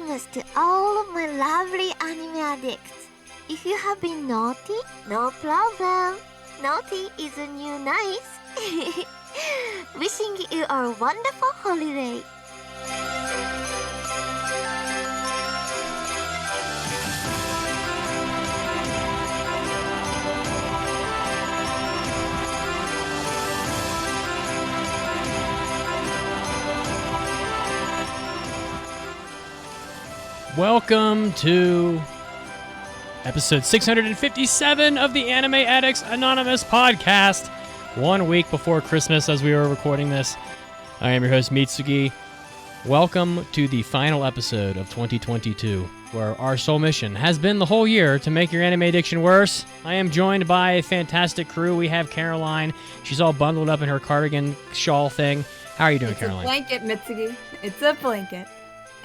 Christmas to all of my lovely anime addicts. If you have been naughty, no problem. Naughty is a new nice. Wishing you a wonderful holiday. Welcome to episode 657 of the Anime Addicts Anonymous podcast. 1 week before Christmas as we were recording this. I am your host, Mitsugi. Welcome to the final episode of 2022, where our sole mission has been the whole year to make your anime addiction worse. I am joined by a fantastic crew. We have Caroline. She's all bundled up in her cardigan shawl thing. How are you doing, Caroline? It's a blanket, Mitsugi. It's a blanket.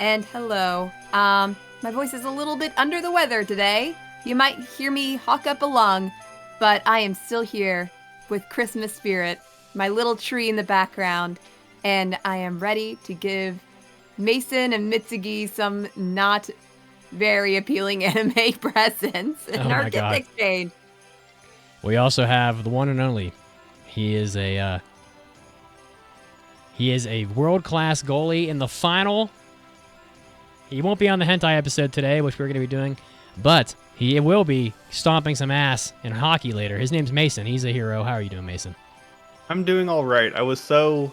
And hello. My voice is a little bit under the weather today. You might hear me hawk up a lung, but I am still here with Christmas spirit, my little tree in the background, and I am ready to give Mason and Mitsugi some not very appealing anime presents in our gift exchange. We also have the one and only. He is a world-class goalie in the final. He won't be on the hentai episode today, which we're going to be doing, but he will be stomping some ass in hockey later. His name's Mason. He's a hero. How are you doing, Mason? I'm doing all right. I was so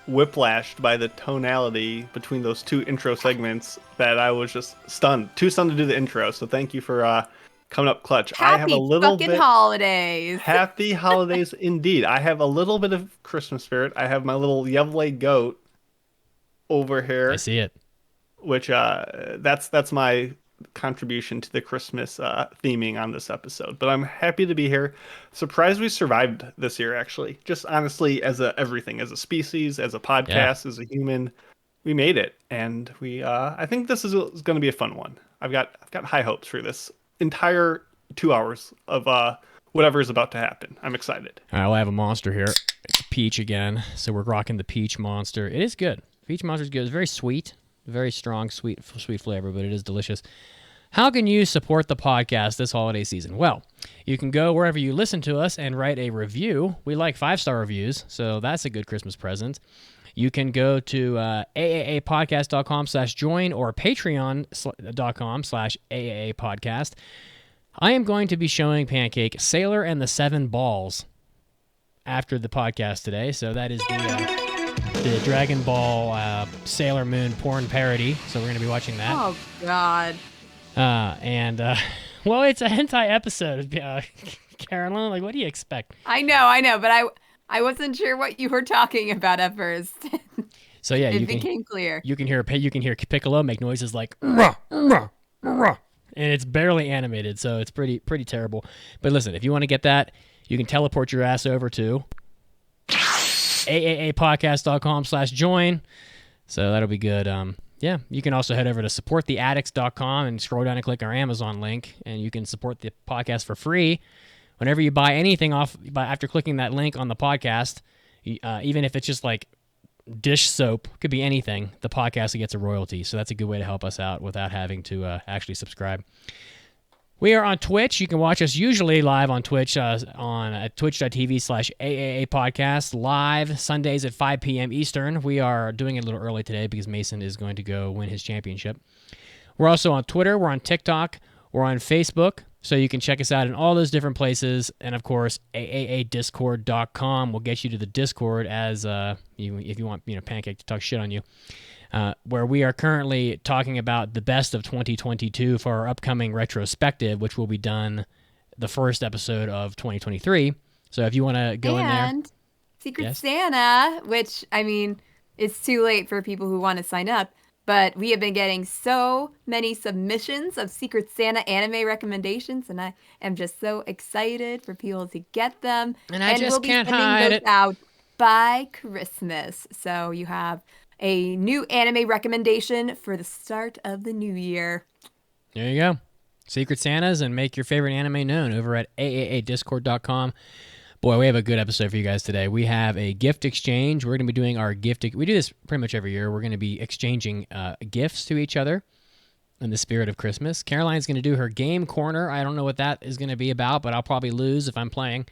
whiplashed by the tonality between those two intro segments that I was just stunned. Too stunned to do the intro, so thank you for coming up clutch. Happy I have a little fucking holidays. Happy holidays indeed. I have a little bit of Christmas spirit. I have my little Yevle goat over here. I see it. Which that's my contribution to the Christmas theming on this episode. But I'm happy to be here. Surprised we survived this year, actually. Just honestly, as everything, as a species, as a podcast, as a human, we made it, and we. I think this is going to be a fun one. I've got high hopes for this entire 2 hours of whatever is about to happen. I'm excited. All right, we'll have a monster here. It's Peach again, so we're rocking the Peach Monster. It is good. Peach Monster is good. It's very sweet. Very strong, sweet flavor, but it is delicious. How can you support the podcast this holiday season? Well, you can go wherever you listen to us and write a review. We like 5-star reviews, so that's a good Christmas present. You can go to AAApodcast.com/join or patreon.com/AAApodcast. I am going to be showing Pancake Sailor and the Seven Balls after the podcast today, so that is the Dragon Ball Sailor Moon porn parody, so we're going to be watching that. Oh, God. Well, it's a hentai episode, Caroline. Like, what do you expect? I know, but I wasn't sure what you were talking about at first. So yeah, it became clear. You can hear Piccolo make noises like rah, rah, rah, and it's barely animated, so it's pretty terrible. But listen, if you want to get that, you can teleport your ass over to AAApodcast.com/join. So that'll be good. Yeah, you can also head over to supporttheaddicts.com and scroll down and click our Amazon link, and you can support the podcast for free. Whenever you buy anything after clicking that link on the podcast, even if it's just like dish soap, could be anything, the podcast gets a royalty. So that's a good way to help us out without having to actually subscribe. We are on Twitch. You can watch us usually live on Twitch on twitch.tv/AAA podcast, live Sundays at 5 p.m. Eastern. We are doing it a little early today because Mason is going to go win his championship. We're also on Twitter. We're on TikTok. We're on Facebook. So you can check us out in all those different places. And, of course, AAAdiscord.com will get you to the Discord as if you want Pancake to talk shit on you. Where we are currently talking about the best of 2022 for our upcoming retrospective, which will be done the first episode of 2023. So if you want to go in there. And Secret Santa, which, I mean, it's too late for people who want to sign up, but we have been getting so many submissions of Secret Santa anime recommendations, and I am just so excited for people to get them. And I just we'll can't be sending hide those it. out by Christmas. So you have a new anime recommendation for the start of the new year. There you go. Secret Santas, and make your favorite anime known over at AAAdiscord.com. Boy, we have a good episode for you guys today. We have a gift exchange. We're going to be doing our gift. We do this pretty much every year. We're going to be exchanging gifts to each other. in the spirit of Christmas. Caroline's going to do her game corner. I don't know what that is going to be about, but I'll probably lose if I'm playing.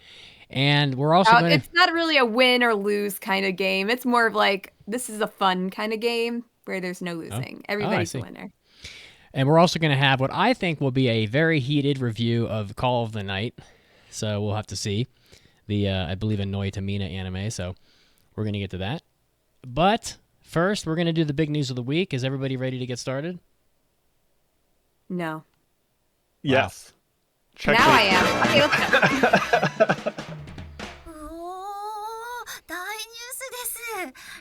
And we're also going to... It's not really a win or lose kind of game. It's more of like, this is a fun kind of game where there's no losing. Everybody's a winner. And we're also going to have what I think will be a very heated review of Call of the Night. So we'll have to see. The, I believe, Anoi Tamina anime. So we're going to get to that. But first, we're going to do the big news of the week. Is everybody ready to get started? No. Yes. Now I am. Okay, let's go.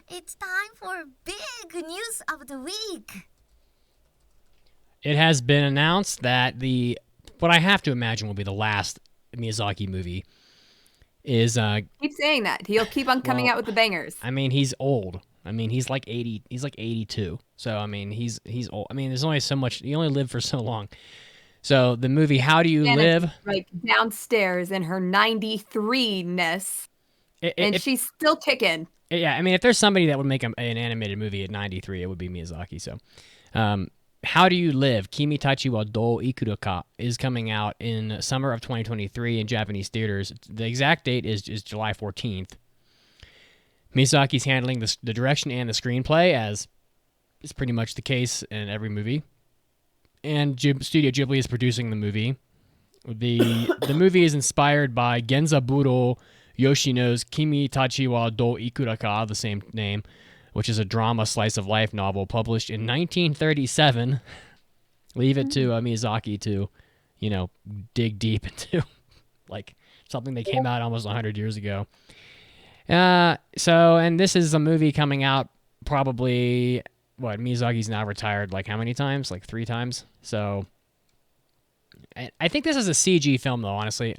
It's time for big news of the week. It has been announced that what I have to imagine will be the last Miyazaki movie is... Keep saying that. He'll keep on coming out with the bangers. I mean, he's old. I mean, he's like 80. He's like 82. So, I mean, he's old. I mean, there's only so much. You only live for so long. So, the movie How Do You Live? Like downstairs in her 93-ness. And she's still ticking. Yeah, I mean, if there's somebody that would make an animated movie at 93, it would be Miyazaki. So, How Do You Live? Kimi Tachi wa Do Ikuru ka is coming out in summer of 2023 in Japanese theaters. The exact date is July 14th. Miyazaki's handling the direction and the screenplay, as is pretty much the case in every movie. And Studio Ghibli is producing the movie. The movie is inspired by Genzaburo Yoshino's Kimi Tachi wa Do Ikura ka, the same name, which is a drama slice of life novel published in 1937. Leave it to Miyazaki to, dig deep into, like something that came out almost 100 years ago. And this is a movie coming out probably, Miyazaki's now retired like how many times? Like 3 times. So I think this is a CG film though, honestly.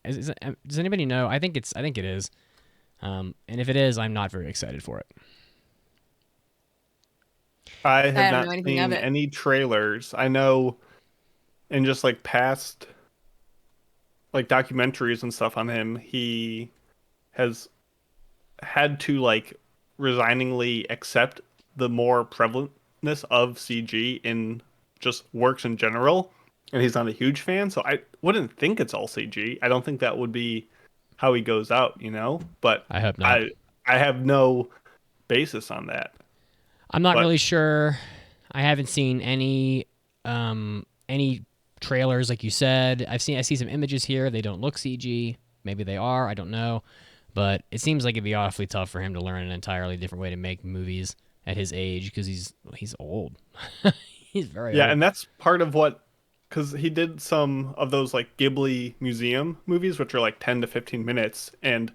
Does anybody know? I think it is. And if it is, I'm not very excited for it. I have not seen any trailers. I know in just like past like documentaries and stuff on him, he has had to like resigningly accept the more prevalentness of CG in just works in general. And he's not a huge fan, so I wouldn't think it's all CG. I don't think that would be how he goes out, But I hope not. I have no basis on that. I'm not really sure. I haven't seen any trailers, like you said. I see some images here. They don't look CG. Maybe they are. I don't know. But it seems like it'd be awfully tough for him to learn an entirely different way to make movies at his age because he's old. He's very old. Yeah, and that's part of what, because he did some of those like Ghibli museum movies, which are like 10 to 15 minutes, and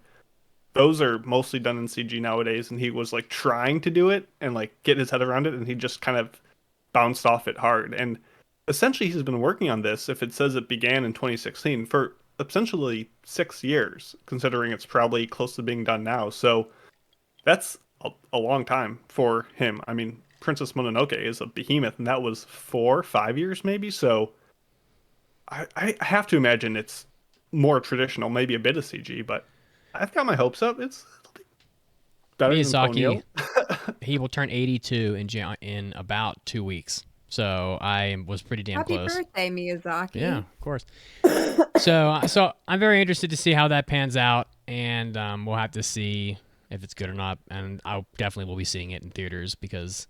those are mostly done in CG nowadays, and he was like trying to do it and like get his head around it, and he just kind of bounced off it hard. And essentially he's been working on this, if it says it began in 2016, for essentially 6 years, considering it's probably close to being done now. So that's a long time for him. I mean, Princess Mononoke is a behemoth, and that was 4-5 years maybe. So I have to imagine it's more traditional, maybe a bit of CG, but I've got my hopes up. It's better Miyazaki, he will turn 82 in about 2 weeks. So I was pretty damn close. Happy birthday, Miyazaki. Yeah, of course. So I'm very interested to see how that pans out, and we'll have to see if it's good or not. And I definitely will be seeing it in theaters because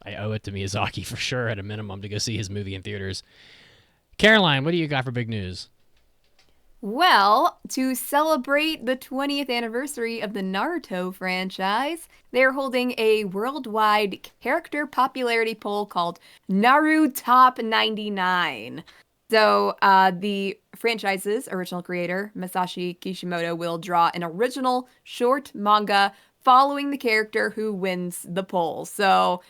I owe it to Miyazaki for sure, at a minimum, to go see his movie in theaters. Caroline, what do you got for big news? Well, to celebrate the 20th anniversary of the Naruto franchise, they're holding a worldwide character popularity poll called Naru Top 99. So the franchise's original creator, Masashi Kishimoto, will draw an original short manga following the character who wins the poll. So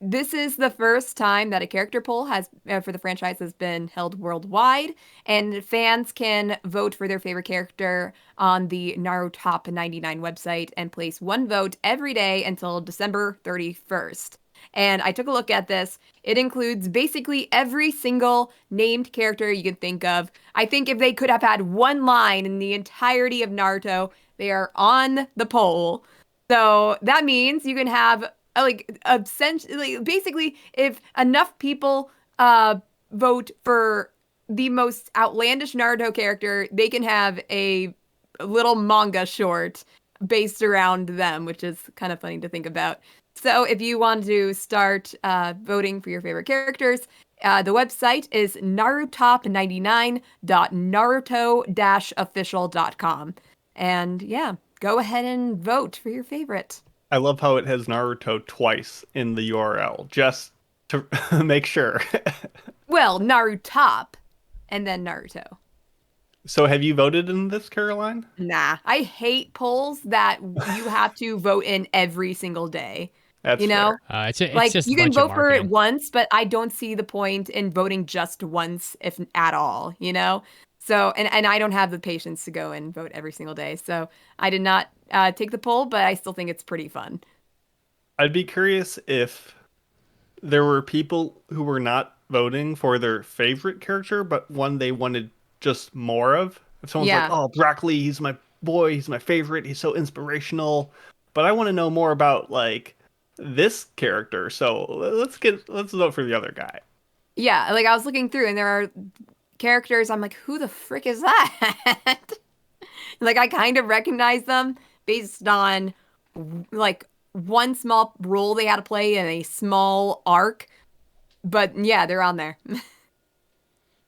this is the first time that a character poll for the franchise has been held worldwide, and fans can vote for their favorite character on the Naru Top 99 website and place one vote every day until December 31st. And I took a look at this. It includes basically every single named character you can think of. I think if they could have had one line in the entirety of Naruto, they are on the poll. So that means you can have basically, if enough people vote for the most outlandish Naruto character, they can have a little manga short based around them, which is kind of funny to think about. So if you want to start voting for your favorite characters, the website is narutop99.naruto-official.com. And yeah, go ahead and vote for your favorite. I love how it has Naruto twice in the URL, just to make sure. Well, Narutop and then Naruto. So have you voted in this, Caroline? Nah, I hate polls that you have to vote in every single day. That's You know, fair. It's like just you a can bunch of vote for it marketing. once, but I don't see the point in voting just once, if at all, you know? So, and I don't have the patience to go and vote every single day. So I did not take the poll, but I still think it's pretty fun. I'd be curious if there were people who were not voting for their favorite character, but one they wanted just more of. If someone's like, Yeah. "Oh, Broccoli, he's my boy, he's my favorite, he's so inspirational," but I want to know more about like this character. So let's vote for the other guy. Yeah, like I was looking through and there are characters, I'm like, who the frick is that? Like I kind of recognize them based on like one small role they had to play in a small arc. But yeah, they're on there.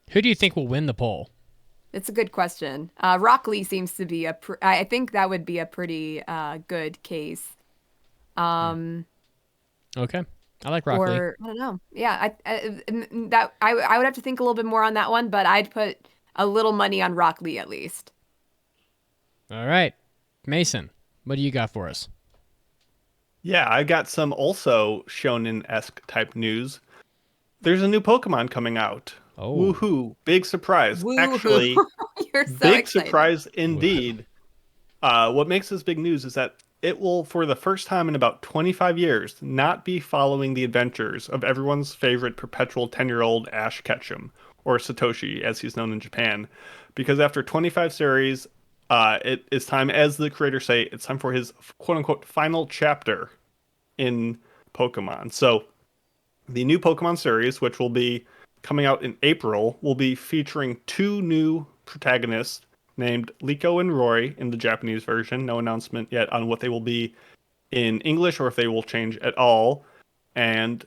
Who do you think will win the poll? It's a good question. Rock Lee seems to be I think that would be a pretty good case. Okay, I like Rock Lee. Or I don't know. Yeah, I would have to think a little bit more on that one, but I'd put a little money on Rock Lee at least. All right, Mason, what do you got for us? Yeah, I got some also shonen-esque type news. There's a new Pokemon coming out. Oh. Woohoo! Big surprise. Woo-hoo. Actually, You're so big excited. surprise indeed. What makes this big news is that it will, for the first time in about 25 years, not be following the adventures of everyone's favorite perpetual 10-year-old Ash Ketchum, or Satoshi as he's known in Japan. Because after 25 series, it is time, as the creators say, it's time for his quote-unquote final chapter in Pokemon. So the new Pokemon series, which will be coming out in April, will be featuring two new protagonists named Liko and Roy in the Japanese version. No announcement yet on what they will be in English or if they will change at all. And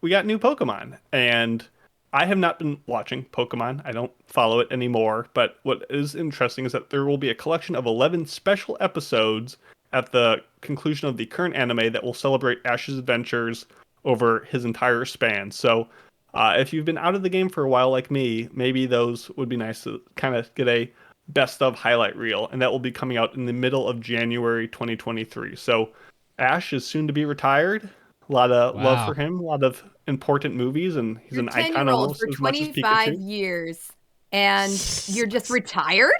we got new Pokemon. And I have not been watching Pokemon. I don't follow it anymore. But what is interesting is that there will be a collection of 11 special episodes at the conclusion of the current anime that will celebrate Ash's adventures over his entire span. So if you've been out of the game for a while like me, maybe those would be nice to kind of get a best of highlight reel, and that will be coming out in the middle of January 2023. So Ash is soon to be retired. A lot of love Wow. for him, a lot of important movies, and he's You're an icon 10-year-old almost for as much as 25 Pikachu. years, and you're just retired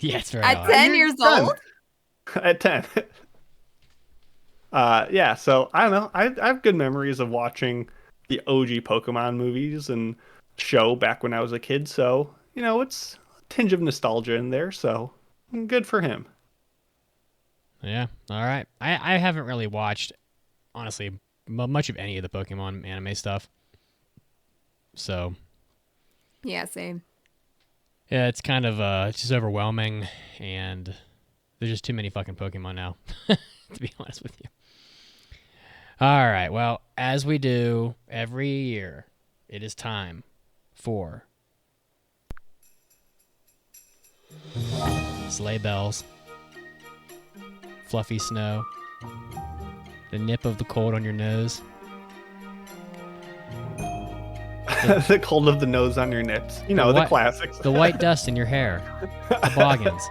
Yeah, it's very at odd. 10 years 10. old. At 10. Yeah, so I don't know. I have good memories of watching the OG Pokemon movies and show back when I was a kid. So, it's a tinge of nostalgia in there. So, good for him. Yeah. All right. I haven't really watched, honestly, much of any of the Pokemon anime stuff. So, Yeah, same. yeah, it's kind of it's just overwhelming, and there's just too many fucking Pokemon now, to be honest with you. All right. Well, as we do every year, it is time for sleigh bells, fluffy snow, the nip of the cold on your nose. The cold of the nose on your nips. The classics. The white dust in your hair, toboggans,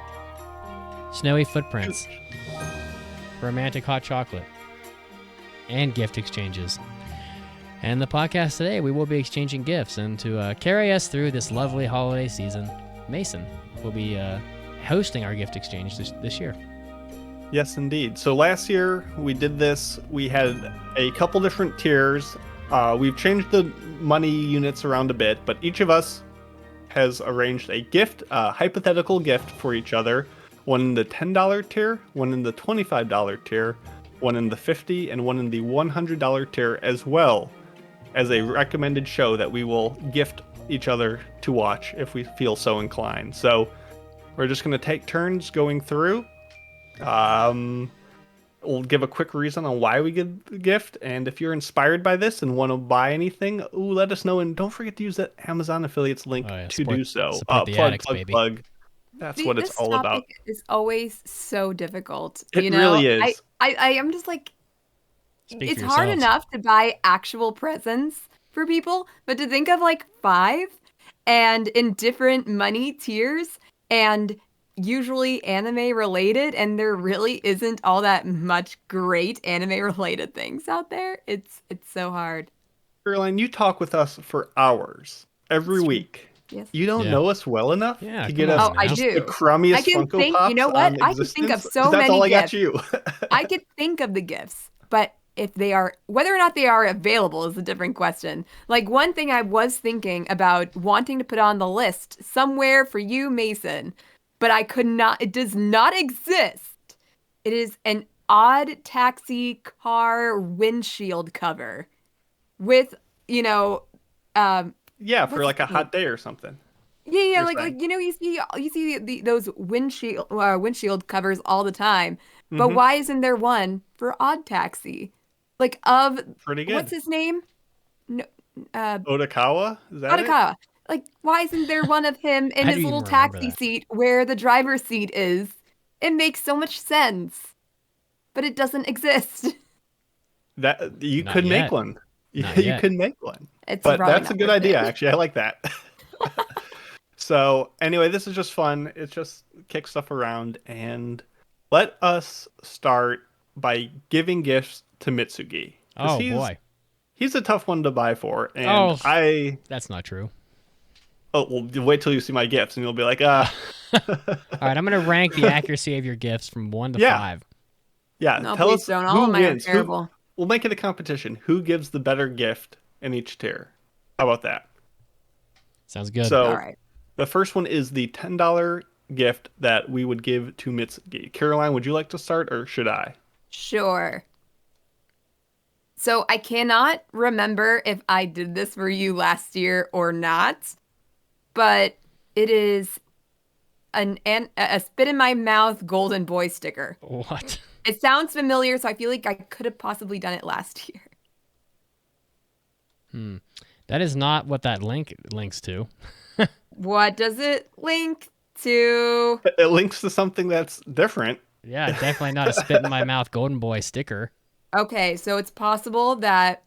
snowy footprints, romantic hot chocolate, and gift exchanges. And the podcast today, we will be exchanging gifts. And to carry us through this lovely holiday season, Mason will be hosting our gift exchange this year. Yes, indeed. So last year we did this. We had a couple different tiers. We've changed the money units around a bit, but each of us has arranged a gift, a hypothetical gift for each other. One in the $10 tier, one in the $25 tier, one in the $50, and one in the $100 tier as well. as a recommended show that we will gift each other to watch if we feel so inclined. So we're just going to take turns going through. We'll give a quick reason on why we give the gift, and if you're inspired by this and want to buy anything, let us know. And don't forget to use that Amazon affiliates link to do so. Support the Addicts, baby. Plug. That's what it's this all about. topic is always so difficult. It really is. I am just like, Speak it's for hard yourselves. enough to buy actual presents for people, but to think of like 5 and in different money tiers and usually anime related, and there really isn't all that much great anime related things out there. It's so hard. Caroline, you talk with us for hours every It's true. week. Yes. You don't Yeah. know us well enough Yeah, to get come us on I now. do. the crummiest I can Funko think, Pops you know what? on I can think of existence, so 'cause that's many all I got gifts. you. I could think of the gifts, but if they are, whether or not they are available is a different question. Like one thing I was thinking about wanting to put on the list somewhere for you, Mason, but I could not, it does not exist. It is an odd taxi car windshield cover with, Yeah, what's for like a it hot day or something. yeah, You're like saying. you see those windshield covers all the time. But Mhm. why isn't there one for Odd Taxi? Like of Pretty what's good. his name? No, Otakawa, is that it? Tadakawa. Like why isn't there one of him in How do his you little even remember taxi that? seat where the driver's seat is? It makes so much sense, but it doesn't exist. That you Not could make yet. one. Not You yet. could make one. It's But probably that's a not good worth idea, it. actually. I like that. So anyway, this is just fun. It's just kick stuff around, and let us start by giving gifts to Mitsugi. 'Cause Oh boy. he's a tough one to buy for, and Oh, I that's not true. well wait till you see my gifts, and you'll be like, All right, I'm gonna rank the accuracy of your gifts from 1 to yeah, 5. yeah. No, Tell please us don't. All who of mine are wins. terrible. We'll make it a competition. Who gives the better gift in each tier? How about that? Sounds good. So All right. the first one is the $10 gift that we would give to Mitsugi. Caroline, would you like to start, or should I? Sure. So I cannot remember if I did this for you last year or not, but it is a spit in my mouth golden boy sticker. What? It sounds familiar, so I feel like I could have possibly done it last year. That is not what that link links to. What does it link to? It links to something that's different. Yeah, definitely not a spit in my mouth golden boy sticker. Okay, so it's possible that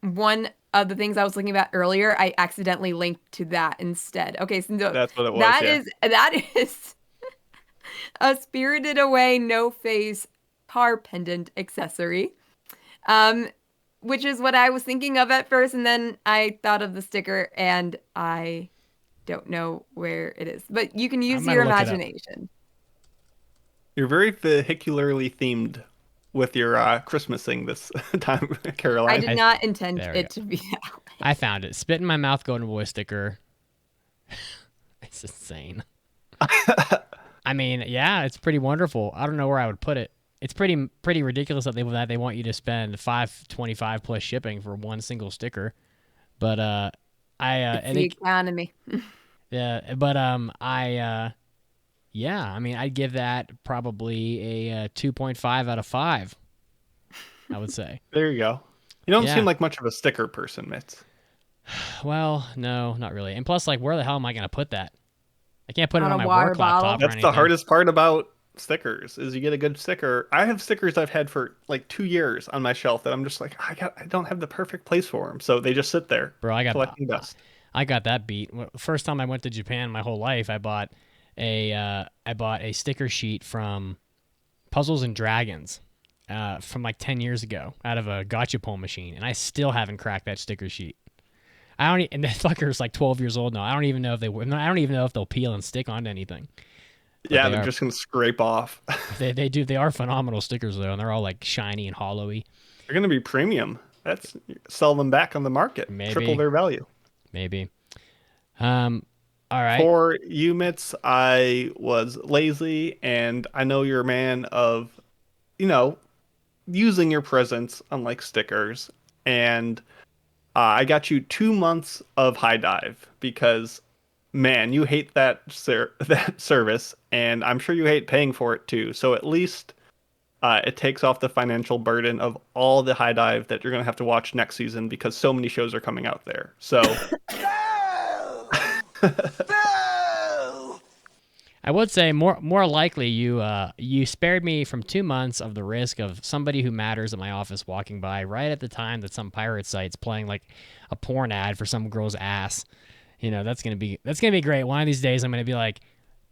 one of the things I was looking at earlier, I accidentally linked to that instead. Okay, so That's what it was. that Yeah. that is a Spirited Away no face car pendant accessory. Which is what I was thinking of at first, and then I thought of the sticker and I don't know where it is. But you can use might your look it up. imagination. You're very vehicularly themed with your Christmas thing this time, Caroline. I did not intend there we it to be that way. I found it. Spit in my mouth golden boy sticker. It's insane. I mean, yeah, it's pretty wonderful. I don't know where I would put it. It's pretty ridiculous that they want you to spend $5.25 plus shipping for one single sticker. But It's I the think economy. yeah, but yeah, I mean, I'd give that probably a 2.5 out of 5. I would say. There you go. You don't Yeah. seem like much of a sticker person, Mitz. Well, no, not really. And plus, like, where the hell am I going to put that? I can't put it On on a my water work bottle? laptop or That's anything. the hardest part about stickers is you get a good sticker. I have stickers I've had for like 2 years on my shelf that I'm just like, I don't have the perfect place for them, so they just sit there, Bro, collecting dust. I got that beat. First time I went to Japan my whole life, I bought a sticker sheet from Puzzles and Dragons from like 10 years ago out of a gachapon machine, and I still haven't cracked that sticker sheet. And that fucker's like 12 years old now. I don't even know if they'll peel and stick onto anything. But Yeah, they're just gonna scrape off. They do. They are phenomenal stickers though, and they're all like shiny and hollowy. They're gonna be premium. That's sell them back on the market, Maybe. triple their value. Maybe. All right. For you, Mitz, I was lazy, and I know you're a man of, using your presents, unlike stickers. And I got you 2 months of High Dive because, man, you hate that that service, and I'm sure you hate paying for it too. So at least it takes off the financial burden of all the High Dive that you're going to have to watch next season because so many shows are coming out there. So I would say more likely you spared me from 2 months of the risk of somebody who matters at my office walking by right at the time that some pirate site's playing like a porn ad for some girl's ass. You know, that's gonna be great. One of these days I'm gonna be like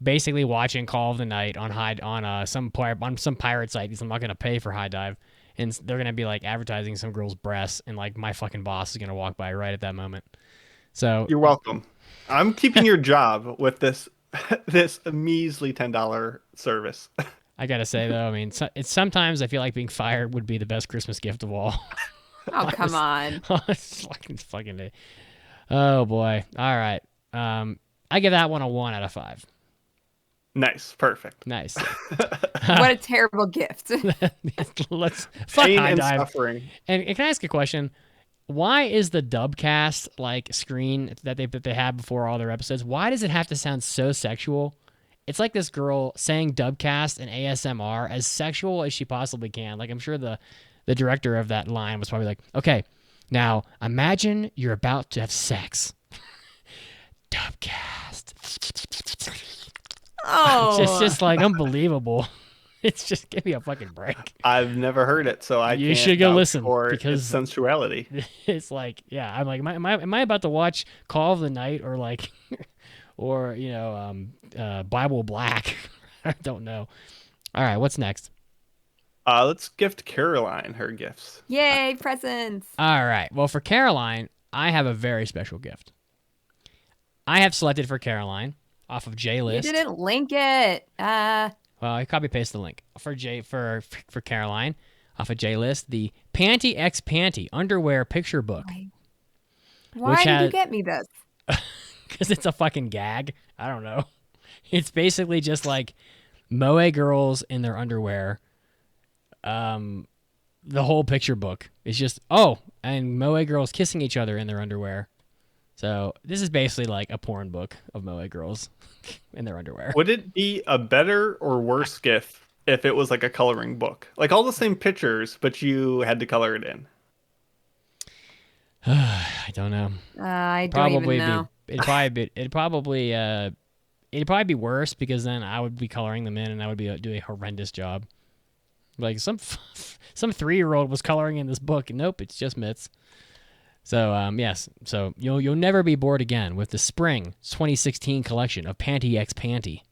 basically watching Call of the Night on some pirate site because I'm not gonna pay for High Dive, and they're gonna be like advertising some girl's breasts, and like my fucking boss is gonna walk by right at that moment. So you're welcome. I'm keeping your job with this this measly $10 service. I gotta say though, I mean, it's sometimes I feel like being fired would be the best Christmas gift of all. Oh, come on. It's fucking. Oh boy. All right. I give that one a 1 out of 5. Nice, perfect. Nice. What a terrible gift. Let's fuck Pain High and Dive. suffering. And can I ask a question? Why is the dubcast like screen that they have before all their episodes? Why does it have to sound so sexual? It's like this girl saying dubcast and ASMR as sexual as she possibly can. Like I'm sure the director of that line was probably like, okay, now imagine you're about to have sex. Dubcast. Oh. It's just like unbelievable. It's just give me a fucking break. I've never heard it, so You can't should go vouch listen, for because- its sensuality. It's like, yeah, I'm like, am I about to watch Call of the Night or like, or you know, Bible Black? I don't know. All right, what's next? Let's gift Caroline her gifts. Yay, presents. All right, well for Caroline, I have a very special gift. I have selected for Caroline off of J You List. didn't link it. Well, I copy paste the link for Caroline off of J List, the Panty X Panty underwear picture book. Why did you get me this? Because it's a fucking gag. I don't know. It's basically just like Moe girls in their underwear. The whole picture book is just and Moe girls kissing each other in their underwear. So this is basically like a porn book of Moe girls in their underwear. Would it be a better or worse gift if it was like a coloring book? Like all the same pictures, but you had to color it in. I don't know. I don't even know. It'd probably be worse because then I would be coloring them in and I would be doing a horrendous job. Like some 3-year-old was coloring in this book. Nope, it's just mitts. So yes, so you'll never be bored again with the spring 2016 collection of Panty X Panty.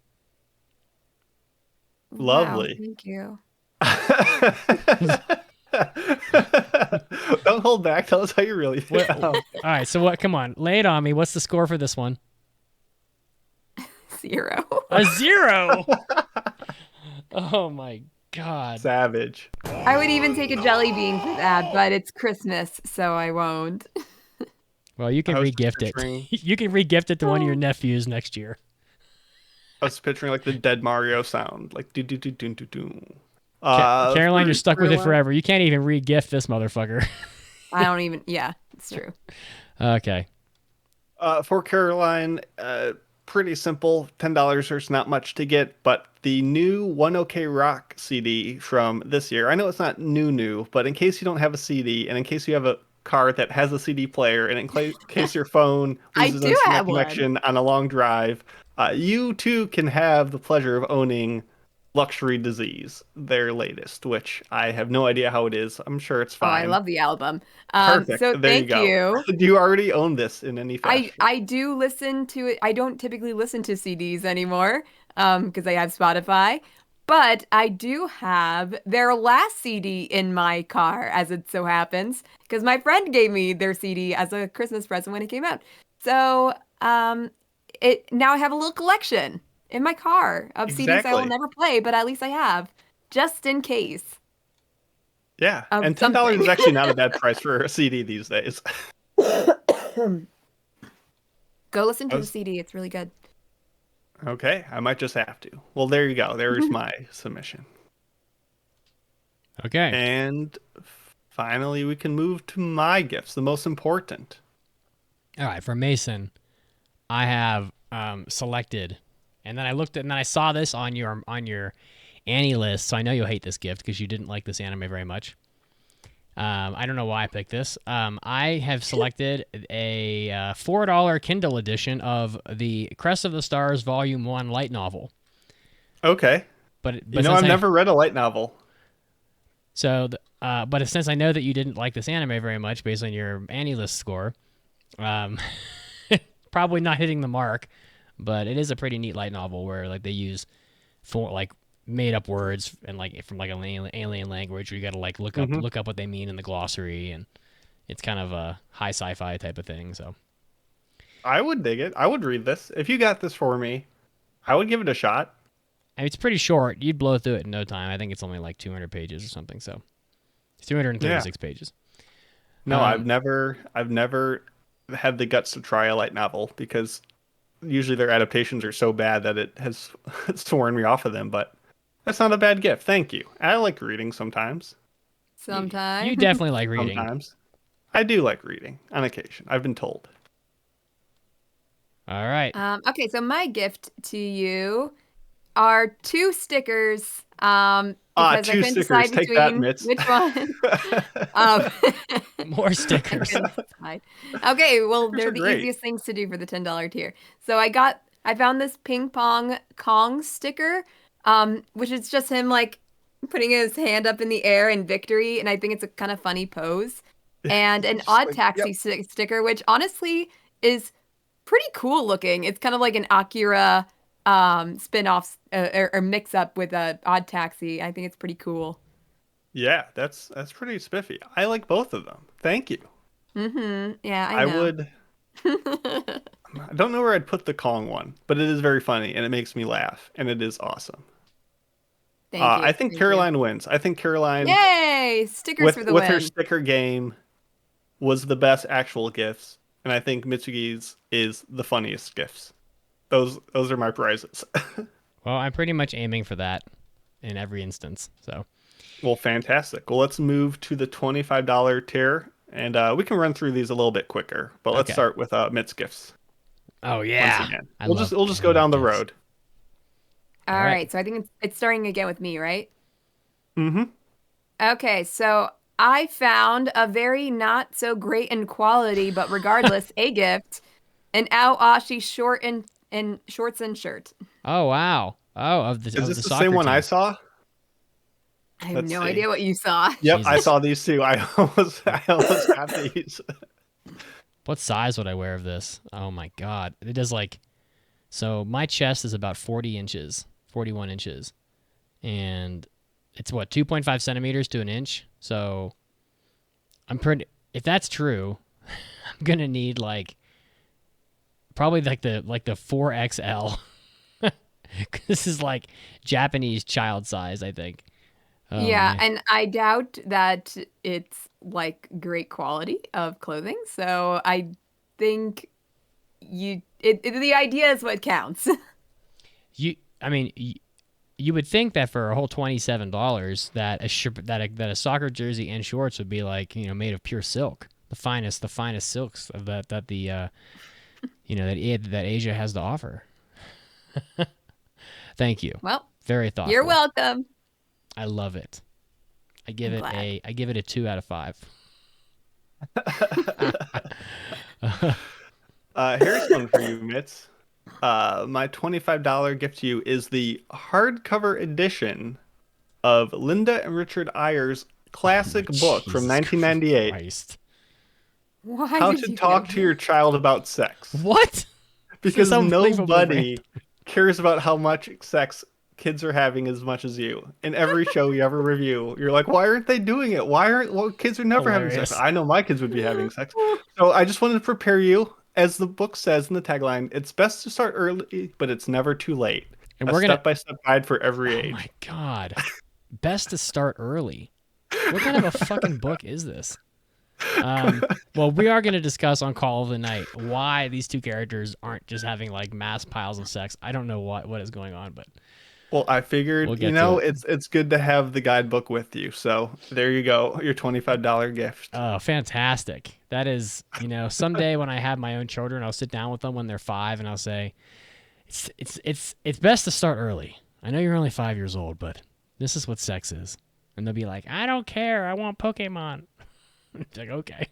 Lovely. Wow, thank you. Don't hold back. Tell us how you really feel. All right, so what? Come on, lay it on me. What's the score for this one? 0. A 0. Oh my god. Savage. I would even take a jelly bean for that, but it's Christmas, so I won't. Well, you can I was re-gift it. picturing- You can re-gift it to one of your nephews next year. I was picturing like the dead Mario sound, like do do do do do do. Caroline, you're stuck with it Caroline- forever. You can't even re-gift this motherfucker. I don't even. Yeah, it's true. Okay. For Caroline, pretty simple. $10. There's not much to get, but the new One OK Rock CD from this year. I know it's not new, but in case you don't have a CD, and in case you have a car that has a CD player, and in case your phone I loses do internet have one. connection on a long drive, you too can have the pleasure of owning Luxury Disease, their latest, which I have no idea how it is. I'm sure it's Oh, fine. I love the album. Perfect. So There thank you. Do you already own this in any fashion? I do listen to it. I don't typically listen to CDs anymore because I have Spotify. But I do have their last CD in my car, as it so happens, because my friend gave me their CD as a Christmas present when it came out. So now I have a little collection in my car of CDs I will Exactly. never play, but at least I have, just in case. Yeah, Of and $10 is something. actually not a bad price for a CD these days. Go listen to I the was- CD. It's really good. Okay, I might just have to. Well, there you go. There's my submission. Okay. And Finally, we can move to my gifts, the most important. All right, for Mason, I have selected, and then I looked at, and then I saw this on your Annie list, so I know you'll hate this gift because you didn't like this anime very much. I don't know why I picked this. I have selected a $4 Kindle edition of the Crest of the Stars Volume 1 light novel. Okay. But I've never read a light novel. So, but since I know that you didn't like this anime very much based on your Annie list score, probably not hitting the mark, but it is a pretty neat light novel where like they use made up words and like from like an alien language where you got to like look up what they mean in the glossary, and it's kind of a high sci-fi type of thing. So I would dig it. I would read this. If you got this for me, I would give it a shot. I mean, it's pretty short. You'd blow through it in no time. I think it's only like 200 pages or something. So it's 236 pages. No, I've never had the guts to try a light novel because usually their adaptations are so bad that it has sworn me off of them. But that's not a bad gift. Thank you. I like reading sometimes. Sometimes. You definitely like reading. Sometimes. I do like reading on occasion. I've been told. All right. Okay, so my gift to you are 2 stickers. Because I 2 couldn't stickers. decide Take that, between Mitz. which one. More stickers. Okay, well, Stickers they're are the great. easiest things to do for the $10 tier. So I found this ping pong Kong sticker, which is just him like putting his hand up in the air in victory, and I think it's a kind of funny pose. And an Just Odd like, Taxi sticker, which honestly is pretty cool looking. It's kind of like an Akira spin-off or mix up with a Odd Taxi. I think it's pretty cool. Yeah, that's pretty spiffy. I like both of them. Thank you. Yeah, I know. would. I don't know where I'd put the Kong one, but it is very funny and it makes me laugh and it is awesome. Thank you. I think Thank Caroline wins. I think Caroline, you. Yay! Stickers for the with win. her sticker game, was the best actual gifts, and I think Mitsugi's is the funniest gifts. Those are my prizes. Well, I'm pretty much aiming for that in every instance. So, Well, fantastic. Well, let's move to the $25 tier, and we can run through these a little bit quicker. But let's Okay. start with Mit's gifts. oh yeah, Once again, I we'll just go down the gifts. road. All All right. right, so I think it's starting again with me, right? Mm-hmm. Okay, so I found a very not so great in quality, but regardless, a gift, an Aoashi shorts and shirt. Oh wow. Oh, of the Is of this the the soccer same one team. I saw? I have Let's no see. idea what you saw. Yep, I Jesus. saw these too. I almost got these. What size would I wear of this? Oh my god, it does like. So my chest is about 40 inches, 41 inches, and it's what 2.5 centimeters to an inch. So I'm pretty. If that's true, I'm gonna need like probably like the 4XL. This is like Japanese child size, I think. Oh, Yeah, man. and I doubt that it's like great quality of clothing. So I think the idea is what counts. I mean, you would think that for a whole $27 that a soccer jersey and shorts would be like made of pure silk, the finest silks of that the that Asia has to offer. Thank you. Well, Very thoughtful. you're welcome. I love it. I give I'm it glad. a 2 out of 5. Here's one for you, Mitz. My $25 gift to you is the hardcover edition of Linda and Richard Eyer's classic book from Jesus 1998, Christ. Why How did to you Talk give to Your Child About Sex. What? Because This is unbelievably nobody cares about how much sex kids are having as much as you. In every show you ever review, you're like, why aren't they doing it? Kids are never having sex? Hilarious. I know my kids would be having sex. So I just wanted to prepare you, as the book says in the tagline, it's best to start early, but it's never too late. And A we're gonna. step-by-step guide for every Oh age. my god. Best to start early. What kind of a fucking book is this? Well, we are going to discuss on Call of the Night why these two characters aren't just having like mass piles of sex. I don't know what is going on, but Well, I figured, We'll get to it. it's good to have the guidebook with you. So there you go, your $25 gift. Oh, fantastic. That is, someday when I have my own children, I'll sit down with them when they're 5 and I'll say, it's best to start early. I know you're only 5 years old, but this is what sex is. And they'll be like, I don't care. I want Pokemon. It's like, okay.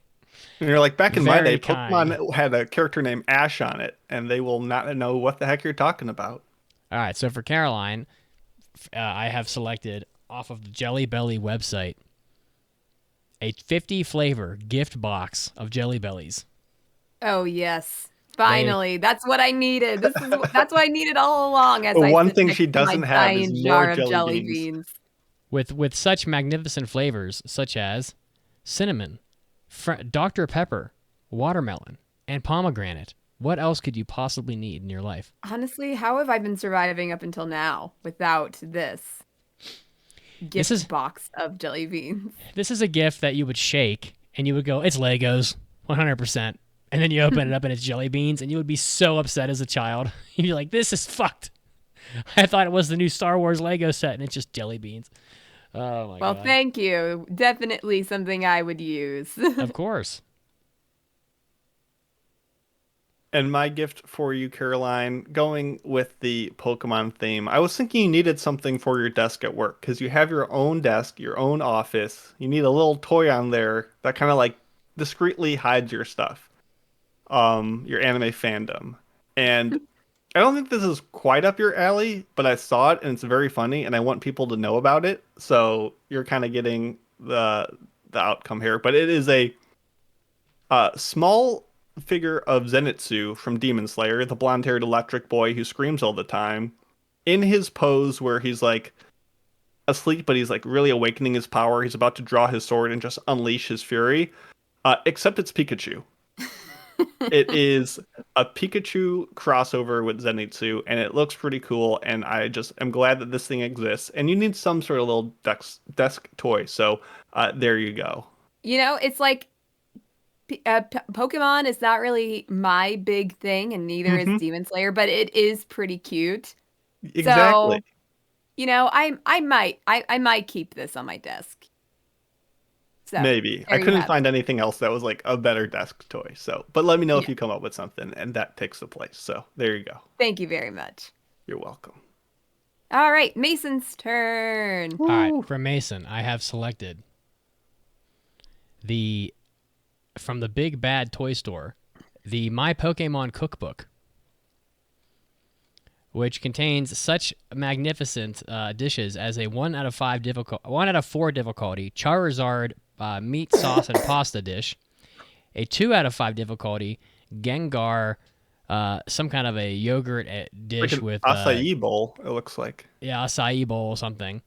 And you're like, back in my Very day, kind. Pokemon had a character named Ash on it, and they will not know what the heck you're talking about. All right. So for Caroline, I have selected off of the Jelly Belly website a 50 flavor gift box of Jelly Bellies. Oh yes, finally, that's what I needed. That's what I needed all along. As The I one sit thing next she to doesn't my have is giant more jar of jelly beans. With such magnificent flavors such as cinnamon, Dr. Pepper, watermelon, and pomegranate. What else could you possibly need in your life? Honestly, how have I been surviving up until now without this gift box of jelly beans? This is a gift that you would shake and you would go, it's Legos, 100%. And then you open it up and it's jelly beans and you would be so upset as a child. You'd be like, this is fucked. I thought it was the new Star Wars Lego set and it's just jelly beans. Oh my God. Well, thank you. Definitely something I would use. Of course. And my gift for you, Caroline, going with the Pokemon theme, I was thinking you needed something for your desk at work because you have your own desk, your own office. You need a little toy on there that kind of like discreetly hides your stuff, your anime fandom. And I don't think this is quite up your alley, but I saw it and it's very funny, and I want people to know about it. So you're kind of getting the outcome here, but it is a small figure of Zenitsu from Demon Slayer, the blonde-haired electric boy who screams all the time, in his pose where he's like asleep, but he's like really awakening his power. He's about to draw his sword and just unleash his fury. Except it's Pikachu. It is a Pikachu crossover with Zenitsu, and it looks pretty cool. And I just am glad that this thing exists. And you need some sort of little desk toy. So there you go. It's like Pokemon is not really my big thing, and neither is Demon Slayer, but it is pretty cute. Exactly. So, I might keep this on my desk. So, maybe. I couldn't find anything else that was like a better desk toy. So, but let me know if you come up with something, and that takes the place. So there you go. Thank you very much. You're welcome. All right, Mason's turn. All right, for Mason, I have selected from the Big Bad Toy Store, the My Pokemon Cookbook, which contains such magnificent dishes as a 1 out of 4 difficulty Charizard meat sauce and pasta dish, a 2 out of 5 difficulty Gengar, some kind of a yogurt dish like with acai bowl. It looks like acai bowl something,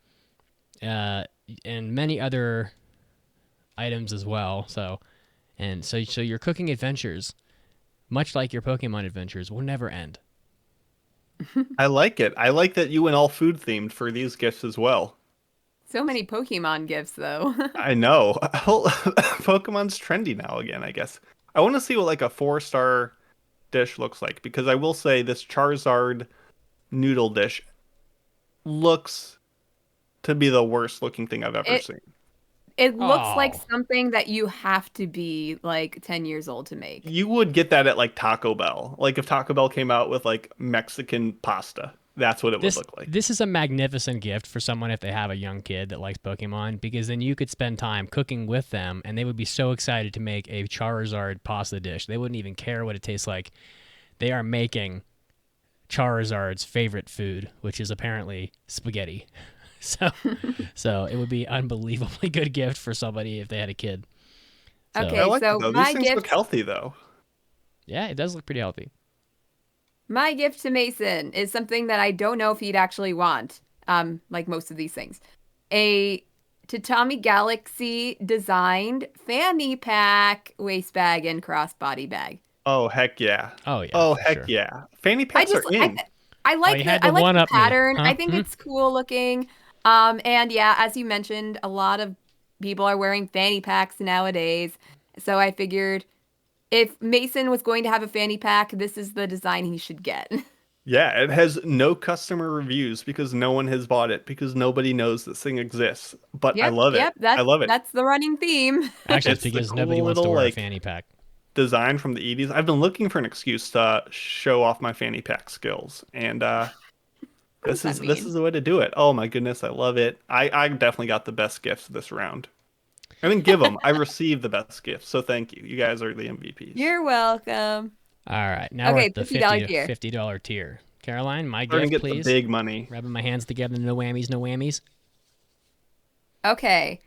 and many other items as well. So your cooking adventures, much like your Pokemon adventures, will never end. I like it. I like that you went all food themed for these gifts as well. So many Pokemon gifts, though. I know. Pokemon's trendy now again, I guess. I want to see what like a 4-star dish looks like, because I will say this Charizard noodle dish looks to be the worst looking thing I've ever seen. It looks like something that you have to be like 10 years old to make. You would get that at like Taco Bell. Like if Taco Bell came out with like Mexican pasta, that's what it would look like. This is a magnificent gift for someone if they have a young kid that likes Pokemon, because then you could spend time cooking with them and they would be so excited to make a Charizard pasta dish. They wouldn't even care what it tastes like. They are making Charizard's favorite food, which is apparently spaghetti. So it would be unbelievably good gift for somebody if they had a kid. So. Okay, I like so it, though. my These things gift look healthy though. Yeah, it does look pretty healthy. My gift to Mason is something that I don't know if he'd actually want. Like most of these things. A Tatami Galaxy designed fanny pack, waist bag, and crossbody bag. Oh heck yeah. Oh yeah. Oh heck sure. yeah. Fanny packs are in. I like the pattern. Huh? I think it's cool looking. And yeah, as you mentioned, a lot of people are wearing fanny packs nowadays. So I figured if Mason was going to have a fanny pack, this is the design he should get. Yeah, it has no customer reviews because no one has bought it because nobody knows this thing exists. But I Yep, love it. yep. I love it. That's the running theme. Actually, it's It's the because nobody cool wants to little wear a like fanny pack. design from the 80s. I've been looking for an excuse to show off my fanny pack skills, and What does that this mean? is the way to do it. Oh my goodness, I love it. I definitely got the best gifts this round. I didn't give them. I received the best gifts, so thank you. You guys are the MVPs. You're welcome. All right, now we're Okay, at the $50 tier. $50 tier. Caroline, my Starting gift, to get the please. big money. Rubbing my hands together, no whammies, no whammies. Okay.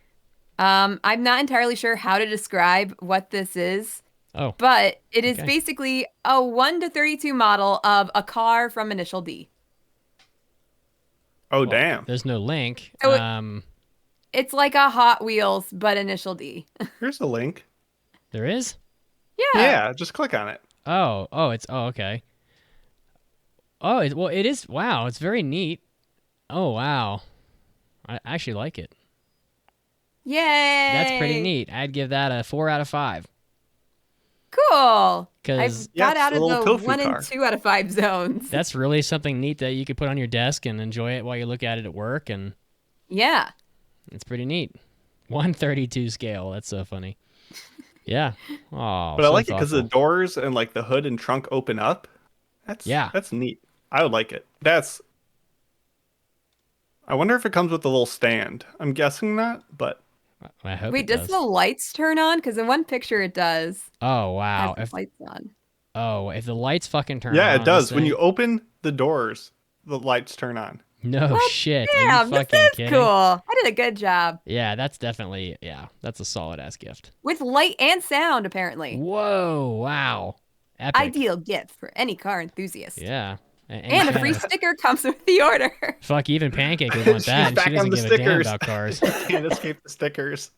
I'm not entirely sure how to describe what this is, Oh, but it is okay. basically a 1 to 32 model of a car from Initial D. Oh Well, damn! there's no link. So it's like a Hot Wheels, but Initial D. Here's a link. There is? Yeah. Yeah, just click on it. Oh, okay. Oh, it is. Wow, it's very neat. Oh, wow. I actually like it. Yay. That's pretty neat. I'd give that a 4 out of 5. Cool. Because I've got it's out a of little the tofu 1 car. and 2 out of 5 zones. that's really something neat that you could put on your desk and enjoy it while you look at it at work, and Yeah. it's pretty neat. 132 scale. That's so funny. Yeah. Oh, But I so like it because the thoughtful. doors and like the hood and trunk open up. That's neat. I would like it. I wonder if it comes with a little stand. I'm guessing not, but I hope Wait, it does does. the lights turn on? Because in one picture it does. Oh, wow. Has the lights on. If the lights fucking turn yeah, on it on does. this When thing- you open the doors, the lights turn on. No Well, shit. Are you Damn, this fucking is kidding? cool. I did a good job. Yeah, that's definitely, that's a solid ass gift. With light and sound, apparently. Whoa, wow. Epic. Ideal gift for any car enthusiast. Yeah. And a free sticker comes with the order. Fuck, even Pancake would want She's that, and back she doesn't on the give a damn stickers. about cars. Can't escape the stickers.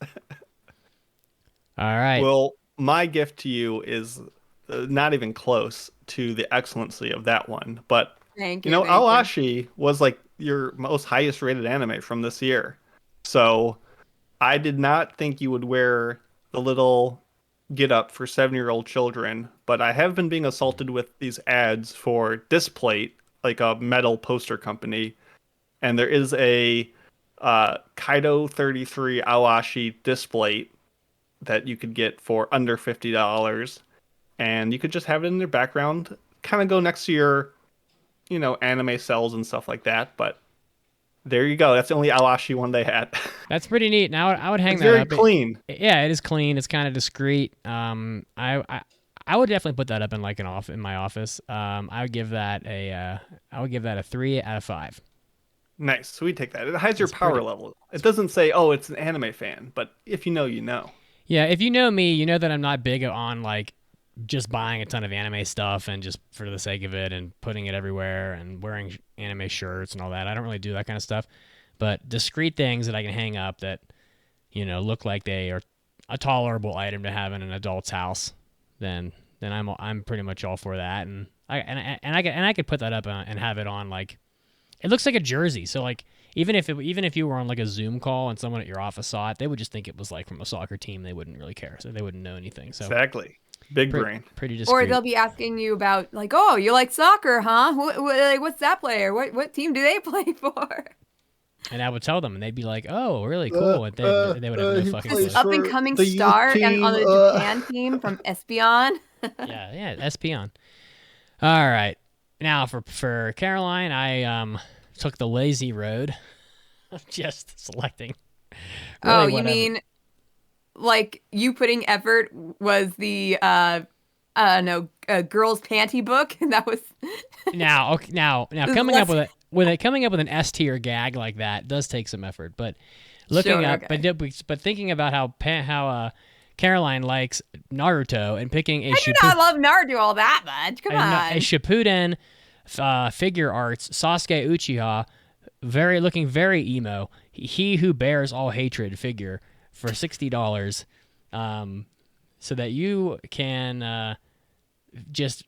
All right. Well, my gift to you is not even close to the excellency of that one. But, Thank you you. know, thank you. Awashi was like your most highest rated anime from this year. So I did not think you would wear the little get up for 7-year-old children, but I have been being assaulted with these ads for Displate, like a metal poster company. And there is a Kaido 33 Awashi Displate that you could get for under $50, and you could just have it in your background, kind of go next to your, anime cells and stuff like that. But there you go. That's the only Awashi one they had. That's pretty neat. Now I would hang It's that very up. clean. Yeah, it is clean. It's kind of discreet. I would definitely put that up in like in my office. I would give that a 3 out of 5. Nice. So we take that. It hides your It's power pretty- level. It doesn't say, oh, it's an anime fan, but if you know, you know. Yeah, if you know me, you know that I'm not big on like just buying a ton of anime stuff and just for the sake of it and putting it everywhere and wearing anime shirts and all that. I don't really do that kind of stuff. But discreet things that I can hang up that, look like they are a tolerable item to have in an adult's house, then I'm pretty much all for that. And I could put that up and have it on like it looks like a jersey. So like even if you were on like a Zoom call and someone at your office saw it, they would just think it was like from a soccer team. They wouldn't really care. So they wouldn't know anything. So Exactly. Big brain. pretty discreet. Or they'll be asking you about, like, oh, you like soccer, huh? What's that player? What team do they play for? And I would tell them, and they'd be like, "Oh, really cool." And they would have no fucking This clue. up and coming the youth star team, on the Japan team from Espion. Yeah, Espion. All right, now for Caroline, I took the lazy road of just selecting. Oh, really you whatever. mean like you putting effort was the girls' panty book, and that was now coming up with an S tier gag like that does take some effort, but looking Sure, up, okay. but thinking about how Caroline likes Naruto and picking a I do not love Naruto all that much. Come on. a Shippuden figure arts Sasuke Uchiha, looking very emo. He who bears all hatred figure for $60, so that you can just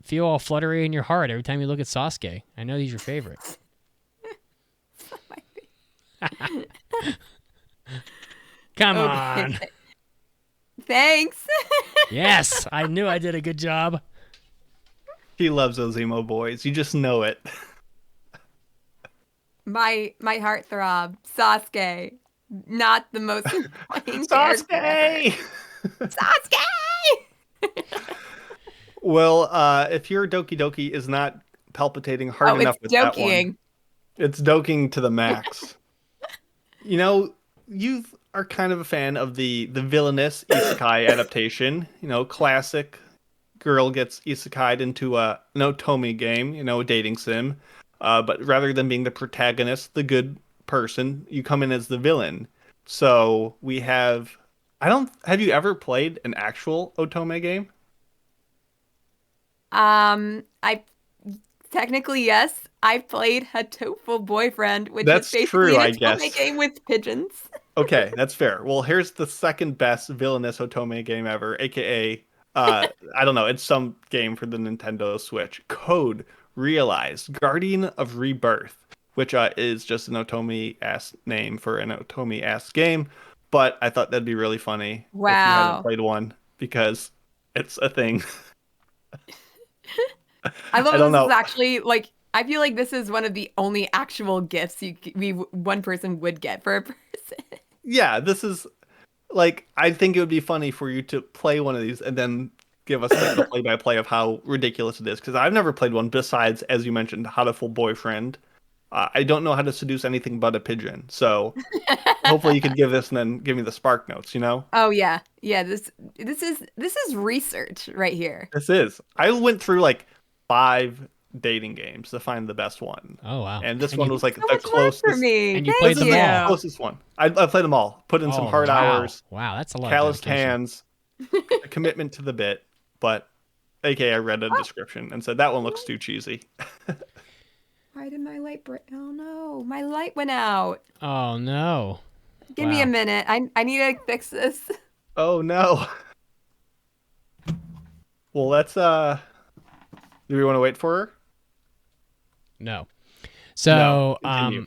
feel all fluttery in your heart every time you look at Sasuke. I know he's your favorite. Come on. Thanks. Yes, I knew I did a good job. She loves those emo boys. You just know it. My heartthrob, Sasuke. Not the most annoying character ever. Sasuke! Sasuke! Well, if your Doki Doki is not palpitating hard Oh, it's enough with that one, joking. it's doking to the max. You know, you are kind of a fan of the villainous isekai adaptation. You know, classic girl gets isekai'd into an otome game, you know, a dating sim. But rather than being the protagonist, the good person, you come in as the villain. So we have. I don't. Have you ever played an actual otome game? I technically yes. I played Hatoful Boyfriend, which was That's basically true, an I otome guess. game with pigeons. Okay, that's fair. Well, here's the second best villainous otome game ever, aka I don't know, it's some game for the Nintendo Switch. Code Realized Guardian of Rebirth, which is just an otome ass name for an otome ass game, but I thought that'd be really funny if you hadn't Wow. played one because it's a thing. I love I don't this is know. actually like I feel like this is one of the only actual gifts one person would get for a person. Yeah, this is like I think it would be funny for you to play one of these and then give us like the play-by-play of how ridiculous it is because I've never played one besides, as you mentioned, How to Fool Boyfriend. I don't know how to seduce anything but a pigeon, so hopefully you could give this and then give me the spark notes. You know, Oh yeah. Yeah, this is research right here. this is. I went through like 5 dating games to find the best one, Oh wow. and this And one you was like So the much work for closest. me. and you Thank played This is them the all. you. closest one. I played them all. Put in some Oh hard wow. hours, Wow, that's a lot of calloused dedication. hands, a commitment to the bit, but AK, I read a Oh, description and said that one looks too cheesy. why did my light break? Oh no, my light went out. Oh no. Give me a Wow. minute. I need to fix this. Oh no. Well, let's do we want to wait for her? No. No. So, Continue.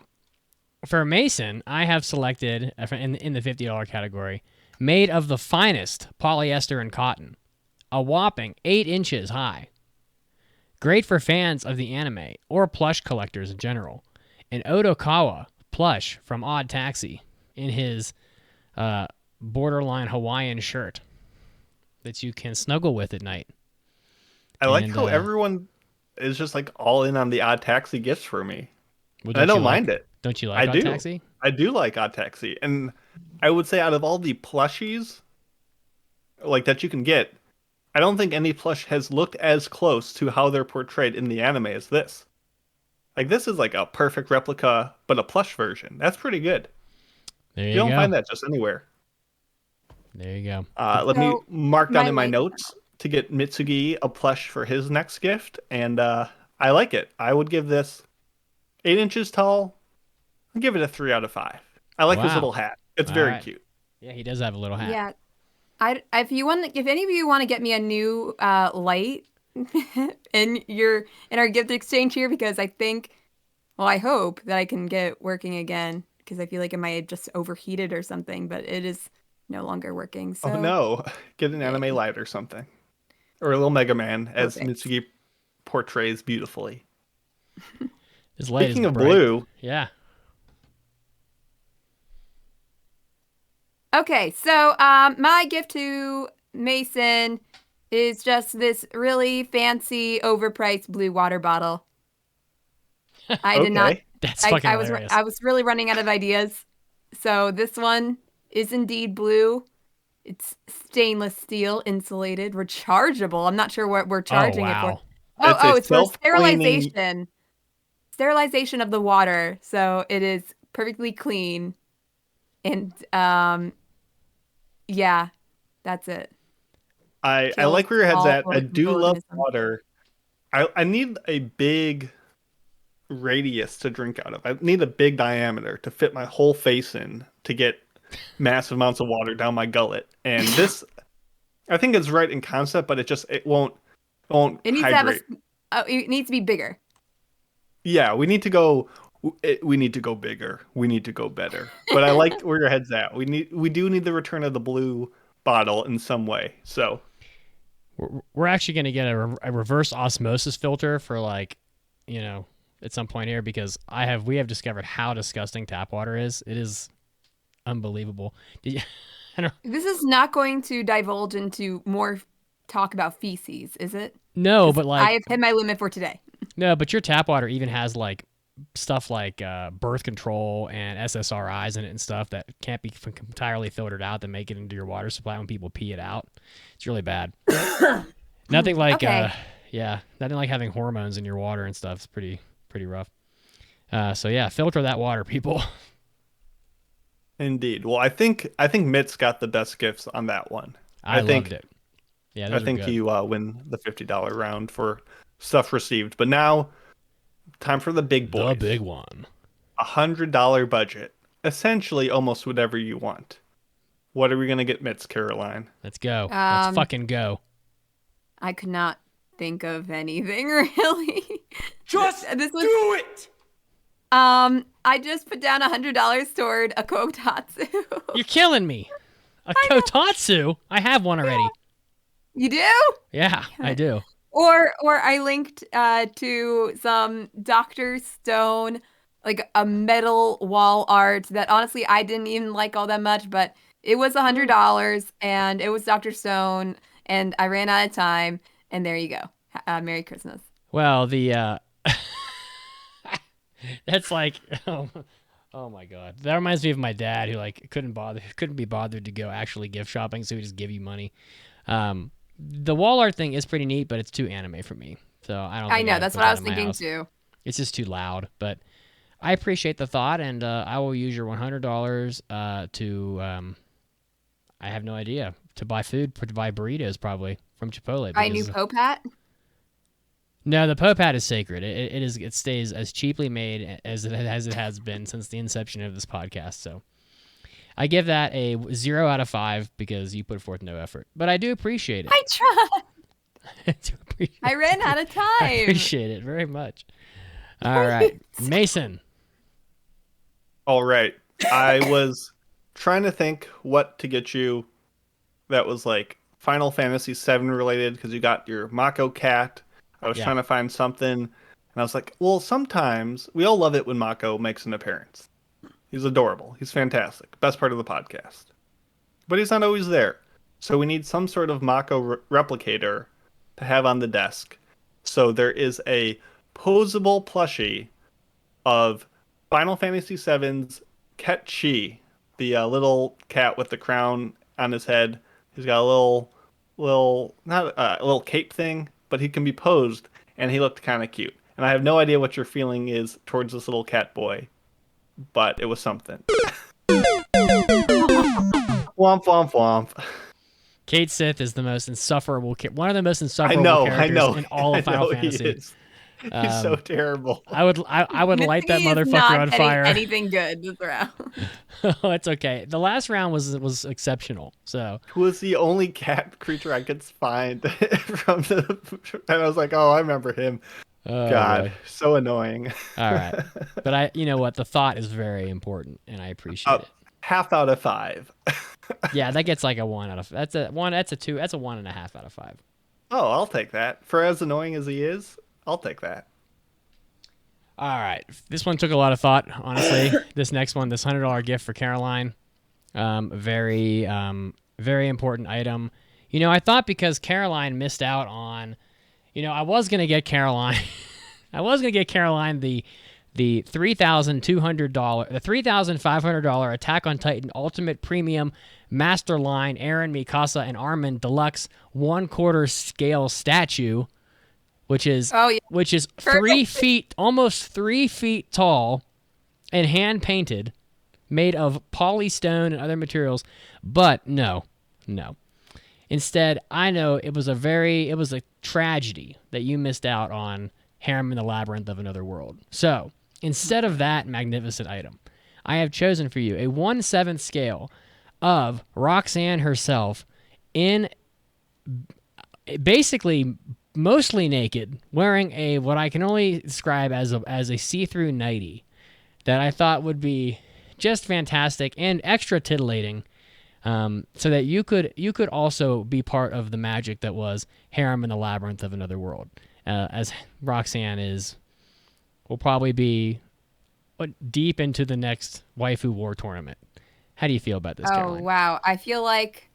for Mason, I have selected in the $50 category, made of the finest polyester and cotton, a whopping 8 inches high. Great for fans of the anime or plush collectors in general. An Otokawa plush from Odd Taxi in his borderline Hawaiian shirt that you can snuggle with at night. I like And how everyone is just like all in on the Odd Taxi gifts for me. well, And I don't mind like, it. Don't you I like Odd do. Taxi? I do like Odd Taxi. And I would say out of all the plushies like that you can get, I don't think any plush has looked as close to how they're portrayed in the anime as this. Like this is like a perfect replica, but a plush version. That's pretty good. There You you don't go. find that just anywhere. There you go. Let me So mark down my in my light. notes to get Mitsugi a plush for his next gift, and I like it. I would give this 8 inches tall. I'd give it a 3 out of 5. I like his little Wow. hat. It's All very right. cute. Yeah, he does have a little hat. Yeah. If any of you want to get me a new light in our gift exchange here, because I think, well, I hope that I can get it working again because I feel like it might have just overheated or something, but it is no longer working. Oh So no, get an anime yay. light or something, or a little Mega Man, as Perfect. Mitsugi portrays beautifully. His light is Speaking of bright. blue, Yeah. Okay, so my gift to Mason is just this really fancy, overpriced blue water bottle. I did not. okay. That's fucking I was hilarious. I was really running out of ideas, so this one is indeed blue. It's stainless steel, insulated, rechargeable. I'm not sure what we're Oh, charging it for. wow. It's a It's for self-cleaning. sterilization of the water, so it is perfectly clean. And yeah, that's it. I Kills like where your head's all at. I do love organisms. water. I need a big radius to drink out of. I need a big diameter to fit my whole face in to get massive amounts of water down my gullet. And this, I think it's right in concept, but it won't It needs to have hydrate. it needs to be bigger. Yeah, we need to go bigger. We need to go better. But I like where your head's at. We do need the return of the blue bottle in some way. So we're actually going to get a reverse osmosis filter for like, at some point here, because we have discovered how disgusting tap water is. It is unbelievable. Did you? I don't. This is not going to divulge into more talk about feces, is it? No, but like I've hit my limit for today. No, but your tap water even has like stuff like birth control and SSRIs in it and stuff that can't be entirely filtered out that make it into your water supply when people pee it out. It's really bad. Nothing like Okay. nothing like having hormones in your water and stuff. It's pretty rough. So yeah, filter that water, people. Indeed. Well, I think Mitt's got the best gifts on that one. I think loved it. Yeah, I think you win the $50 round for stuff received. But now, time for the big boys. The big one. $100 budget. Essentially, almost whatever you want. What are we gonna get, Mitts, Caroline? Let's go. Let's fucking go. I could not think of anything really. Just This was- do it! I just put down $100 toward a kotatsu. You're killing me. A kotatsu? I have one already. You do? Yeah, I do. Or I linked to some Dr. Stone, like a metal wall art that honestly I didn't even like all that much, but it was $100 and it was Dr. Stone and I ran out of time and there you go. Merry Christmas. Well, the that's like oh my god. That reminds me of my dad who like couldn't be bothered to go actually gift shopping, so he just give you money. The wall art thing is pretty neat, but it's too anime for me. So I don't. I think know, I'd that's put what I that was in my thinking house. too. It's just too loud, but I appreciate the thought, and I will use your $100 to. I have no idea, to buy food, to buy burritos probably from Chipotle. Buy a new because- Pope hat? No, the Pope hat is sacred. It stays as cheaply made as it has been since the inception of this podcast. So I give that a 0 out of 5 because you put forth no effort. But I do appreciate it. I tried. I do appreciate I ran out of I time. appreciate it very much. All right, Mason. All right. I was trying to think what to get you that was like Final Fantasy VII related because you got your Mako cat. I was Yeah. trying to find something, and I was like, well, sometimes we all love it when Mako makes an appearance. He's adorable. He's fantastic. Best part of the podcast. But he's not always there. So we need some sort of Mako replicator to have on the desk. So there is a posable plushie of Final Fantasy VII's Ketchi, the little cat with the crown on his head. He's got a not a little cape thing, but he can be posed, and he looked kind of cute. And I have no idea what your feeling is towards this little cat boy, but it was something. Womp womp womp. Kate Sith is the most insufferable, one of the most insufferable characters in all of Final Fantasy. He is. He's so terrible. I would light that Mitsugi is motherfucker not on getting fire. Anything good this round. Oh, it's okay. The last round was exceptional. So Who was the only cat creature I could find from the? And I was like, oh, I remember him. oh, God, boy. so annoying. All right, but you know what? The thought is very important, and I appreciate it. Half out of 5. Yeah, that gets like a 1 out of. That's a 1. That's a 2. That's a 1.5 out of 5. Oh, I'll take that. For as annoying as he is, I'll take that. All right, this one took a lot of thought. Honestly, this next one, this $100 gift for Caroline, very important item. You know, I thought because Caroline missed out on, I was gonna get Caroline, the $3,500 Attack on Titan Ultimate Premium Master Line Aaron, Mikasa, and Armin Deluxe 1/4 scale statue, which is Perfect. 3 feet, almost 3 feet tall, and hand painted, made of polystone and other materials. But no. Instead, I know it was a tragedy that you missed out on Harem in the Labyrinth of Another World. So instead of that magnificent item, I have chosen for you a 1/7 scale of Roxanne herself in basically mostly naked, wearing what I can only describe as a see-through nightie that I thought would be just fantastic and extra titillating. so that you could also be part of the magic that was Harem in the Labyrinth of Another World, as Roxanne will probably be deep into the next Waifu War tournament. How do you feel about this, Oh Caroline? wow, I feel like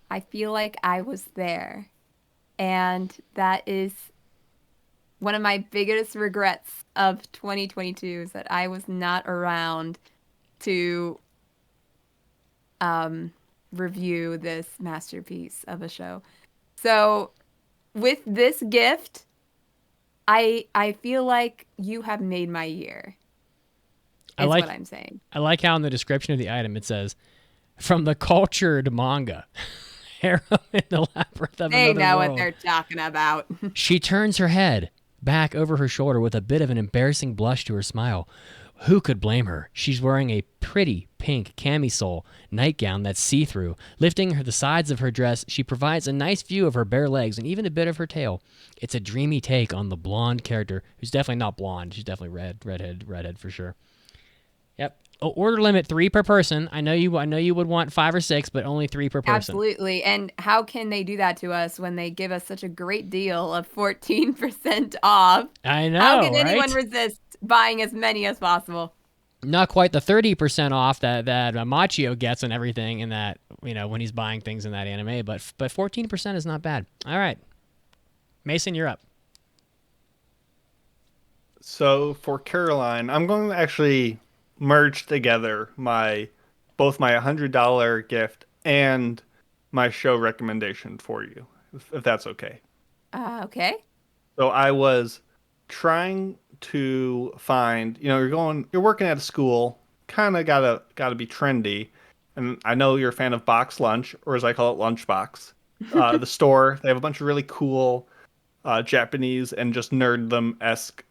I was there, and that is one of my biggest regrets of 2022 is that I was not around to review this masterpiece of a show. So with this gift, I feel like you have made my year. Is what I'm saying. I like how in the description of the item it says, "From the cultured manga, Harem in the Labyrinth of They Another know World." what they're talking about. She turns her head back over her shoulder with a bit of an embarrassing blush to her smile. Who could blame her? She's wearing a pretty pink camisole nightgown that's see-through. Lifting the sides of her dress, she provides a nice view of her bare legs and even a bit of her tail. It's a dreamy take on the blonde character, who's definitely not blonde. She's definitely redhead for sure. Yep. Order limit 3 per person. I know you would want 5 or 6, but only 3 per person. Absolutely. And how can they do that to us when they give us such a great deal of 14% off? I know, How can right? anyone resist buying as many as possible? Not quite the 30% off that Machio gets and everything, and that when he's buying things in that anime, but 14% is not bad. All right, Mason, you're up. So for Caroline, I'm going to actually merge together both my $100 gift and my show recommendation for you, if that's okay. Okay. So I was trying to find, you're working at a school, kind of gotta be trendy, and I know you're a fan of Box Lunch, or as I call it, Lunchbox. The store, they have a bunch of really cool Japanese and just nerddom-esque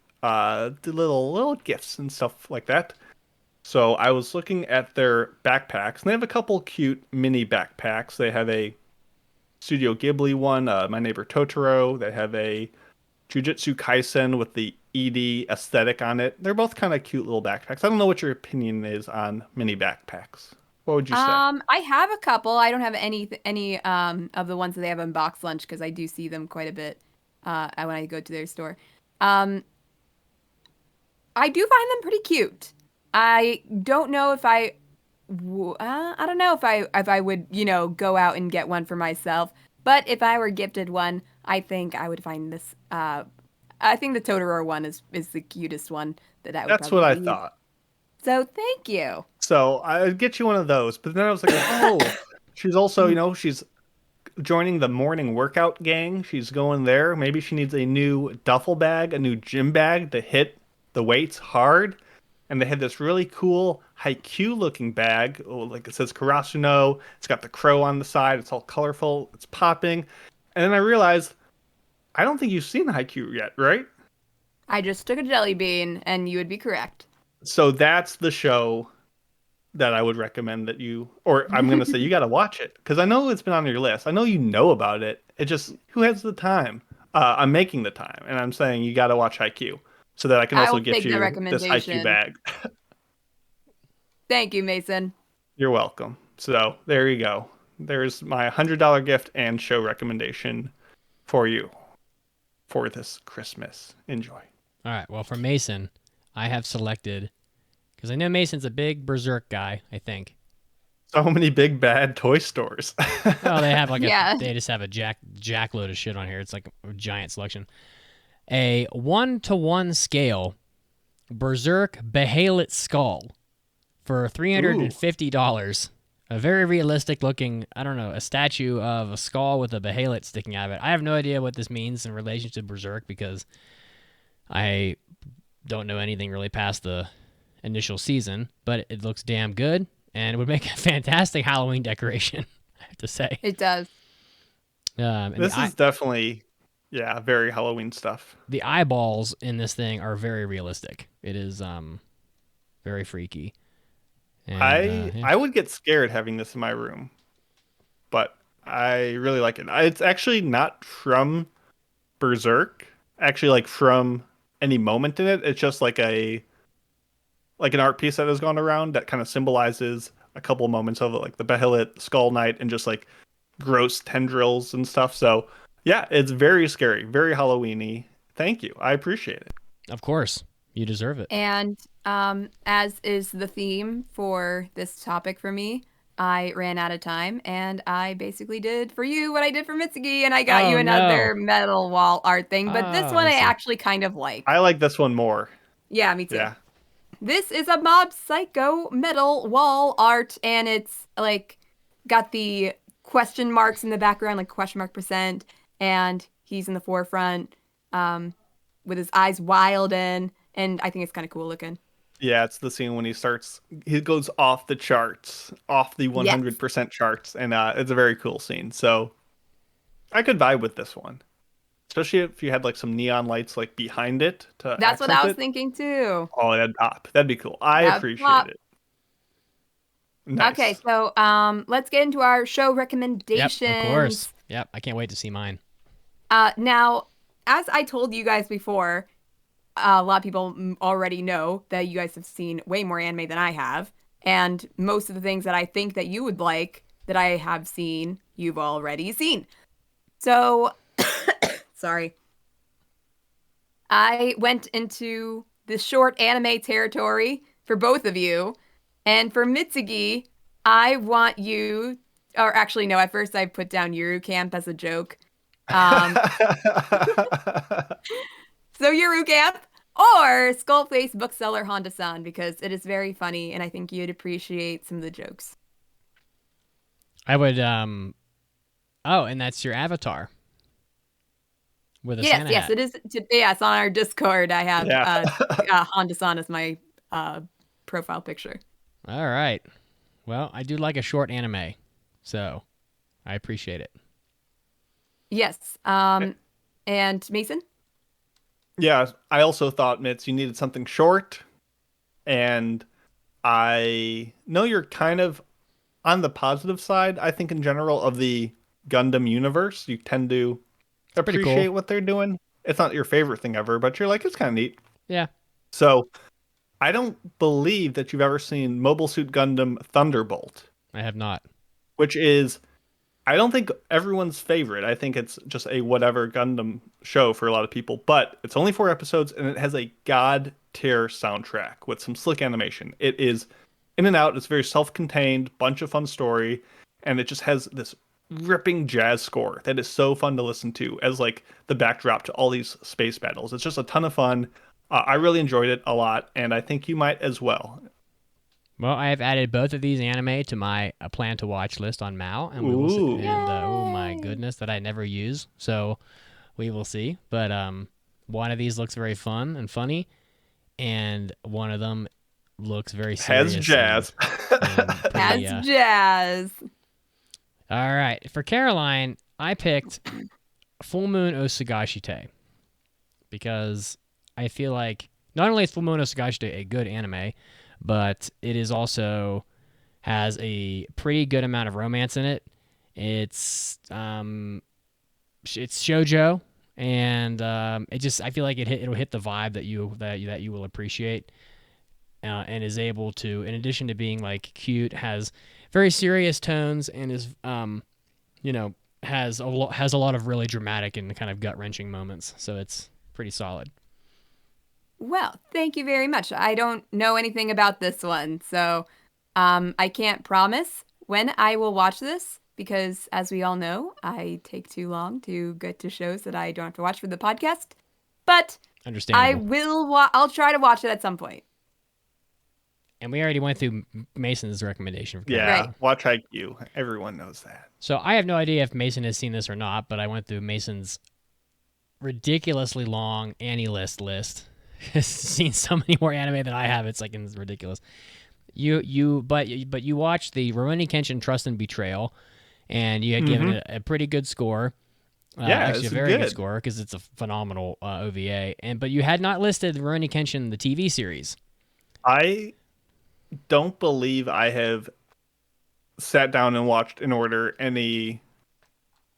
little gifts and stuff like that. So I was looking at their backpacks, and they have a couple cute mini backpacks. They have a Studio Ghibli one, My Neighbor Totoro. They have a Jujutsu Kaisen with the ED aesthetic on it. They're both kind of cute little backpacks. I don't know what your opinion is on mini backpacks. What would you say? I have a couple. I don't have any of the ones that they have in Box Lunch because I do see them quite a bit when I go to their store. I do find them pretty cute. I don't know if I don't know if I would, go out and get one for myself. But if I were gifted one, I think I would find this. I think the Totoro one is the cutest one that I would. That's what I thought. So thank you. So I'd get you one of those, but then I was like, oh, she's also, she's joining the morning workout gang. She's going there. Maybe she needs a new duffel bag, a new gym bag to hit the weights hard. And they had this really cool Haikyuu looking bag. Like it says Karasuno. It's got the crow on the side. It's all colorful. It's popping. And then I realized, I don't think you've seen Haikyuu yet, right? I just took a jelly bean, and you would be correct. So that's the show that I would recommend that I'm going to say you got to watch it. Because I know it's been on your list. I know you know about it. It just, who has the time? I'm making the time. And I'm saying you got to watch Haikyuu. So that I can also get you this Haikyuu bag. Thank you, Mason. You're welcome. So there you go. There's my $100 gift and show recommendation for you for this Christmas. Enjoy. All right. Well, for Mason, I have selected, because I know Mason's a big Berserk guy, I think. So many big bad toy stores. Oh, they have they just have a jack load of shit on here. It's like a giant selection. A 1-to-1 scale Berserk Behelit skull for $350. A very realistic looking, I don't know, a statue of a skull with a Behelit sticking out of it. I have no idea what this means in relation to Berserk because I don't know anything really past the initial season, but it looks damn good and it would make a fantastic Halloween decoration, I have to say. It does. This is definitely... yeah, very Halloween stuff. The eyeballs in this thing are very realistic. It is very freaky. And, I would get scared having this in my room, but I really like it. It's actually not from Berserk, actually like from any moment in it. It's just like an art piece that has gone around that kind of symbolizes a couple moments of it, like the Behelit Skull Knight and just like gross tendrils and stuff. So yeah, it's very scary, very Halloweeny. Thank you. I appreciate it. Of course, you deserve it. And as is the theme for this topic for me, I ran out of time, and I basically did for you what I did for Mitsugi, and I got Oh, you another no. metal wall art thing. But this Oh, one I I see. actually kind of like. I like this one more. Yeah, me too. Yeah. This is a Mob Psycho metal wall art, and it's like got the question marks in the background, like question mark %, and he's in the forefront with his eyes wild in, and I think it's kind of cool looking. Yeah, it's the scene when he goes off the charts, off the Yes. 100% charts, and it's a very cool scene. So I could vibe with this one, especially if you had like some neon lights like behind it to That's what accent I was it. thinking too. Oh, that'd pop. That'd be cool. I That'd appreciate pop. it. Nice. Okay, so let's get into our show Yep, recommendations. of course. Yep, I can't wait to see mine. Now, as I told you guys before, a lot of people already know that you guys have seen way more anime than I have, and most of the things that I think that you would like that I have seen, you've already seen. So, sorry. I went into the short anime territory for both of you, and for Mitsugi, I want you, or actually no, at first I put down Yuru Camp as a joke. So Yuru Camp or Skullface Bookseller Honda-san, because it is very funny and I think you'd appreciate some of the jokes. I would, oh, and that's your avatar. With a Yes, Santa yes, hat. it is. Yes, on our Discord, I have Yeah. Honda-san as my profile picture. All right. Well, I do like a short anime, so I appreciate it. Yes. And Mason? Yeah, I also thought, Mitz, you needed something short, and I know you're kind of on the positive side, I think, in general, of the Gundam universe. You tend to pretty appreciate cool. what they're doing. It's not your favorite thing ever, but you're like, it's kind of neat. Yeah. So I don't believe that you've ever seen Mobile Suit Gundam Thunderbolt, I have not. which is, I don't think everyone's favorite. I think it's just a whatever Gundam show for a lot of people, but it's only 4 episodes and it has a god tier soundtrack with some slick animation. It is in and out. It's very self-contained, bunch of fun story, and it just has this ripping jazz score that is so fun to listen to as like the backdrop to all these space battles. It's just a ton of fun. I really enjoyed it a lot, and I think you might as well. Well, I have added both of these anime to my plan to watch list on Mal, and we will see. Ooh. And oh my goodness, that I never use. So we will see. But one of these looks very fun and funny, and one of them looks very serious. Has jazz. and pretty, Has jazz. All right, for Caroline, I picked Full Moon Osagashite because I feel like not only is Full Moon Osagashite a good anime, but it is also has a pretty good amount of romance in it. It's shoujo, and it just I feel like it'll hit the vibe that you will appreciate, and is able to, in addition to being like cute, has very serious tones and is has a lot of really dramatic and kind of gut wrenching moments. So it's pretty solid. Well, thank you very much. I don't know anything about this one, so I can't promise when I will watch this because, as we all know, I take too long to get to shows that I don't have to watch for the podcast. But Understandable. I'll try to watch it at some point. And we already went through Mason's recommendation. For Yeah, Right. watch IQ. Everyone knows that. So I have no idea if Mason has seen this or not, but I went through Mason's ridiculously long list. He's seen so many more anime than I have. It's like it's ridiculous. But you watched the Rurouni Kenshin Trust and Betrayal, and you had given it a pretty good score. Yeah, actually a it's very good good. score because it's a phenomenal OVA. But you had not listed Rurouni Kenshin the TV series. I don't believe I have sat down and watched in order any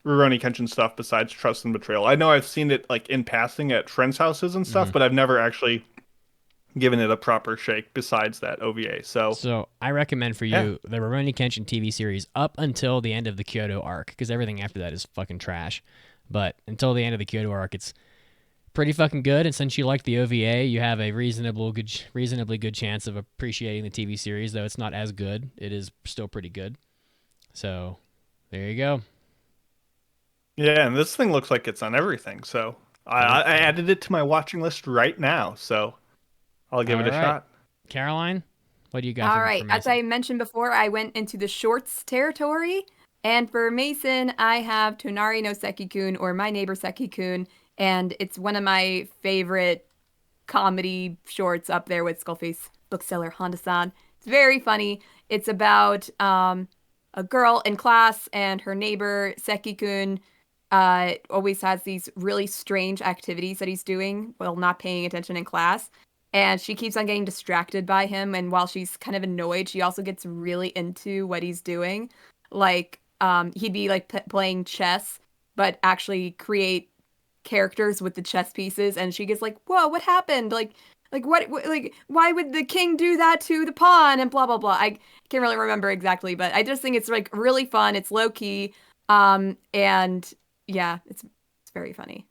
Rurouni Kenshin stuff besides Trust and Betrayal. I know I've seen it like in passing at friends' houses and stuff, but I've never actually given it a proper shake besides that OVA. So I recommend for you Yeah. the Rurouni Kenshin TV series up until the end of the Kyoto arc, because everything after that is fucking trash. But until the end of the Kyoto arc, it's pretty fucking good. And since you like the OVA, you have a reasonably good chance of appreciating the TV series, though it's not as good. It is still pretty good. So there you go. Yeah, and this thing looks like it's on everything. So I added it to my watching list right now. So I'll give it a All right. shot. Caroline, what do you got All for right. As Mason? I mentioned before, I went into the shorts territory. And for Mason, I have Tonari no Seki-kun, or My Neighbor Seki-kun. And it's one of my favorite comedy shorts, up there with Skullface bookseller Honda-san. It's very funny. It's about a girl in class, and her neighbor Seki-kun always has these really strange activities that he's doing while not paying attention in class. And she keeps on getting distracted by him. And while she's kind of annoyed, she also gets really into what he's doing. Like, he'd be like playing chess, but actually create characters with the chess pieces. And she gets like, "Whoa, what happened? Like what? Like, why would the king do that to the pawn?" And blah blah blah. I can't really remember exactly, but I just think it's like really fun. It's low key, and yeah, it's very funny.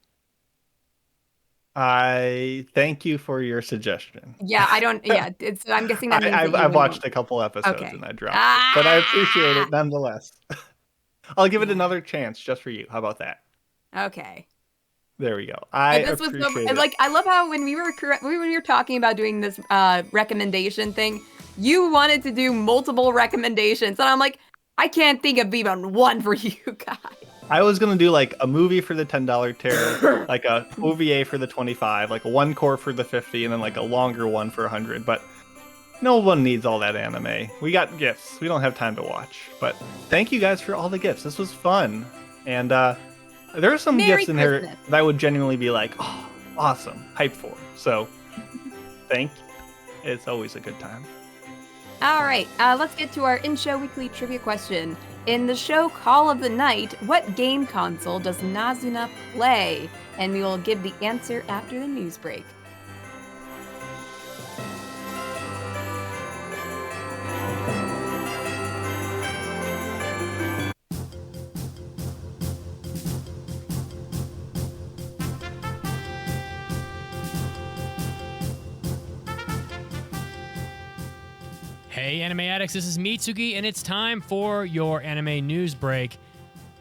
I thank you for your suggestion. Yeah, I don't. Yeah, I'm guessing that means that you I've wouldn't watched want- a couple episodes Okay. and I dropped it, but I appreciate Ah! it nonetheless. I'll give it Yeah. another chance just for you. How about that? Okay. There we go. I And this was appreciate and it. like I love how when we were talking about doing this recommendation thing, you wanted to do multiple recommendations, and I'm like, I can't think of even one for you guys. I was gonna do like a movie for the $10 tier, like a OVA for the 25, like a one core for the 50, and then like a longer one for 100. But no one needs all that anime. We got gifts. We don't have time to watch. But thank you guys for all the gifts. This was fun, and there are some Merry gifts in here Christmas. that I would genuinely be like, oh, awesome, hype for. So thank you. It's always a good time. All right, let's get to our in-show weekly trivia question. In the show Call of the Night, what game console does Nazuna play? And we will give the answer after the news break. Hey, Anime Addicts, this is Mitsugi, and it's time for your anime news break.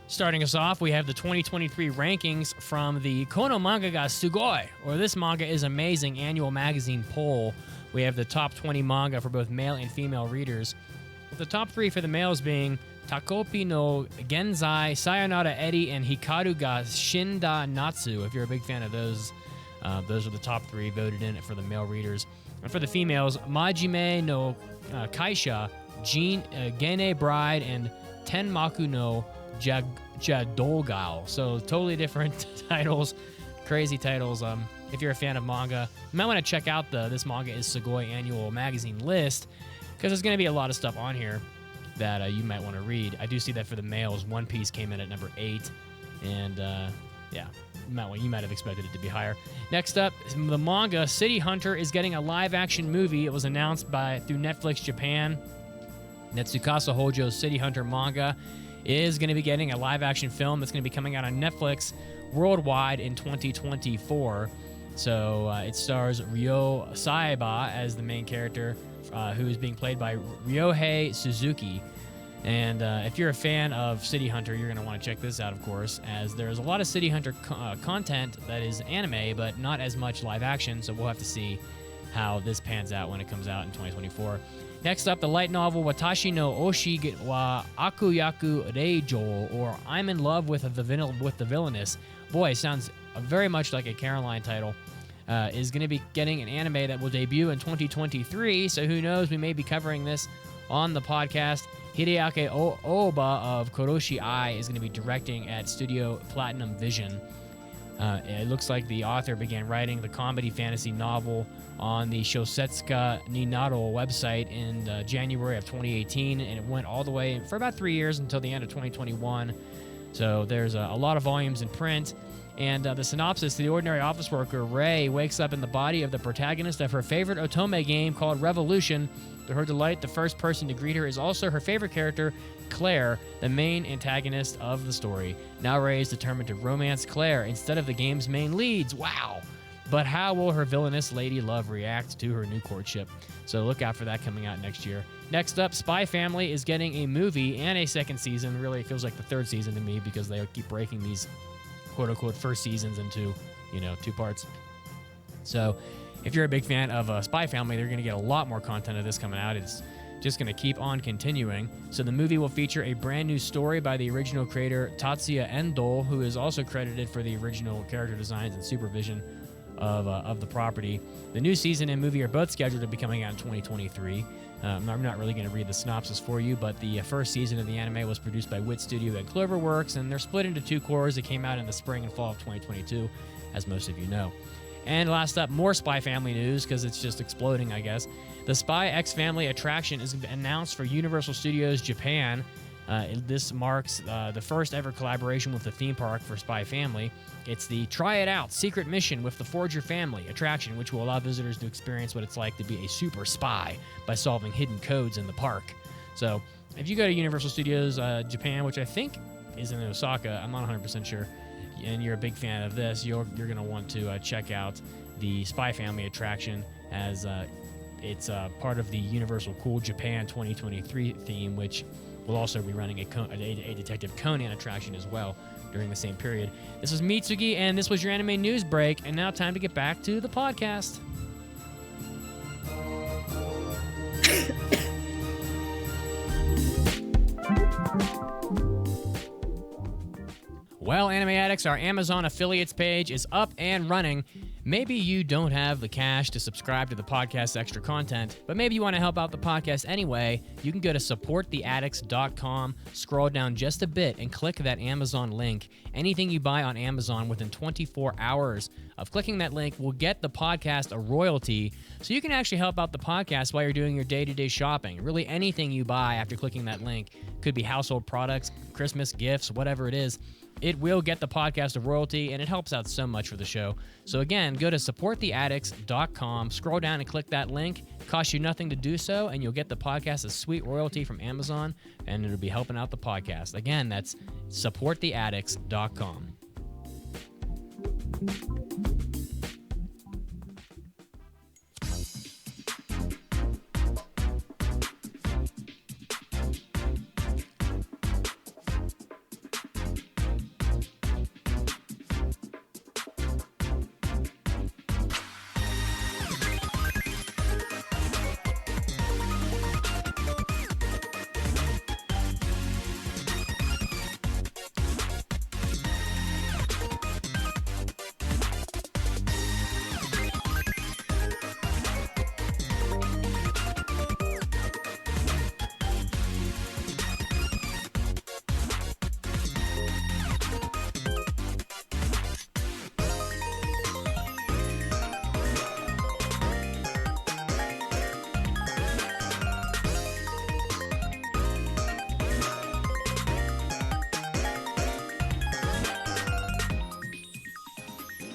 Starting us off, we have the 2023 rankings from the Kono Manga ga Sugoi, or This Manga is Amazing annual magazine poll. We have the top 20 manga for both male and female readers, with the top 3 for the males being Takopi no Genzai, Sayonara Eri, and Hikaru ga Shinda Natsu. If you're a big fan of those are the top 3 voted in for the male readers. And for the females, Majime no Kaisha, Gene Bride, and Tenmaku no Jadolgao. So totally different titles, crazy titles. If you're a fan of manga, you might want to check out the This Manga is Sugoi annual magazine list, because there's going to be a lot of stuff on here that you might want to read. I do see that for the males, One Piece came in at number 8, and yeah, you might have expected it to be higher. Next up, the manga City Hunter is getting a live-action movie. It was announced through Netflix Japan. Netsukasa Hojo's City Hunter manga is going to be getting a live-action film that's going to be coming out on Netflix worldwide in 2024. So it stars Ryo Saiba as the main character, who is being played by Ryohei Suzuki. And if you're a fan of City Hunter, you're going to want to check this out, of course, as there's a lot of City Hunter content that is anime, but not as much live action, so we'll have to see how this pans out when it comes out in 2024. Next up, the light novel Watashi no Oshi wa Akuyaku Reijo, or I'm in Love with the Villainess. Boy, sounds very much like a Caroline title. Is going to be getting an anime that will debut in 2023, so who knows, we may be covering this on the podcast. Hideaki Oba of Koroshi Eye is going to be directing at Studio Platinum Vision. It looks like the author began writing the comedy fantasy novel on the Shosetsuka Ninaro website in January of 2018, and it went all the way for about 3 years until the end of 2021. So there's a lot of volumes in print, And the synopsis: the ordinary office worker, Ray, wakes up in the body of the protagonist of her favorite otome game called Revolution. To her delight, the first person to greet her is also her favorite character, Claire, the main antagonist of the story. Now Ray is determined to romance Claire instead of the game's main leads. Wow! But how will her villainous lady love react to her new courtship? So look out for that coming out next year. Next up, Spy Family is getting a movie and a second season. Really, it feels like the third season to me because they keep breaking these quote-unquote first seasons into, 2 parts. So if you're a big fan of Spy Family, they're going to get a lot more content of this coming out. It's just going to keep on continuing. So the movie will feature a brand new story by the original creator Tatsuya Endo, who is also credited for the original character designs and supervision of the property. The new season and movie are both scheduled to be coming out in 2023. I'm not really going to read the synopsis for you, but the first season of the anime was produced by Wit Studio and Cloverworks, and they're split into 2 cores that came out in the spring and fall of 2022, as most of you know. And last up, more Spy Family news, because it's just exploding, I guess. The Spy X Family attraction is announced for Universal Studios Japan. This marks the first ever collaboration with the theme park for Spy Family. It's the Try It Out Secret Mission with the Forger Family attraction, which will allow visitors to experience what it's like to be a super spy by solving hidden codes in the park. So if you go to Universal Studios Japan, which I think is in Osaka, I'm not 100% sure, and you're a big fan of this, you're going to want to check out the Spy Family attraction, as it's part of the Universal Cool Japan 2023 theme, which will also be running a Detective Conan attraction as well during the same period. This is Mitsugi, and this was your anime news break, and now time to get back to the podcast. Well, Anime Addicts, our Amazon affiliates page is up and running. Maybe you don't have the cash to subscribe to the podcast's extra content, but maybe you want to help out the podcast anyway. You can go to supporttheaddicts.com, scroll down just a bit, and click that Amazon link. Anything you buy on Amazon within 24 hours of clicking that link will get the podcast a royalty, so you can actually help out the podcast while you're doing your day-to-day shopping. Really, anything you buy after clicking that link, could be household products, Christmas gifts, whatever it is, it will get the podcast a royalty, and it helps out so much for the show. So again, go to supporttheaddicts.com, scroll down and click that link. It costs you nothing to do so, and you'll get the podcast a sweet royalty from Amazon, and it'll be helping out the podcast. Again, that's supporttheaddicts.com.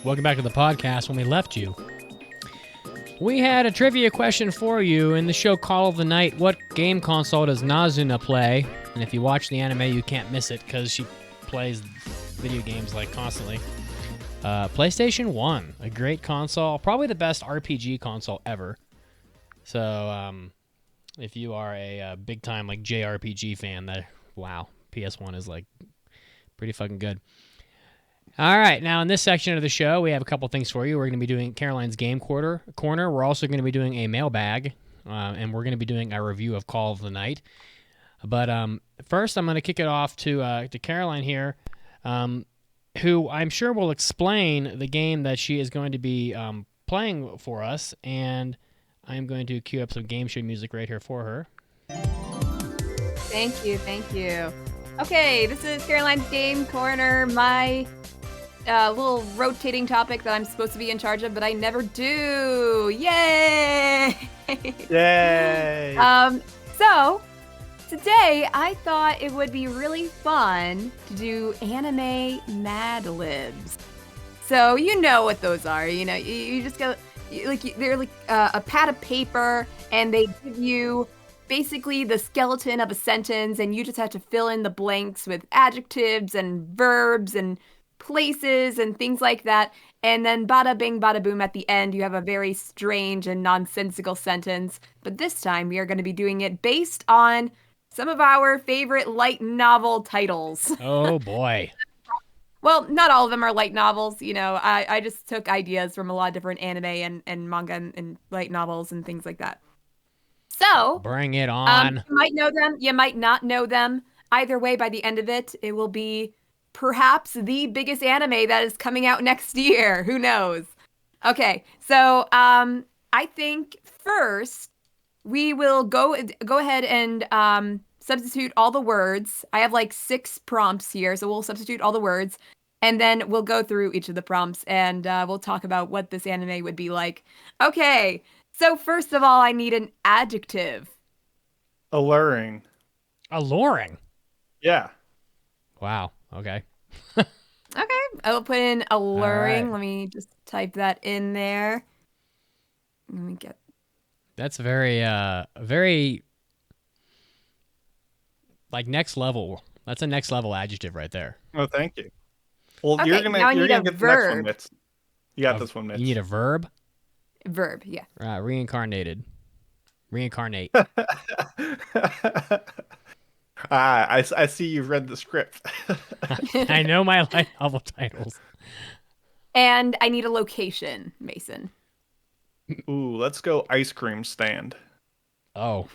Welcome back to the podcast. When we left you, we had a trivia question for you in the show Call of the Night. What game console does Nazuna play? And if you watch the anime, you can't miss it because she plays video games like constantly. PlayStation 1, a great console, probably the best RPG console ever. So if you are a big time like JRPG fan, wow, PS1 is like pretty fucking good. All right, now in this section of the show, we have a couple things for you. We're going to be doing Caroline's Game Corner. We're also going to be doing a mailbag, and we're going to be doing a review of Call of the Night. But first, I'm going to kick it off to Caroline here, who I'm sure will explain the game that she is going to be playing for us, and I'm going to cue up some game show music right here for her. Thank you. Okay, this is Caroline's Game Corner, my little rotating topic that I'm supposed to be in charge of, but I never do. Yay! Yay! So today I thought it would be really fun to do Anime Mad Libs. So you know what those are. You just go they're like a pad of paper, and they give you basically the skeleton of a sentence, and you just have to fill in the blanks with adjectives and verbs and places and things like that. And then bada bing, bada boom, at the end, you have a very strange and nonsensical sentence. But this time, we are going to be doing it based on some of our favorite light novel titles. Oh boy. Well, not all of them are light novels. I just took ideas from a lot of different anime and manga and light novels and things like that. So, bring it on. You might know them, you might not know them. Either way, by the end of it, it will be perhaps the biggest anime that is coming out next year. Who knows? Okay, so I think first we will go ahead and substitute all the words. I have like 6 prompts here, so we'll substitute all the words, and then we'll go through each of the prompts, and we'll talk about what this anime would be like. Okay, so first of all, I need an adjective. Alluring. Alluring. Yeah. Wow. Okay. Okay, I'll put in alluring. Right. Let me just type that in there. Let me get. That's very like next level. That's a next level adjective right there. Oh, thank you. Well, Okay, you're now I gonna need a get the next one, verb. Mitz. You got this one, Mitch. You need a verb? Verb, yeah. Reincarnated. Reincarnate. I see you've read the script. I know my light novel titles. And I need a location, Mason. Ooh, let's go ice cream stand. Oh.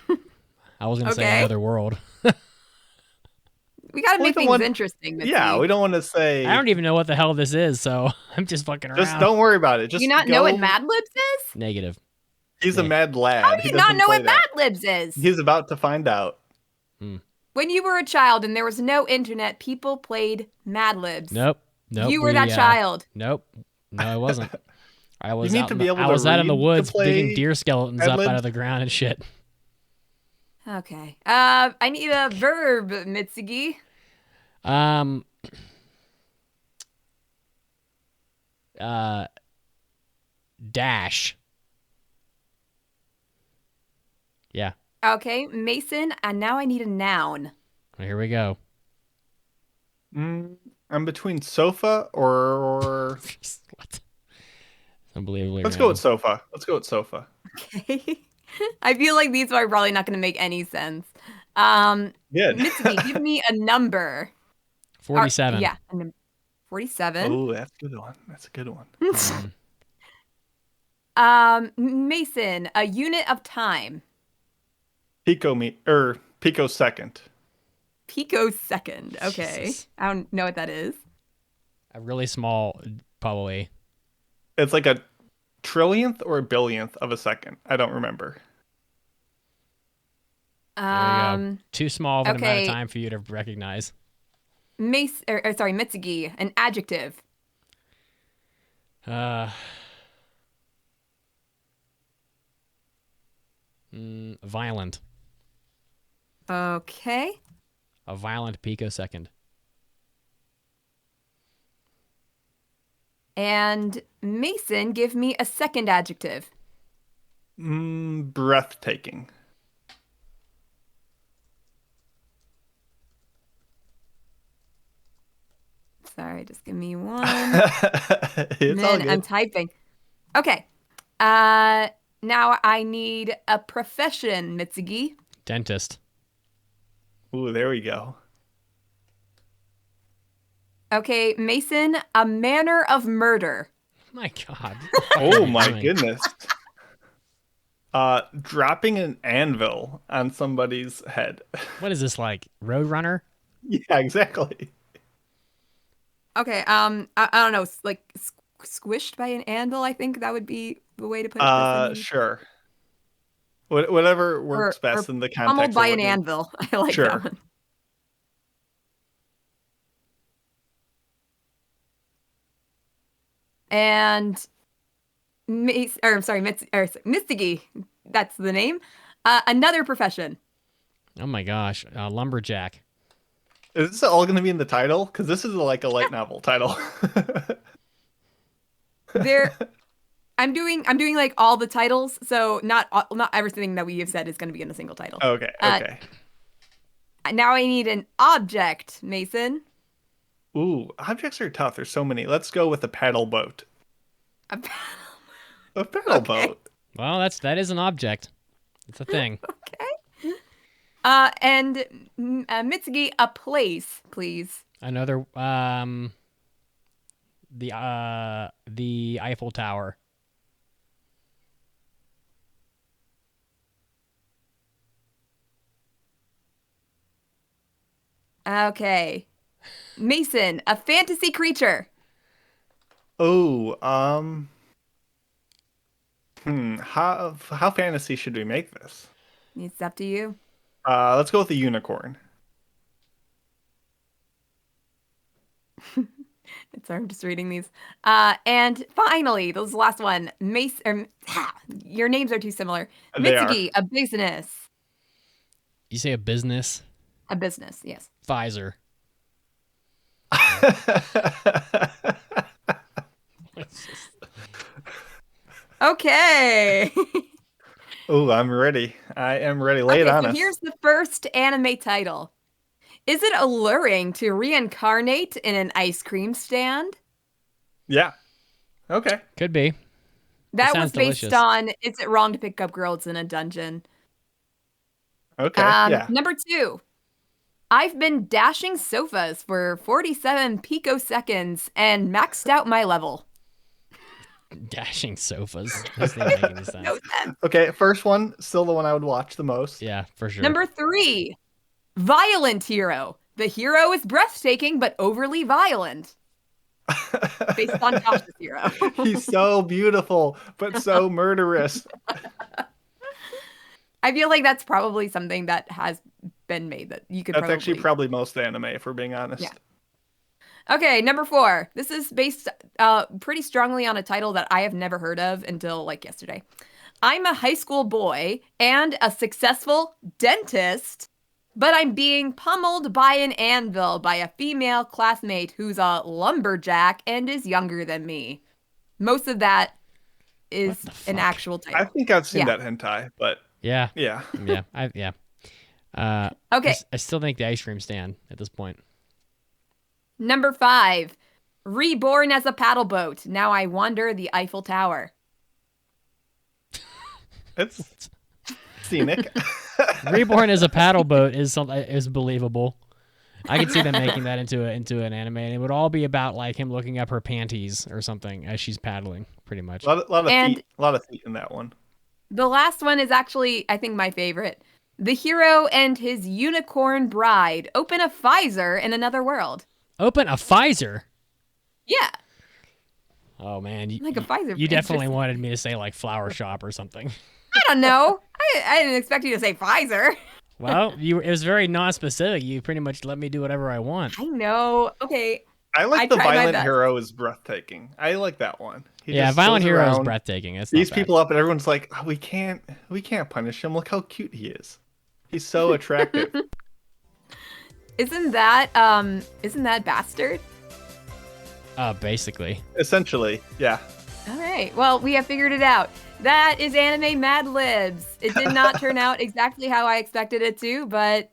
I was going to say Okay. another world. We gotta Well, make the things one- interesting. Mitzi. Yeah, we don't want to say. I don't even know what the hell this is, so I'm just fucking around. Just don't worry about it. Just Do you not go. know what Mad Libs is? Negative. He's a Yeah. mad lad. How do He you not doesn't know play what that. Mad Libs is? He's about to find out. When you were a child and there was no internet, people played Mad Libs. Nope. You were that child. Nope. No, I wasn't. I was need out to in be the- able I to was out in the read to woods play digging deer skeletons Mad up out Libs? of the ground and shit. Okay. I need a verb, Mitsugi. Dash. Yeah. Okay, Mason, and now I need a noun. Well, here we go. I'm between sofa or. What? Unbelievably. Let's go with sofa. Let's go with sofa. Okay. I feel like these are probably not going to make any sense. Good. Mitsugi, give me a number. 47. Yeah, 47. Oh, that's a good one. That's a good one. Mason, a unit of time. Picosecond. Picosecond. Okay. Jesus. I don't know what that is. A really small, probably. It's like a trillionth or a billionth of a second. I don't remember. There you go. Too small of an amount okay. of time for you to recognize. Mitsugi, an adjective. Violent. Okay. A violent picosecond. And Mason, give me a second adjective. Breathtaking. Sorry, just give me one. It's all good. I'm typing. Okay. Now I need a profession, Mitsugi. Dentist. Ooh, there we go. Okay, Mason, a manner of murder. My God. Oh my doing? goodness. Dropping an anvil on somebody's head. What is this, like Roadrunner? Yeah, exactly. Okay, I don't know, like squished by an anvil, I think that would be the way to put it. Sure. Whatever works best in the context. Pummeled by of an what you- anvil. I like Sure. that one. And Mitsugi, that's the name. Another profession. Oh my gosh. Lumberjack. Is this all going to be in the title? Because this is like a light novel title. There, I'm doing like all the titles, so not everything that we have said is going to be in a single title. Okay, okay. Now I need an object, Mason. Ooh, objects are tough. There's so many. Let's go with a paddle boat. A paddle. A paddle Okay. boat. Well, that is an object. It's a thing. Okay. And Mitsugi, a place, please. Another the Eiffel Tower. Okay. Mason, a fantasy creature. Oh, how fantasy should we make this? It's up to you. Let's go with a unicorn. Sorry, I'm just reading these. And finally, this is the last one. Your names are too similar. They are. Mitsugi, a business. You say a business? A business, yes. Pfizer. Okay. Oh, I'm ready. I am ready. Lay it Okay, on so us. here's the first anime title. Is it alluring to reincarnate in an ice cream stand? Yeah. Okay. Could be. That sounds was based delicious. on Is It Wrong to Pick Up Girls in a Dungeon? Okay. Yeah. Number 2. I've been dashing sofas for 47 picoseconds and maxed out my level. Dashing sofas. Doesn't even make any sense. No sense. Okay. First one, still the one I would watch the most. Yeah, for sure. Number 3. Violent hero. The hero is breathtaking but overly violent. Based on Josh's hero. He's so beautiful, but so murderous. I feel like that's probably something that has been made that you could That's actually probably most anime, if we're being honest. Yeah. Okay, number 4. This is based pretty strongly on a title that I have never heard of until like yesterday. I'm a high school boy and a successful dentist, but I'm being pummeled by an anvil by a female classmate who's a lumberjack and is younger than me. Most of that is What the an fuck? actual title. I think I've seen Yeah. that hentai, but Yeah. yeah. Yeah. Okay. I still think the ice cream stand at this point. Number 5. Reborn as a paddle boat. Now I wander the Eiffel Tower. It's scenic. Reborn as a paddle boat is believable. I could see them making that into an anime, and it would all be about like him looking up her panties or something as she's paddling, pretty much. lot of And- feet. A lot of feet in that one. The last one is actually, I think, my favorite. The hero and his unicorn bride open a Pfizer in another world. Open a Pfizer. Yeah, Oh man, like a Pfizer. you definitely Interesting. wanted me to say like flower shop or something. I don't know. I didn't expect you to say Pfizer. Well, it was very non-specific. You pretty much let me do whatever I want. I know. Okay. I like I the tried my violent best. hero is breathtaking. I like that one. He Yeah, just Violent goes Hero is around, breathtaking. It's beats not bad. people up, and everyone's like, oh, we can't punish him. Look how cute he is. He's so attractive. Isn't that Bastard? Basically. Essentially, yeah. All right. Well, we have figured it out. That is Anime Mad Libs. It did not turn out exactly how I expected it to, but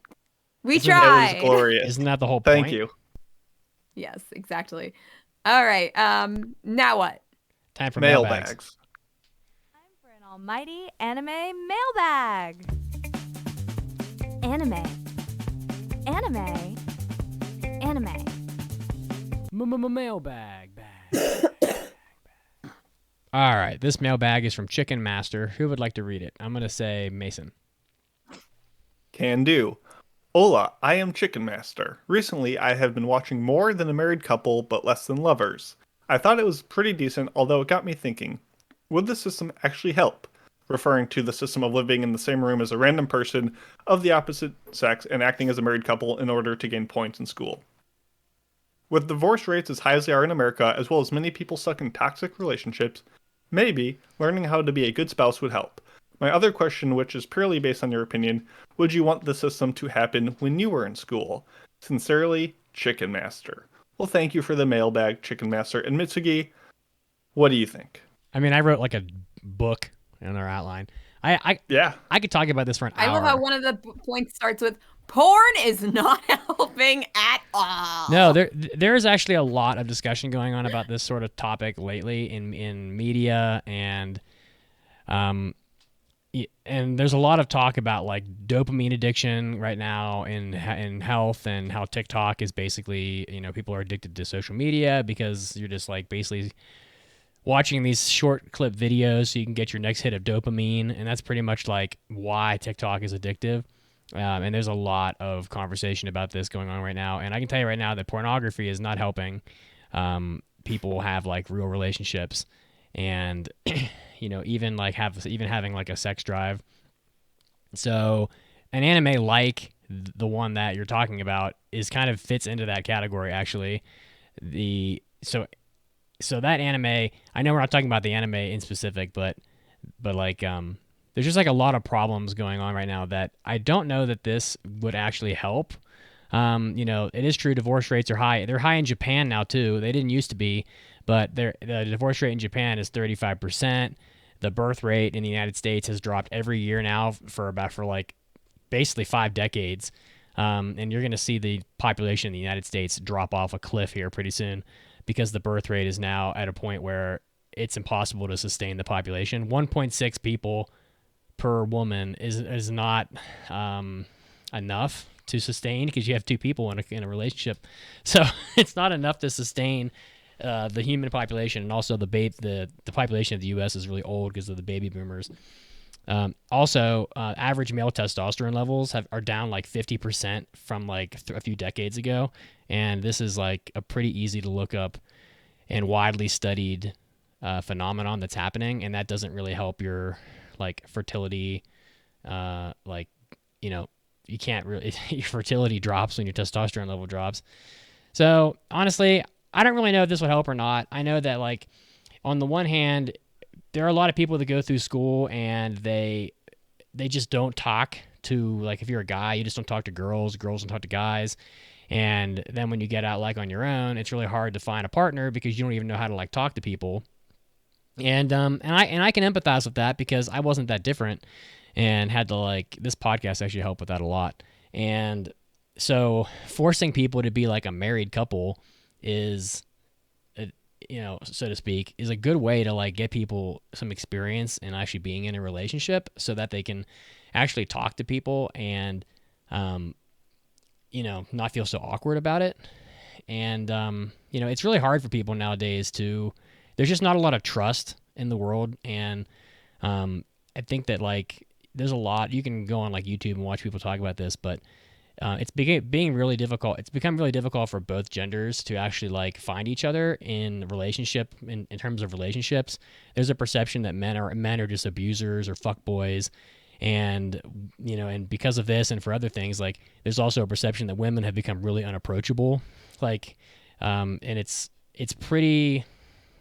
we Isn't it It tried. was glorious. Isn't that the whole point? Thank you. Yes, exactly. All right. Now what? Time for mailbags. Mailbags. Time for an almighty anime mailbag. Anime. Anime. Anime. Mailbag. All right, this mailbag is from Chicken Master. Who would like to read it? I'm gonna say Mason. Can do. Hola, I am Chicken Master. Recently, I have been watching More Than a Married Couple, but Less Than Lovers. I thought it was pretty decent, although it got me thinking, would the system actually help? Referring to the system of living in the same room as a random person of the opposite sex and acting as a married couple in order to gain points in school. With divorce rates as high as they are in America, as well as many people stuck in toxic relationships, maybe learning how to be a good spouse would help. My other question, which is purely based on your opinion, would you want the system to happen when you were in school? Sincerely, Chicken Master. Well, thank you for the mailbag, Chicken Master. And Mitsugi, What do you think? I mean, I wrote like a book in our outline. I could talk about this for an hour. I love how one of the points starts with porn is not helping at all. No, there is actually a lot of discussion going on about this sort of topic lately in media, and there's a lot of talk about like dopamine addiction right now in health, and how TikTok is basically, people are addicted to social media because you're just like basically watching these short clip videos so you can get your next hit of dopamine, and that's pretty much like why TikTok is addictive. And there's a lot of conversation about this going on right now, and I can tell you right now that pornography is not helping people have like real relationships, and even having like a sex drive. So an anime like the one that you're talking about is kind of fits into that category actually. So that anime, I know we're not talking about the anime in specific, but like there's just like a lot of problems going on right now that I don't know that this would actually help. It is true divorce rates are high. They're high in Japan now too. They didn't used to be, but the divorce rate in Japan is 35%. The birth rate in the United States has dropped every year now for like basically 5 decades. And you're going to see the population in the United States drop off a cliff here pretty soon, because the birth rate is now at a point where it's impossible to sustain the population. 1.6 people per woman is not enough to sustain, because you have 2 people in a relationship. So it's not enough to sustain the human population, and also the population of the U.S. is really old because of the baby boomers. Average male testosterone levels are down like 50% from like a few decades ago, and this is like a pretty easy to look up and widely studied phenomenon that's happening, and that doesn't really help your like fertility. You can't really your fertility drops when your testosterone level drops. So honestly, I don't really know if this would help or not. I know that like on the one hand, there are a lot of people that go through school and they just don't talk to, like, if you're a guy, you just don't talk to girls don't talk to guys. And then when you get out like on your own, it's really hard to find a partner because you don't even know how to like talk to people. And I can empathize with that because I wasn't that different, and had to like, this podcast actually helped with that a lot. And so forcing people to be like a married couple is, so to speak, is a good way to like get people some experience in actually being in a relationship, so that they can actually talk to people and, not feel so awkward about it. And, it's really hard for people nowadays there's just not a lot of trust in the world. And, I think that like, there's a lot, you can go on like YouTube and watch people talk about this, but it's being really difficult. It's become really difficult for both genders to actually like find each other in terms of relationships. There's a perception that men are just abusers or fuckboys, and and because of this and for other things, like there's also a perception that women have become really unapproachable. Like, and it's pretty.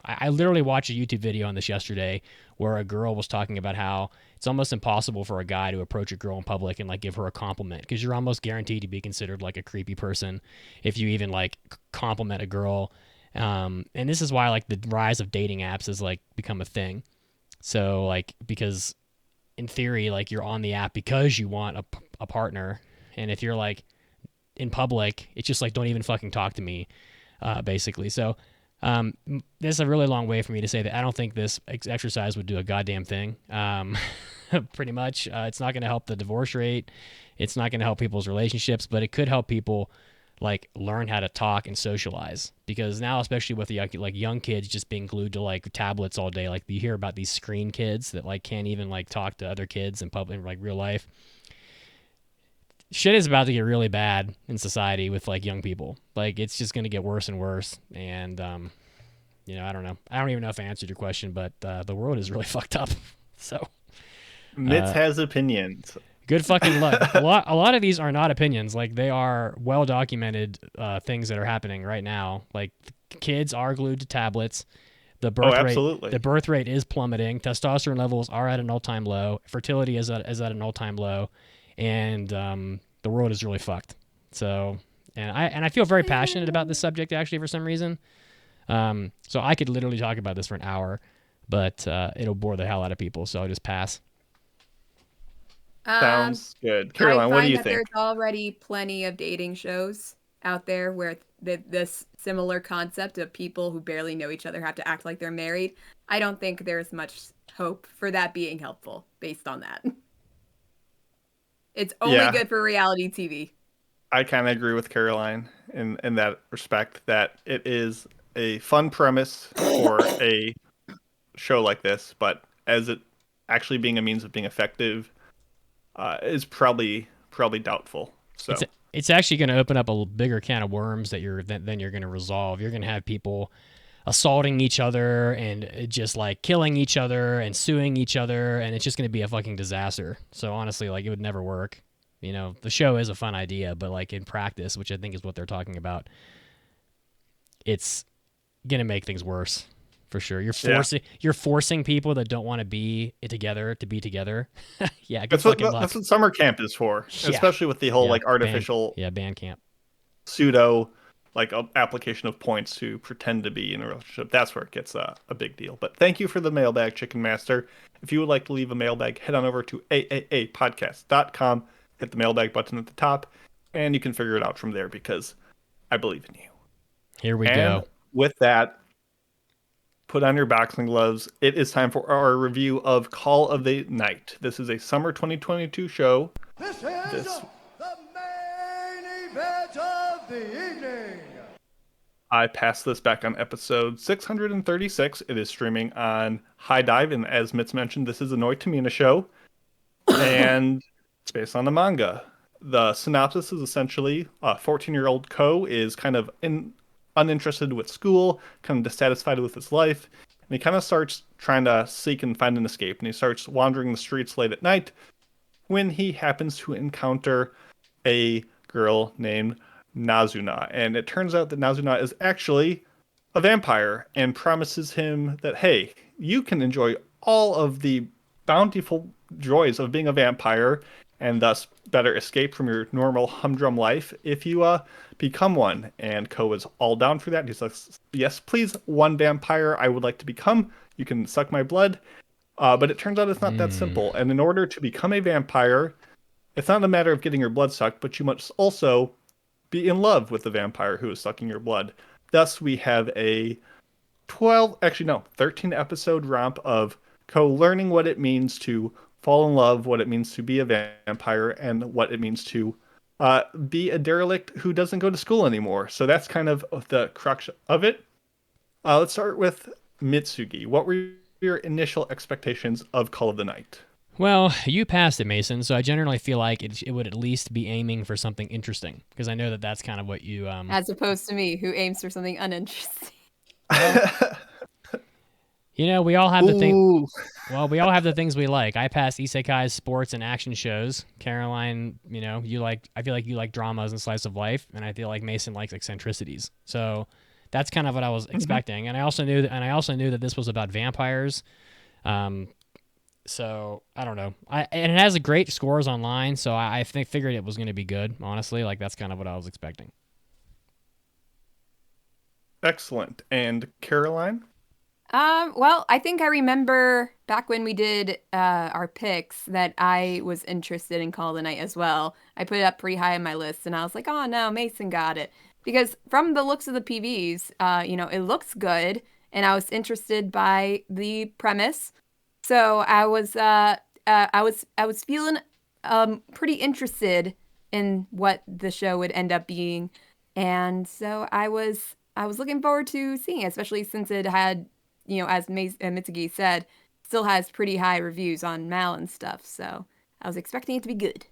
I literally watched a YouTube video on this yesterday where a girl was talking about how it's almost impossible for a guy to approach a girl in public and like give her a compliment, because you're almost guaranteed to be considered like a creepy person if you even like compliment a girl. And this is why like the rise of dating apps has like become a thing. So like, because in theory, like you're on the app because you want a partner. And if you're like in public, it's just like, don't even fucking talk to me, basically. So, this is a really long way for me to say that I don't think this exercise would do a goddamn thing. Pretty much, it's not going to help the divorce rate. It's not going to help people's relationships, but it could help people like learn how to talk and socialize. Because now, especially with the like young kids just being glued to like tablets all day, like you hear about these screen kids that like can't even like talk to other kids in public, in like real life. Shit is about to get really bad in society with like young people. Like it's just going to get worse and worse. And, I don't know. I don't even know if I answered your question, but the world is really fucked up. So Mitz has opinions. Good fucking luck. A lot of these are not opinions. Like they are well documented things that are happening right now. Like kids are glued to tablets. The birth rate is plummeting. Testosterone levels are at an all-time low. Fertility is at an all-time low. And the world is really fucked. So, and I feel very passionate about this subject actually for some reason. So I could literally talk about this for an hour, but it'll bore the hell out of people, so I'll just pass. Sounds good. I Caroline, what do find you that think? there's already plenty of dating shows out there where this similar concept of people who barely know each other have to act like they're married. I don't think there's much hope for that being helpful based on that. It's only Yeah, good for reality TV. I kind of agree with Caroline in that respect that it is a fun premise for a show like this, but as it actually being a means of being effective is probably doubtful. It's So it's actually going to open up a bigger can of worms that then you're going to resolve. You're going to have people assaulting each other and just like killing each other and suing each other, and it's just going to be a fucking disaster. So honestly, like, it would never work. You know, the show is a fun idea, but like in practice, which I think is what they're talking about, it's going to make things worse for sure. yeah, You're forcing people that don't want to be together to be together. Yeah, good that's what fucking luck. that's what summer camp is for, Yeah. especially with the whole Yeah, like artificial band camp. pseudo like application of points to pretend to be in a relationship. That's where it gets a big deal. But thank you for the mailbag, Chicken Master. If you would like to leave a mailbag, head on over to AAApodcast.com, hit the mailbag button at the top, and you can figure it out from there because I believe in you. Here we And go. with that, put on your boxing gloves. It is time for our review of Call of the Night. This is a summer 2022 show. This is This the main event of the evening. I passed this back on episode 636. It is streaming on High Dive, and as Mitz mentioned, this is a Noi Tamina show, and it's based on the manga. The synopsis is essentially a 14-year-old Ko is kind of uninterested with school, kind of dissatisfied with his life, and he kind of starts trying to seek and find an escape, and he starts wandering the streets late at night when he happens to encounter a girl named Nazuna. And it turns out that Nazuna is actually a vampire and promises him that, hey, you can enjoy all of the bountiful joys of being a vampire and thus better escape from your normal humdrum life if you become one. And Ko is all down for that. He's like, yes, please, one vampire I would like to become. You can suck my blood. But it turns out it's not that simple. And in order to become a vampire, it's not a matter of getting your blood sucked, but you must also be in love with the vampire who is sucking your blood. Thus, we have a 13 episode romp of Ko learning what it means to fall in love, what it means to be a vampire, and what it means to be a derelict who doesn't go to school anymore. So that's kind of the crux of it. Let's start with Mitsugi. What were your initial expectations of Call of the Night? Well, you passed it, Mason, so I generally feel like it would at least be aiming for something interesting, because I know that that's kind of what you... As opposed to me, who aims for something uninteresting. You know, we all have the thing. Ooh. Well, we all have the things we like. I pass isekais, sports, and action shows. Caroline, you know, I feel like you like dramas and slice of life, and I feel like Mason likes eccentricities. So that's kind of what I was expecting. And I also knew that this was about vampires. So I don't know. And it has great scores online, so I figured it was going to be good. Honestly, like, that's kind of what I was expecting. Excellent. And Caroline? Well, I think I remember back when we did our picks that I was interested in Call of the Night as well. I put it up pretty high on my list, and I was like, oh no, Mason got it. Because from the looks of the PVs, it looks good, and I was interested by the premise. So I was feeling pretty interested in what the show would end up being, and so I was looking forward to seeing it, especially since it had, as Mitsugi said, still has pretty high reviews on Mal and stuff. So I was expecting it to be good.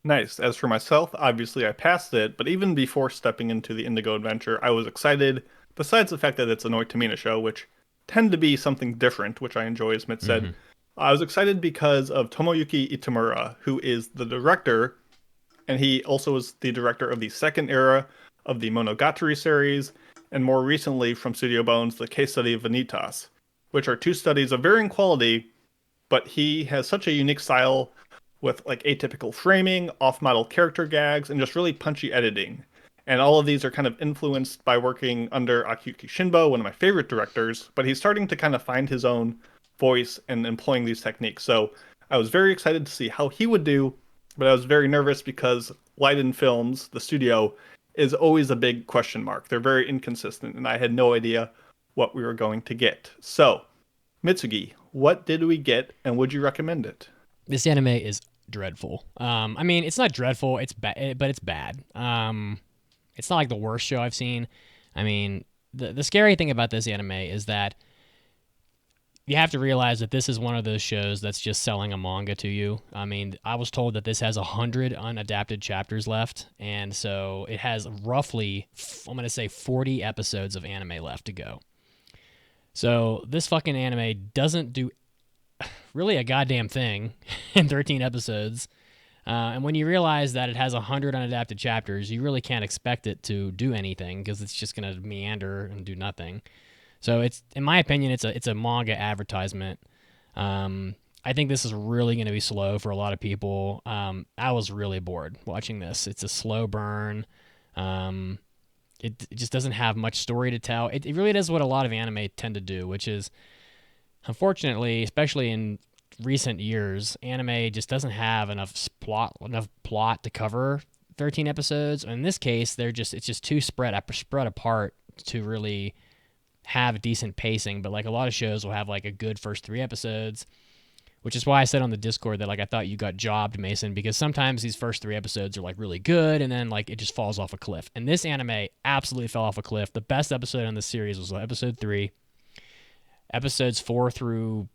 Nice. As for myself, obviously I passed it, but even before stepping into the Indigo Adventure, I was excited, besides the fact that it's a Noi Tamina show, which tend to be something different, which I enjoy, as Mitch said. I was excited because of Tomoyuki Itamura, who is the director, and he also was the director of the second era of the Monogatari series, and more recently from Studio Bones, the case study of Vanitas, which are two studies of varying quality, but he has such a unique style with like atypical framing, off-model character gags, and just really punchy editing. And all of these are kind of influenced by working under Akiyuki Shinbo, one of my favorite directors, but he's starting to kind of find his own voice in employing these techniques. So I was very excited to see how he would do, but I was very nervous because Leiden Films, the studio, is always a big question mark. They're very inconsistent, and I had no idea what we were going to get. So, Mitsugi, what did we get, and would you recommend it? This anime is dreadful. I mean, it's not dreadful, it's bad, but it's bad. It's not like the worst show I've seen. I mean, the scary thing about this anime is that you have to realize that this is one of those shows that's just selling a manga to you. I mean, I was told that this has 100 unadapted chapters left, and so it has roughly, I'm going to say 40 episodes of anime left to go. So this fucking anime doesn't do really a goddamn thing in 13 episodes. And when you realize that it has 100 unadapted chapters, you really can't expect it to do anything because it's just going to meander and do nothing. So it's, in my opinion, it's a manga advertisement. I think this is really going to be slow for a lot of people. I was really bored watching this. It's a slow burn. It just doesn't have much story to tell. It really does what a lot of anime tend to do, which is, unfortunately, especially in recent years, anime just doesn't have enough plot to cover 13 episodes. In this case, it's just too spread apart to really have decent pacing. But like a lot of shows will have like a good first 3 episodes, which is why I said on the Discord that like I thought you got jobbed, Mason, because sometimes these first 3 episodes are like really good and then like it just falls off a cliff. And this anime absolutely fell off a cliff. The best episode in the series was episode 3. Episodes 4 through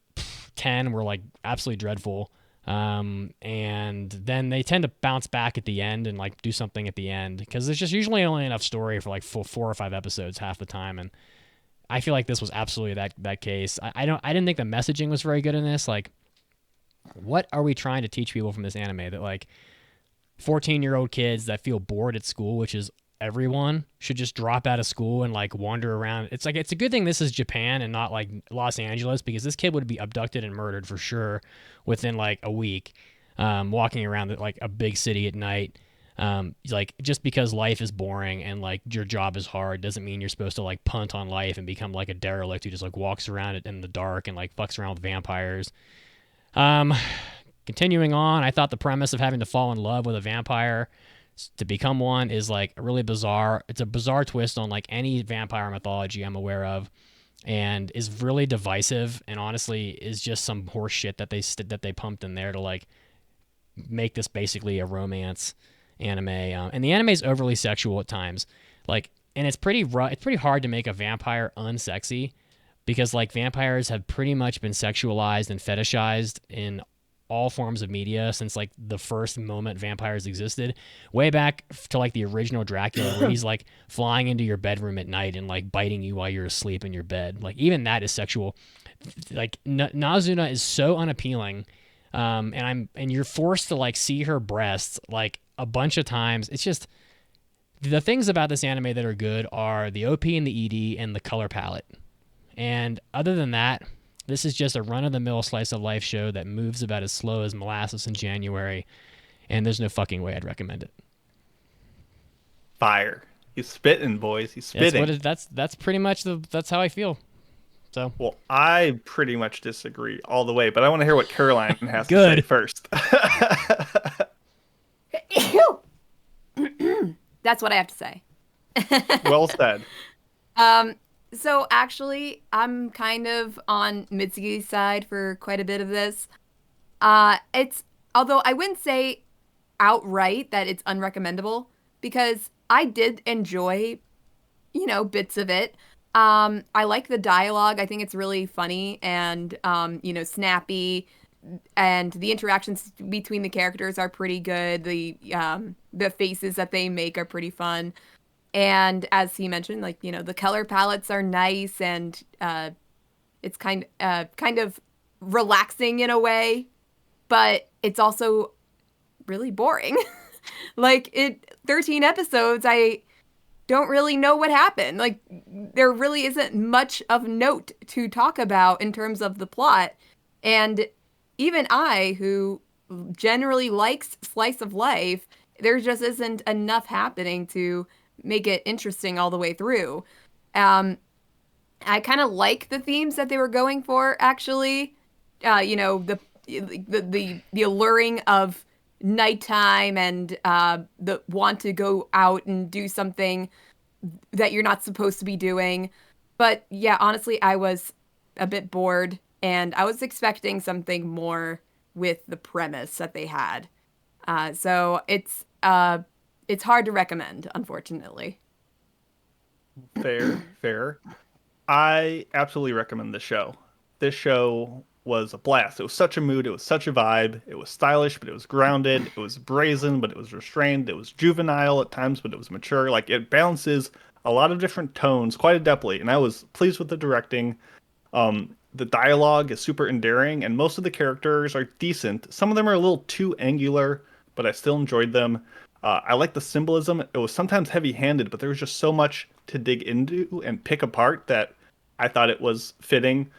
10 were like absolutely dreadful. And then they tend to bounce back at the end and like do something at the end because there's just usually only enough story for like 4 or 5 episodes half the time. And I feel like this was absolutely that case. I didn't think the messaging was very good in this. Like, what are we trying to teach people from this anime? That like 14-year-old kids that feel bored at school, which is everyone, should just drop out of school and like wander around. It's like, it's a good thing this is Japan and not like Los Angeles, because this kid would be abducted and murdered for sure within like a week, walking around like a big city at night. Like just because life is boring and like your job is hard doesn't mean you're supposed to like punt on life and become like a derelict who just like walks around in the dark and like fucks around with vampires. Continuing on, I thought the premise of having to fall in love with a vampire to become one is like really bizarre. It's a bizarre twist on like any vampire mythology I'm aware of, and is really divisive, and honestly is just some horse shit that they pumped in there to like make this basically a romance anime. And the anime is overly sexual at times, like, and it's pretty hard to make a vampire unsexy, because like vampires have pretty much been sexualized and fetishized in all forms of media since like the first moment vampires existed, way back to like the original Dracula, where he's like flying into your bedroom at night and like biting you while you're asleep in your bed. Like even that is sexual. Like Nazuna is so unappealing, and you're forced to like see her breasts like a bunch of times. It's just, the things about this anime that are good are the OP and the ED and the color palette. And other than that, this is just a run-of-the-mill slice-of-life show that moves about as slow as molasses in January, and there's no fucking way I'd recommend it. Fire. He's spitting, boys. He's spitting. That's pretty much that's how I feel. So. Well, I pretty much disagree all the way, but I want to hear what Caroline has to say first. That's what I have to say. Well said. So actually, I'm kind of on Mitsugi's side for quite a bit of this. Although I wouldn't say outright that it's unrecommendable, because I did enjoy, bits of it. I like the dialogue. I think it's really funny and, snappy, and the interactions between the characters are pretty good. The faces that they make are pretty fun. And as he mentioned, like, the color palettes are nice, and it's kind of relaxing in a way, but it's also really boring. 13 episodes, I don't really know what happened. Like, there really isn't much of note to talk about in terms of the plot. And even I, who generally likes slice of life, there just isn't enough happening to make it interesting all the way through. I kind of like the themes that they were going for, actually. The alluring of nighttime and the want to go out and do something that you're not supposed to be doing. But yeah, honestly, I was a bit bored, and I was expecting something more with the premise that they had. So it's hard to recommend, unfortunately. Fair. I absolutely recommend this show. This show was a blast. It was such a mood. It was such a vibe. It was stylish, but it was grounded. It was brazen, but it was restrained. It was juvenile at times, but it was mature. Like, it balances a lot of different tones quite adeptly, and I was pleased with the directing. The dialogue is super endearing, and most of the characters are decent. Some of them are a little too angular, but I still enjoyed them. I like the symbolism. It was sometimes heavy-handed, but there was just so much to dig into and pick apart that I thought it was fitting.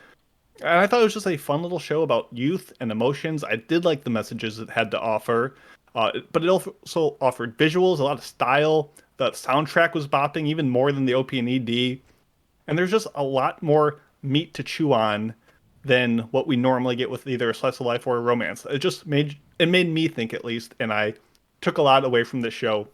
And I thought it was just a fun little show about youth and emotions. I did like the messages it had to offer, but it also offered visuals, a lot of style. The soundtrack was bopping even more than the OP and ED. And there's just a lot more meat to chew on than what we normally get with either a slice of life or a romance. It made me think, at least, and I took a lot away from this show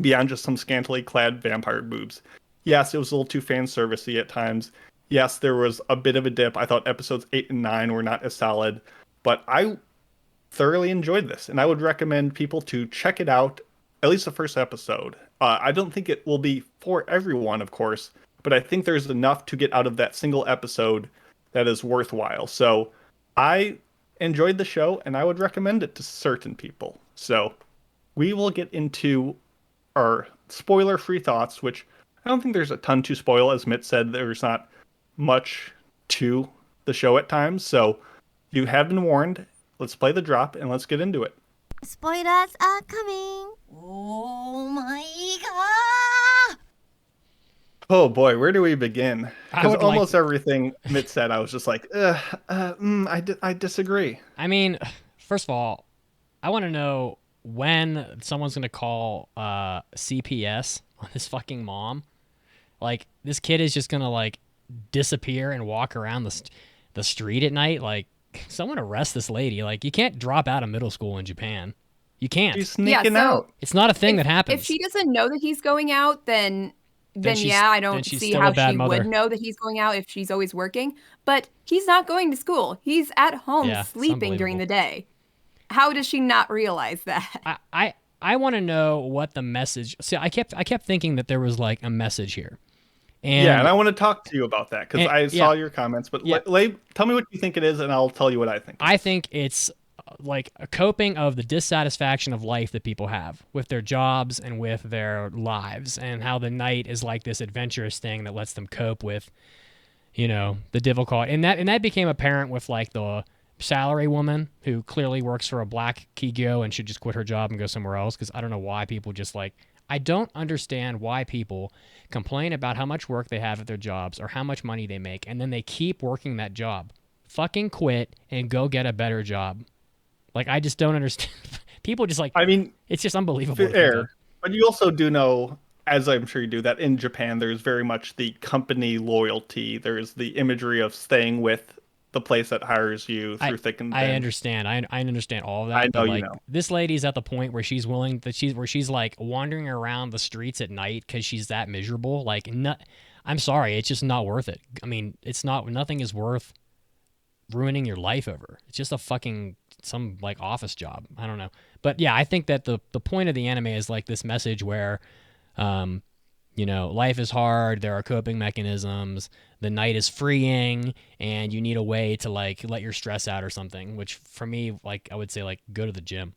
beyond just some scantily clad vampire boobs. Yes, it was a little too fan servicey at times. Yes, there was a bit of a dip. I thought episodes 8 and 9 were not as solid, but I thoroughly enjoyed this, and I would recommend people to check it out, at least the first episode. I don't think it will be for everyone, of course, but I think there's enough to get out of that single episode that is worthwhile. So I enjoyed the show, and I would recommend it to certain people. So we will get into our spoiler-free thoughts, which I don't think there's a ton to spoil. As Mitt said, there's not much to the show at times. So you have been warned. Let's play the drop, and let's get into it. Spoilers are coming. Oh my god! Oh boy, where do we begin? I Because would almost everything Mitt said, I was just like, I disagree. I mean, first of all, I want to know when someone's going to call CPS on this fucking mom. Like, this kid is just going to, like, disappear and walk around the street at night. Like, someone arrest this lady. Like, you can't drop out of middle school in Japan. You can't. She's sneaking Yeah, so- out. It's not a thing that happens. If she doesn't know that he's going out, then she's- yeah, I then don't she's see still a how bad she mother. would know that he's going out if she's always working. But he's not going to school. He's at home Yeah, it's sleeping during the unbelievable. day. How does she not realize that? I want to know what the message. See, I kept thinking that there was like a message here. And Yeah, and I want to talk to you about that because I saw yeah. your comments. But Yeah. tell me what you think it is, and I'll tell you what I think. I think it's like a coping of the dissatisfaction of life that people have with their jobs and with their lives, and how the night is like this adventurous thing that lets them cope with, the difficult. And that became apparent with like the salary woman who clearly works for a black Kigyo and should just quit her job and go somewhere else. Because I don't know why people just like. I don't understand why people complain about how much work they have at their jobs or how much money they make, and then they keep working that job. Fucking quit and go get a better job. Like, I just don't understand. People just like, I mean, it's just unbelievable. to think of. fair, but you also do know, as I'm sure you do, that in Japan there's very much the company loyalty. There's the imagery of staying with the place that hires you through thick and thin. I understand. I understand all of that. I know but you like, know. this lady's at the point where she's like wandering around the streets at night because she's that miserable. Like, I'm sorry, it's just not worth it. I mean, nothing is worth ruining your life over. It's just a fucking some like office job. I don't know. But yeah, I think that the point of the anime is like this message where, life is hard. There are coping mechanisms. The night is freeing, and you need a way to like let your stress out or something. Which for me, like I would say, like go to the gym.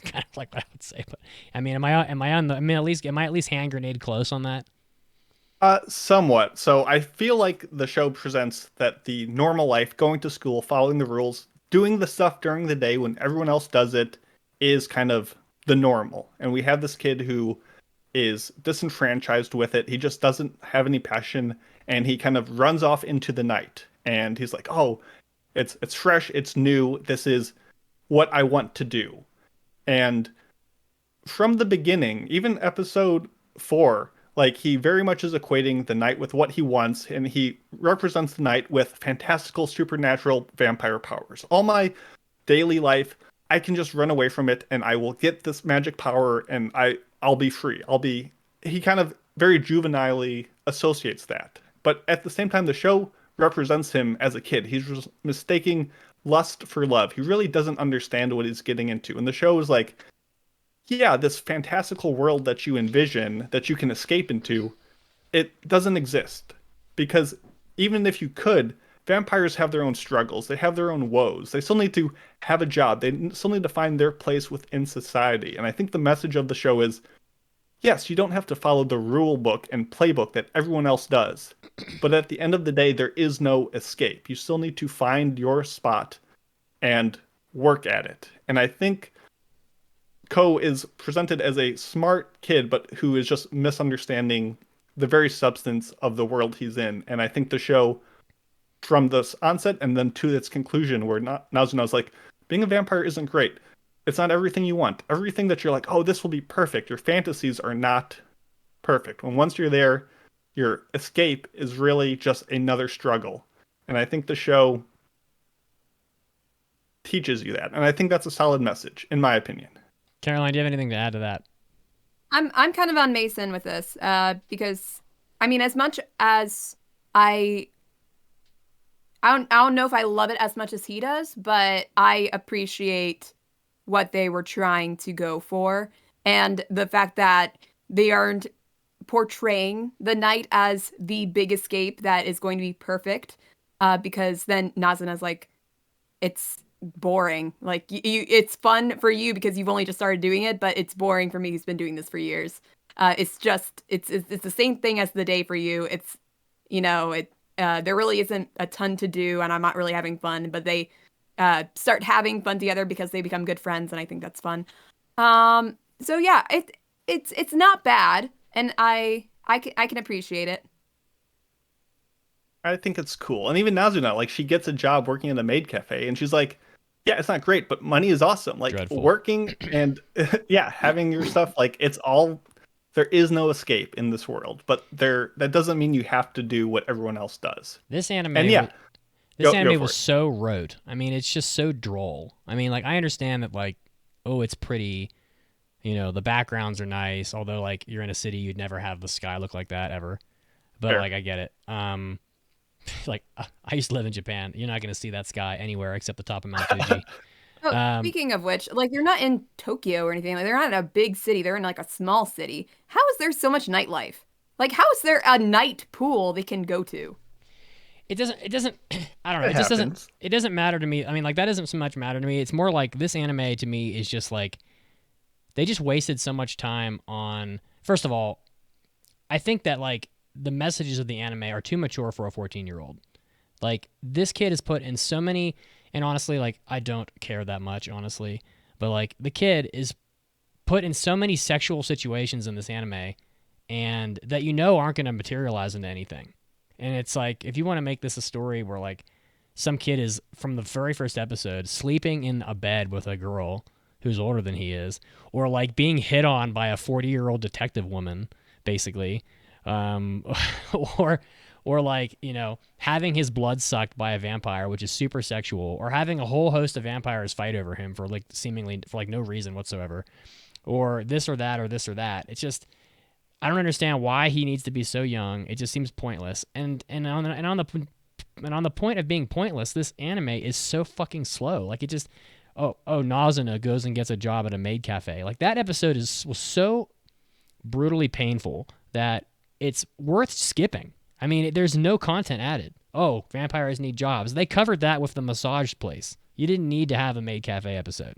Kind of like what I would say. But I mean, am I at least hand grenade close on that? Somewhat. So I feel like the show presents that the normal life, going to school, following the rules, doing the stuff during the day when everyone else does it, is kind of the normal. And we have this kid who is disenfranchised with it. He just doesn't have any passion, and he kind of runs off into the night. And he's like, "Oh, it's fresh, it's new. This is what I want to do." And from the beginning, even episode for. Like, he very much is equating the knight with what he wants, and he represents the knight with fantastical, supernatural vampire powers. All my daily life, I can just run away from it, and I will get this magic power, and I'll be free. He kind of very juvenilely associates that. But at the same time, the show represents him as a kid. He's just mistaking lust for love. He really doesn't understand what he's getting into. And the show is like, yeah, this fantastical world that you envision, that you can escape into, it doesn't exist. Because even if you could, vampires have their own struggles. They have their own woes. They still need to have a job. They still need to find their place within society. And I think the message of the show is, yes, you don't have to follow the rule book and playbook that everyone else does. But at the end of the day, there is no escape. You still need to find your spot and work at it. And I think Ko is presented as a smart kid, but who is just misunderstanding the very substance of the world he's in. And I think the show, from this onset and then to its conclusion, where Nazuna's like, being a vampire isn't great. It's not everything you want. Everything that you're like, oh, this will be perfect. Your fantasies are not perfect. When once you're there, your escape is really just another struggle. And I think the show teaches you that. And I think that's a solid message, in my opinion. Caroline, do you have anything to add to that? I'm kind of on Mason with this because, I mean, as much as I don't know if I love it as much as he does, but I appreciate what they were trying to go for, and the fact that they aren't portraying the knight as the big escape that is going to be perfect, because then Nazuna's like, it's boring. Like, it's fun for you because you've only just started doing it, but it's boring for me who's been doing this for years. It's the same thing as the day for you. It's, there really isn't a ton to do, and I'm not really having fun, but they start having fun together because they become good friends, and I think that's fun. So yeah, it's not bad, and I can appreciate it. I think it's cool. And even Nazuna, like, she gets a job working in a maid cafe, and she's like, yeah, it's not great, but money is awesome. Like, Dreadful. Working and yeah, having your stuff, like, it's all, there is no escape in this world, but that doesn't mean you have to do what everyone else does. This anime, and yeah, this anime was so rote. I mean, it's just so droll. I mean, like, I understand that, like, oh, it's pretty, the backgrounds are nice, although, like, you're in a city, you'd never have the sky look like that ever. But Fair. like, I get it. Like, I used to live in Japan. You're not going to see that sky anywhere except the top of Mount Fuji. Speaking of which, like, they're not in Tokyo or anything. Like, they're not in a big city. They're in, like, a small city. How is there so much nightlife? Like, how is there a night pool they can go to? It doesn't, I don't know. It doesn't matter to me. I mean, like, that doesn't so much matter to me. It's more like this anime to me is just like, they just wasted so much time on, first of all, I think that, like, the messages of the anime are too mature for a 14-year-old. Like, this kid is put in so many, and honestly, like, I don't care that much, honestly, but, like, the kid is put in so many sexual situations in this anime, and that aren't going to materialize into anything. And it's like, if you want to make this a story where, like, some kid is, from the very first episode, sleeping in a bed with a girl who's older than he is, or, like, being hit on by a 40-year-old detective woman, basically, or like, having his blood sucked by a vampire, which is super sexual, or having a whole host of vampires fight over him for, like, seemingly for, like, no reason whatsoever, or this or that or this or that. It's just, I don't understand why he needs to be so young. It just seems pointless. And on the point of being pointless, this anime is so fucking slow. Like, it just, Nazuna goes and gets a job at a maid cafe. Like, that episode was so brutally painful that it's worth skipping. I mean, there's no content added. Oh, vampires need jobs. They covered that with the massage place. You didn't need to have a maid cafe episode.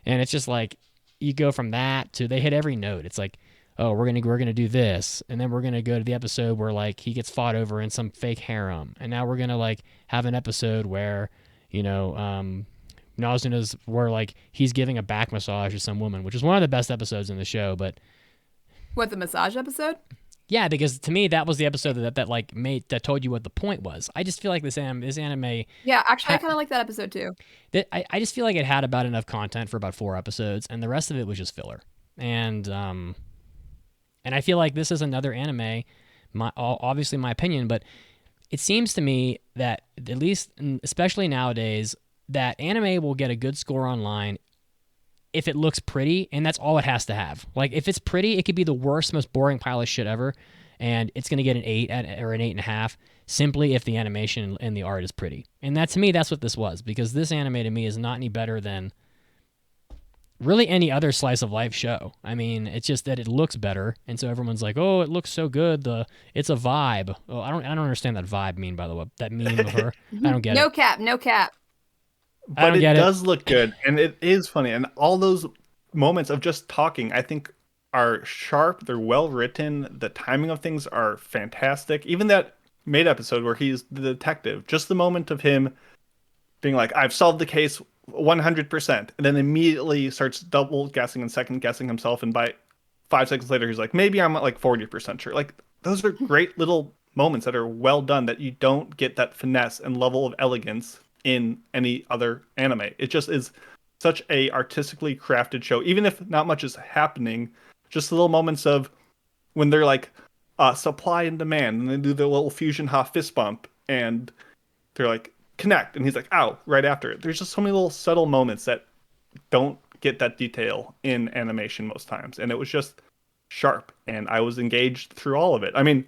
And it's just like, you go from that to, they hit every note. It's like, oh, we're gonna do this, and then we're gonna go to the episode where, like, he gets fought over in some fake harem, and now we're gonna, like, have an episode where, Nazuna's, where, like, he's giving a back massage to some woman, which is one of the best episodes in the show. But What, the massage episode? yeah, because to me that was the episode that told you what the point was. I just feel like this anime. Yeah, actually, I kind of like that episode too. I just feel like it had about enough content for about 4 episodes, and the rest of it was just filler. And And I feel like this is another anime, obviously my opinion, but it seems to me that at least, especially nowadays, that anime will get a good score online if it looks pretty, and that's all it has to have. Like, if it's pretty, it could be the worst, most boring pile of shit ever, and it's going to get an 8 or an 8.5 simply if the animation and the art is pretty. And that, to me, that's what this was, because this anime to me is not any better than really any other slice of life show. I mean, it's just that it looks better, and so everyone's like, "Oh, it looks so good. It's a vibe." Oh, I don't understand that vibe meme, by the way. That meme of her, I don't get No it. cap, no cap. I But don't it get it. does look good, and it is funny. And all those moments of just talking, I think, are sharp. They're well written. The timing of things are fantastic. Even that Made episode where he's the detective, just the moment of him being like, "I've solved the case 100%," and then immediately starts double guessing and second guessing himself, and by 5 seconds later, he's like, "Maybe I'm at like 40% sure." Like, those are great little moments that are well done that you don't get that finesse and level of elegance in any other anime. It just is such a artistically crafted show, even if not much is happening. Just the little moments of when they're like supply and demand, and they do their little fusion ha fist bump, and they're like connect, and he's like ow right after it. There's just so many little subtle moments that don't get that detail in animation most times, and it was just sharp, and I was engaged through all of it. I mean,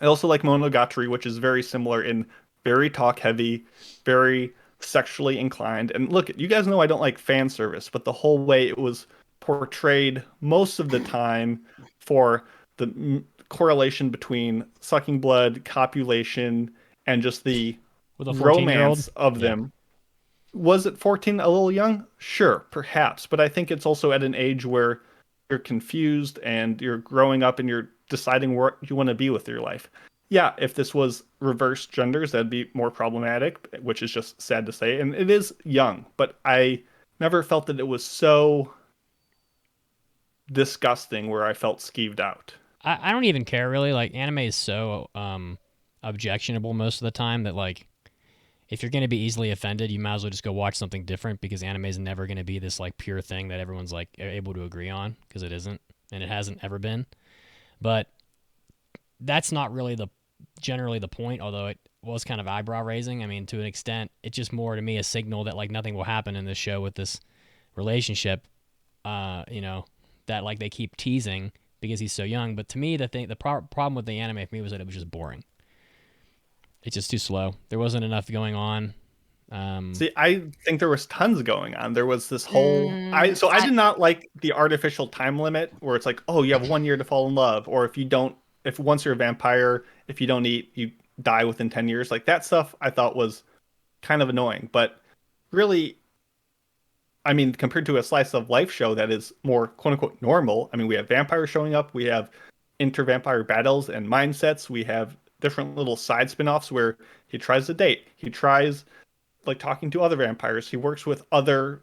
I also like Monogatari, which is very similar in very talk heavy, very sexually inclined. And look, you guys know I don't like fan service, but the whole way it was portrayed most of the time for the correlation between sucking blood, copulation, and just the With a 14-year-old, romance of yeah. them. Was it 14 a little young? Sure, perhaps. But I think it's also at an age where you're confused and you're growing up and you're deciding where you want to be with your life. Yeah, if this was reverse genders, that'd be more problematic, which is just sad to say. And it is young, but I never felt that it was so disgusting where I felt skeeved out. I don't even care really. Like, anime is so objectionable most of the time that, like, if you're going to be easily offended, you might as well just go watch something different, because anime is never going to be this like pure thing that everyone's like able to agree on, because it isn't, and it hasn't ever been. But that's not really generally the point, although it was kind of eyebrow raising. I mean, to an extent, it's just more to me a signal that like nothing will happen in this show with this relationship, that like they keep teasing because he's so young. But to me, the problem with the anime for me was that it was just boring. It's just too slow. There wasn't enough going on. See, I think there was tons going on. There was this whole I did not like the artificial time limit where it's like, oh, you have 1 year to fall in love, or if once you're a vampire, if you don't eat, you die within 10 years. Like, that stuff I thought was kind of annoying. But really, I mean, compared to a slice of life show that is more quote unquote normal, I mean, we have vampires showing up, we have inter-vampire battles and mindsets, we have different little side spin-offs where he tries to date, he tries like talking to other vampires, he works with other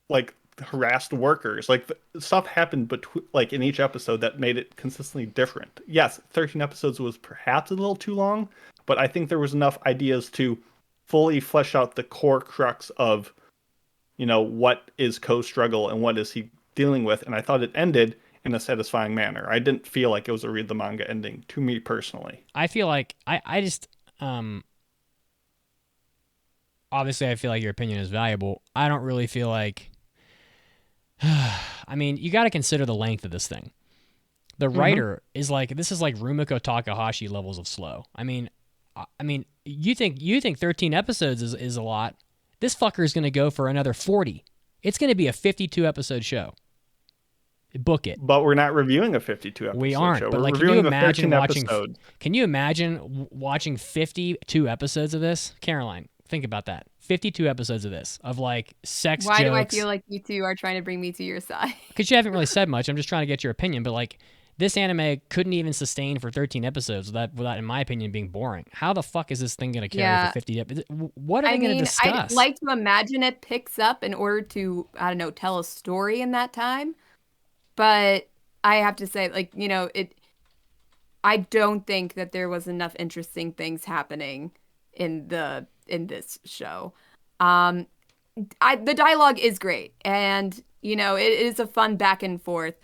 like harassed workers. Like, stuff happened between like in each episode that made it consistently different. Yes, 13 episodes was perhaps a little too long, but I think there was enough ideas to fully flesh out the core crux of, what is Ko's struggle and what is he dealing with. And I thought it ended in a satisfying manner. I didn't feel like it was a read the manga ending to me personally. I feel like I just obviously I feel like your opinion is valuable. I don't really feel like I mean, you got to consider the length of this thing. The writer is like, this is like Rumiko Takahashi levels of slow. I mean, you think 13 episodes is a lot. This fucker is going to go for another 40. It's going to be a 52 episode show. Book it. But we're not reviewing a 52 episode We aren't. show. But We're like, can you reviewing a imagine 13 watching? episode. Can you imagine watching 52 episodes of this, Caroline? Think about that. 52 episodes of this, of like sex Why jokes. do I feel like you two are trying to bring me to your side? Because you haven't really said much. I'm just trying to get your opinion. But like, this anime couldn't even sustain for 13 episodes without, in my opinion, being boring. How the fuck is this thing going to carry for 50 episodes? What are they going to discuss? I'd like to imagine it picks up in order to, I don't know, tell a story in that time. But I have to say, like, I don't think that there was enough interesting things happening in this show. The dialogue is great, and it is a fun back and forth.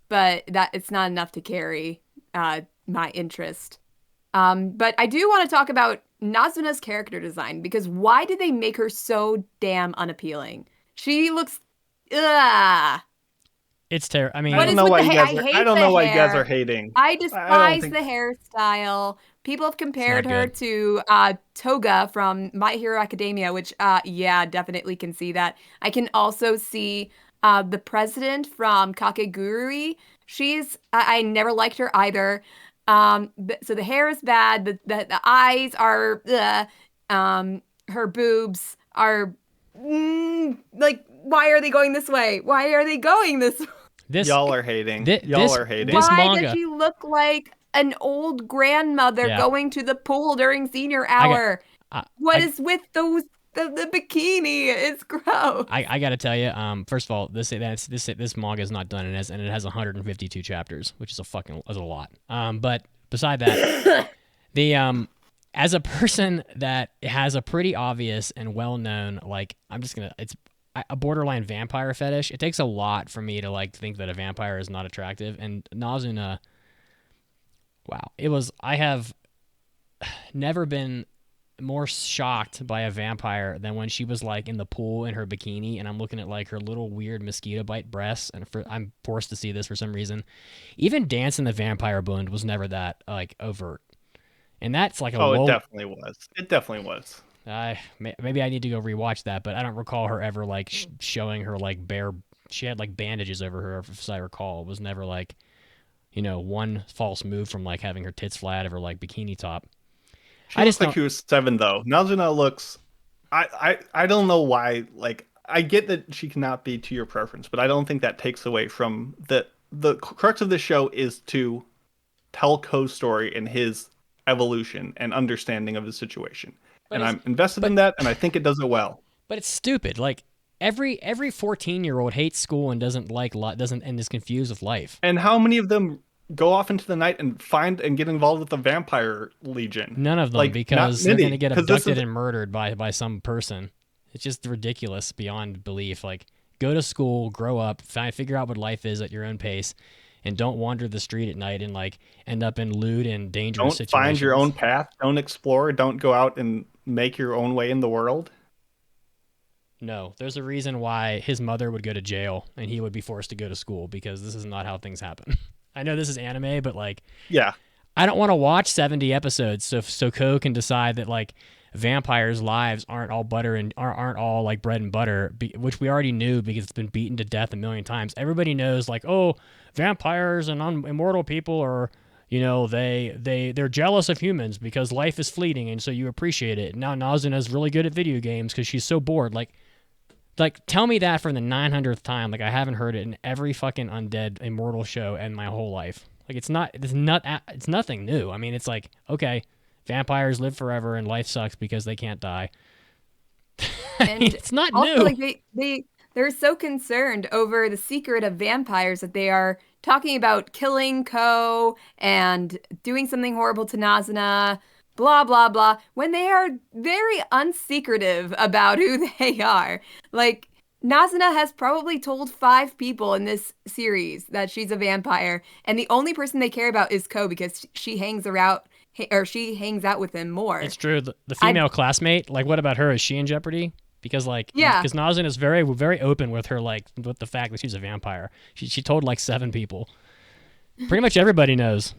but that it's not enough to carry my interest. But I do want to talk about Nazuna's character design, because why did they make her so damn unappealing? She looks, ugh. It's terrible. I mean, What I is don't know with why the you hair? guys I are, hate I don't the know why you guys hair. are hating. I I don't despise think the hairstyle. People have compared not her good. to Toga from My Hero Academia, which, yeah, definitely can see that. I can also see the president from Kakegurui. I never liked her either. So the hair is bad. The eyes are, her boobs are, like, why are they going this way? Why are they going this way? this y'all are hating. thi- Y'all this- are hating. this Why manga- does she look like an old grandmother Yeah. going to the pool during senior hour? What is with those the bikini? It's gross. I gotta tell you, first of all, this manga is not done, and it has 152 chapters, which is a lot. But beside that, the as a person that has a pretty obvious and well known, like, it's a borderline vampire fetish. It takes a lot for me to like think that a vampire is not attractive, and Nazuna. Wow, I have never been more shocked by a vampire than when she was like in the pool in her bikini, and I'm looking at like her little weird mosquito bite breasts, and I'm forced to see this for some reason. Even Dance in the Vampire Blend was never that like overt, and that's like a Oh, low. it definitely was. It definitely was. Maybe I need to go rewatch that, but I don't recall her ever like showing her like bare. She had like bandages over her, if I recall. It was never like, one false move from like having her tits flat of her like bikini top. She looks like she was 7 though. Nazuna looks. I don't know why. Like, I get that she cannot be to your preference, but I don't think that takes away from the crux of the show is to tell Ko's story and his evolution and understanding of the situation. And I'm invested in that, and I think it does it well. But it's stupid. Like every 14-year-old hates school and doesn't and is confused with life. And how many of them go off into the night and find and get involved with the vampire legion? None of them, like, because not they're many, going to get 'cause this abducted is- and murdered by some person. It's just ridiculous beyond belief. Like, go to school, grow up, figure out what life is at your own pace, and don't wander the street at night and like end up in lewd and dangerous Don't situations. find your own path. Don't explore. Don't go out and make your own way in the world. No, there's a reason why his mother would go to jail and he would be forced to go to school, because this is not how things happen. I know this is anime, but like, Yeah. I don't want to watch 70 episodes so Ko can decide that like vampires' lives aren't all butter and aren't all like bread and butter, which we already knew because it's been beaten to death a million times. Everybody knows like, oh, vampires and immortal people are, they're jealous of humans because life is fleeting, and so you appreciate it. Now Nazuna's really good at video games because she's so bored. Like, tell me that for the 900th time. Like, I haven't heard it in every fucking undead immortal show in my whole life. Like, it's nothing new. I mean, it's like, okay, vampires live forever and life sucks because they can't die. And it's not also, new. like they're so concerned over the secret of vampires that they are talking about killing Ko and doing something horrible to Nazuna, blah blah blah, when they are very unsecretive about who they are. Like, Nazuna has probably told 5 people in this series that she's a vampire, and the only person they care about is Ko because she hangs out with him more. It's true. The female classmate, like, what about her? Is she in jeopardy? Because because Nazuna is very, very open with her, like, with the fact that she's a vampire. She told like 7 people. Pretty much everybody knows.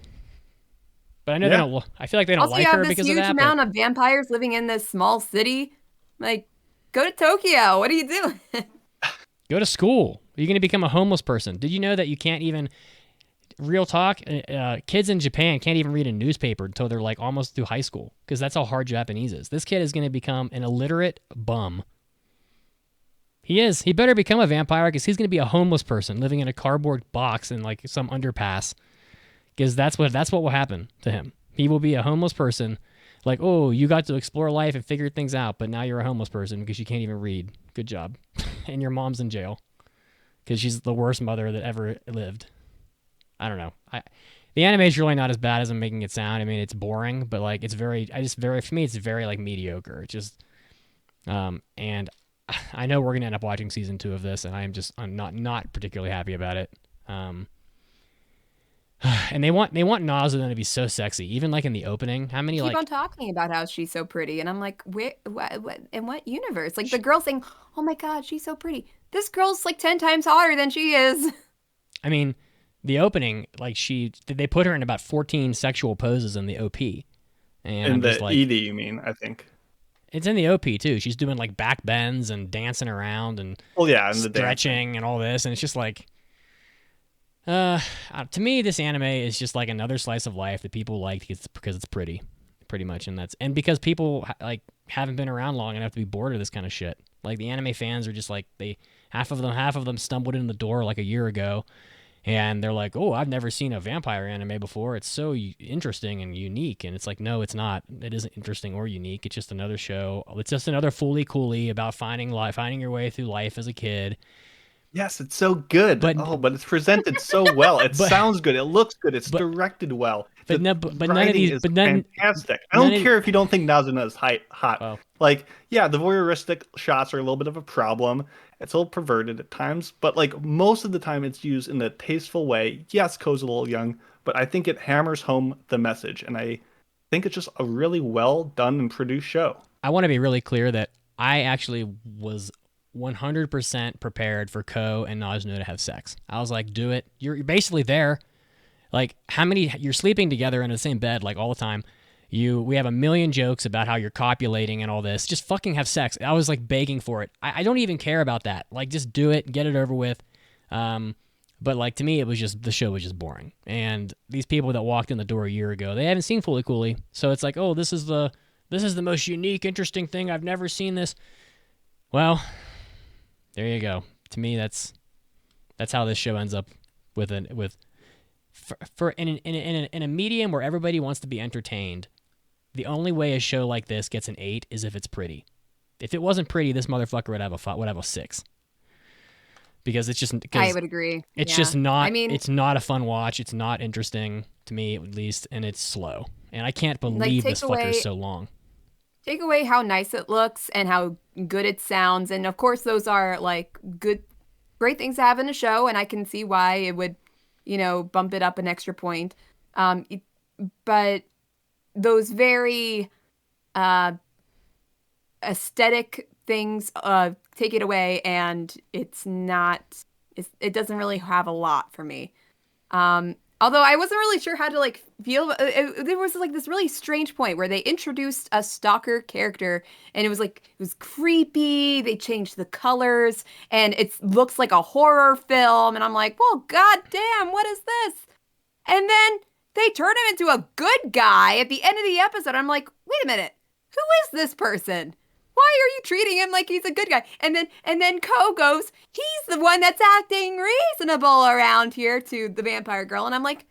But I know they don't. I feel like they don't also, like you have her this because of huge that. amount of vampires living in this small city. Like, go to Tokyo. What are you doing? Go to school. Are you going to become a homeless person? Did you know that you can't even, real talk, kids in Japan can't even read a newspaper until they're like almost through high school, because that's how hard Japanese is. This kid is going to become an illiterate bum. He is. He better become a vampire, because he's going to be a homeless person living in a cardboard box in like some underpass, because that's what will happen to him. He will be a homeless person. Like, oh, you got to explore life and figure things out, but now you're a homeless person because you can't even read. Good job. And your mom's in jail because she's the worst mother that ever lived. I don't know. The anime is really not as bad as I'm making it sound. I mean, it's boring, but like, for me, it's very like mediocre. It's just, and I know we're gonna end up watching season 2 of this, and I'm not particularly happy about it. And they want Nazuno to be so sexy, even like in the opening. How many Keep on talking about how she's so pretty, and I'm like, where, what, in what universe? Like the girl saying, "Oh my God, she's so pretty." This girl's like 10 times hotter than she is. I mean, the opening, like they put her in about 14 sexual poses in the OP, and In I'm the just like, ED, you mean? I think. it's in the OP too. She's doing like back bends and dancing around and Well, yeah, in the dancing. stretching and all this, and it's just like, to me, this anime is just like another slice of life that people like because it's pretty much, and because people like haven't been around long enough to be bored of this kind of shit. Like the anime fans are just like half of them stumbled in the door like a year ago, and they're like, "Oh, I've never seen a vampire anime before. It's so interesting and unique." And it's like, no, it's not. It isn't interesting or unique. It's just another show. It's just another Fooly Cooly about finding your way through life as a kid. Yes, it's so good. But it's presented so well. It but- sounds good. It looks good. It's but- directed well. but The no- but none of writing these- is but none- fantastic. I don't none of- care if you don't think Nazuna is hot. Well. Like, yeah, the voyeuristic shots are a little bit of a problem. It's a little perverted at times, but like most of the time, it's used in a tasteful way. Yes, Ko's a little young, but I think it hammers home the message, and I think it's just a really well done and produced show. I want to be really clear that I actually was 100% prepared for Ko and Nazuno to have sex. I was like, do it. You're basically there. Like, you're sleeping together in the same bed like all the time. We have a million jokes about how you're copulating and all this. Just fucking have sex. I was like begging for it. I don't even care about that. Like, just do it, get it over with. But like to me, the show was just boring. And these people that walked in the door a year ago, they haven't seen Fooly Cooly, so it's like, oh, this is the most unique, interesting thing. I've never seen this. Well, there you go. To me, that's how this show ends up in a medium where everybody wants to be entertained. The only way a show like this gets an 8 is if it's pretty. If it wasn't pretty, this motherfucker would have a 6. Because it's just, I would agree. It's just not. I mean, it's not a fun watch. It's not interesting to me, at least, and it's slow. And I can't believe this fucker's so long. Take away how nice it looks and how good it sounds, and of course, those are like great things to have in a show, and I can see why it would, bump it up an extra point. But those very aesthetic things take it away, and it doesn't really have a lot for me. Although I wasn't really sure how to like feel. There was like this really strange point where they introduced a stalker character, and it was creepy. They changed the colors, and it looks like a horror film. And I'm like, well, goddamn, what is this? And then they turn him into a good guy at the end of the episode. I'm like, wait a minute, who is this person? Why are you treating him like he's a good guy? And then Ko goes, he's the one that's acting reasonable around here to the vampire girl. And I'm like,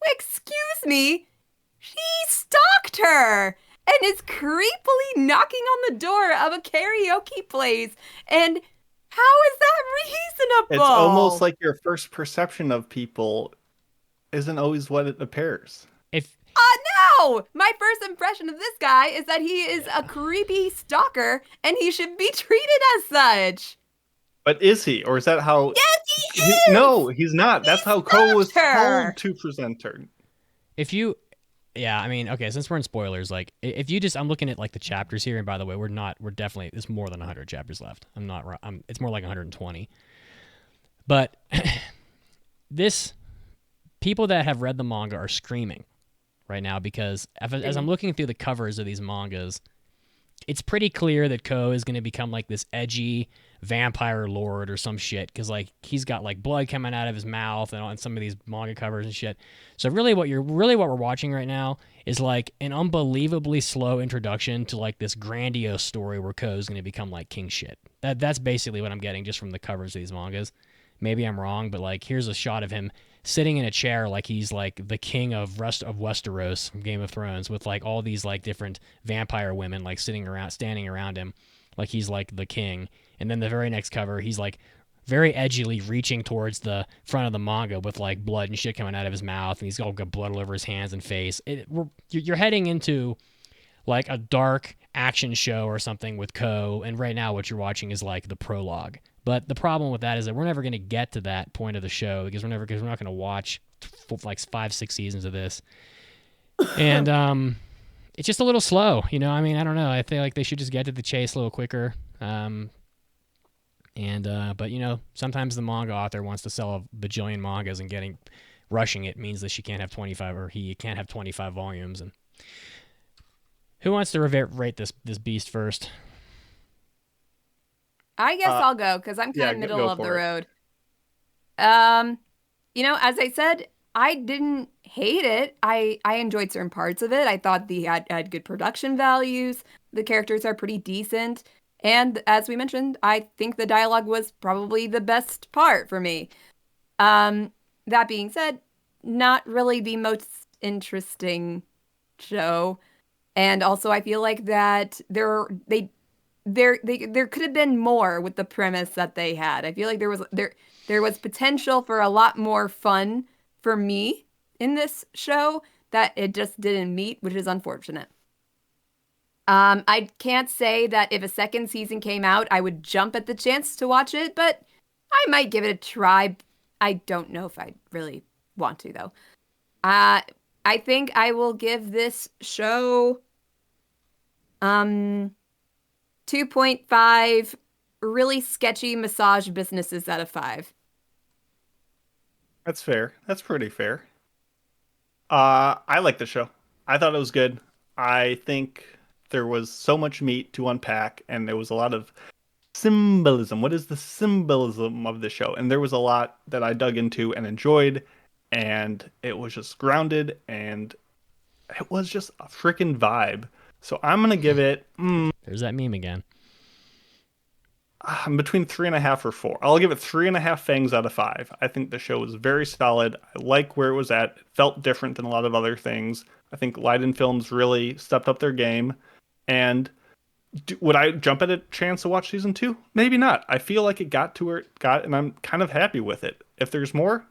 excuse me, he stalked her and is creepily knocking on the door of a karaoke place. And how is that reasonable? It's almost like your first perception of people isn't always what it appears. No! My first impression of this guy is that he is a creepy stalker and he should be treated as such. But is he? Or is that how... Yes, he is! No, he's not. That's how Ko was told to present her. Yeah, I mean, okay, since we're in spoilers, like, if you just... I'm looking at, like, the chapters here, and by the way, we're definitely... There's more than 100 chapters left. I'm not... It's more like 120. But people that have read the manga are screaming right now, because as I'm looking through the covers of these mangas, it's pretty clear that Ko is going to become like this edgy vampire lord or some shit, because like he's got like blood coming out of his mouth and on some of these manga covers and shit. So really what we're watching right now is like an unbelievably slow introduction to like this grandiose story where Ko is going to become like king shit. That's basically what I'm getting just from the covers of these mangas. Maybe I'm wrong, but like here's a shot of him sitting in a chair like he's like the king of Westeros from Game of Thrones, with like all these like different vampire women like standing around him like he's like the king. And then the very next cover, he's like very edgily reaching towards the front of the manga with like blood and shit coming out of his mouth, and he's all got blood all over his hands and face. You're heading into like a dark action show or something with Ko, and right now what you're watching is like the prologue. But the problem with that is that we're never going to get to that point of the show, because we're not going to watch like 5-6 seasons of this, and it's just a little slow. I mean, I don't know. I feel like they should just get to the chase a little quicker. But sometimes the manga author wants to sell a bajillion mangas, and rushing it means that she can't have 25, or he can't have 25 volumes. And who wants to rate this beast first? I guess I'll go, because I'm kind of middle of the road. As I said, I didn't hate it. I enjoyed certain parts of it. I thought the had good production values. The characters are pretty decent. And as we mentioned, I think the dialogue was probably the best part for me. That being said, not really the most interesting show. And also, I feel like that there could have been more with the premise that they had. I feel like there was potential for a lot more fun for me in this show that it just didn't meet, which is unfortunate. I can't say that if a second season came out, I would jump at the chance to watch it, but I might give it a try. I don't know if I really want to, though. I think I will give this show 2.5 really sketchy massage businesses out of 5. That's fair. That's pretty fair. I like the show. I thought it was good. I think there was so much meat to unpack, and there was a lot of symbolism. What is the symbolism of the show? And there was a lot that I dug into and enjoyed, and it was just grounded, and it was just a freaking vibe. So I'm going to give it... There's that meme again. I'm between 3.5 or 4. I'll give it 3.5 fangs out of 5. I think the show was very solid. I like where it was at. It felt different than a lot of other things. I think Leiden Films really stepped up their game. And would I jump at a chance to watch season 2? Maybe not. I feel like it got to where it got, and I'm kind of happy with it. If there's more,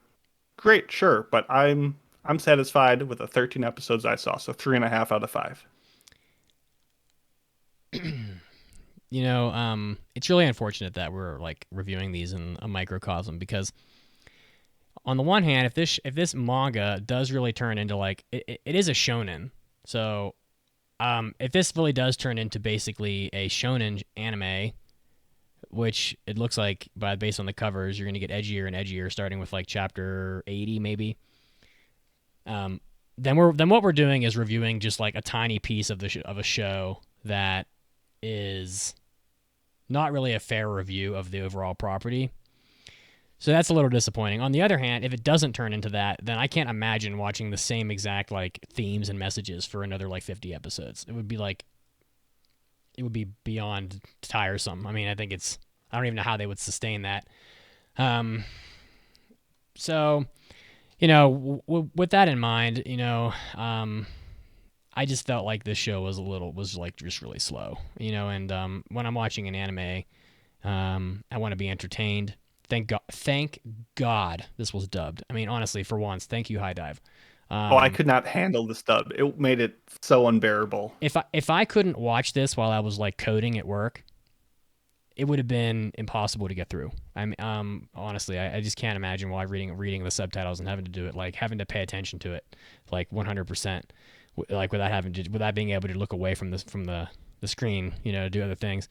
great, sure. But I'm satisfied with the 13 episodes I saw. So 3.5 out of 5. It's really unfortunate that we're like reviewing these in a microcosm, because on the one hand, if this manga does really turn into like it is a shonen, so if this really does turn into basically a shonen anime, which it looks like based on the covers, you're gonna get edgier and edgier, starting with like chapter 80 maybe. Then what we're doing is reviewing just like a tiny piece of of a show that is not really a fair review of the overall property. So that's a little disappointing. On the other hand, if it doesn't turn into that, then I can't imagine watching the same exact like themes and messages for another like 50 episodes. It would be beyond tiresome. I mean, I don't even know how they would sustain that. So, with that in mind, I just felt like this show was just really slow, and when I'm watching an anime, I want to be entertained. Thank God this was dubbed. I mean, honestly, for once, thank you, High Dive. I could not handle this dub. It made it so unbearable. If I couldn't watch this while I was like coding at work, it would have been impossible to get through. Honestly, I just can't imagine while reading the subtitles and having to do it, like having to pay attention to it, like 100%. Like without being able to look away from the screen, to do other things.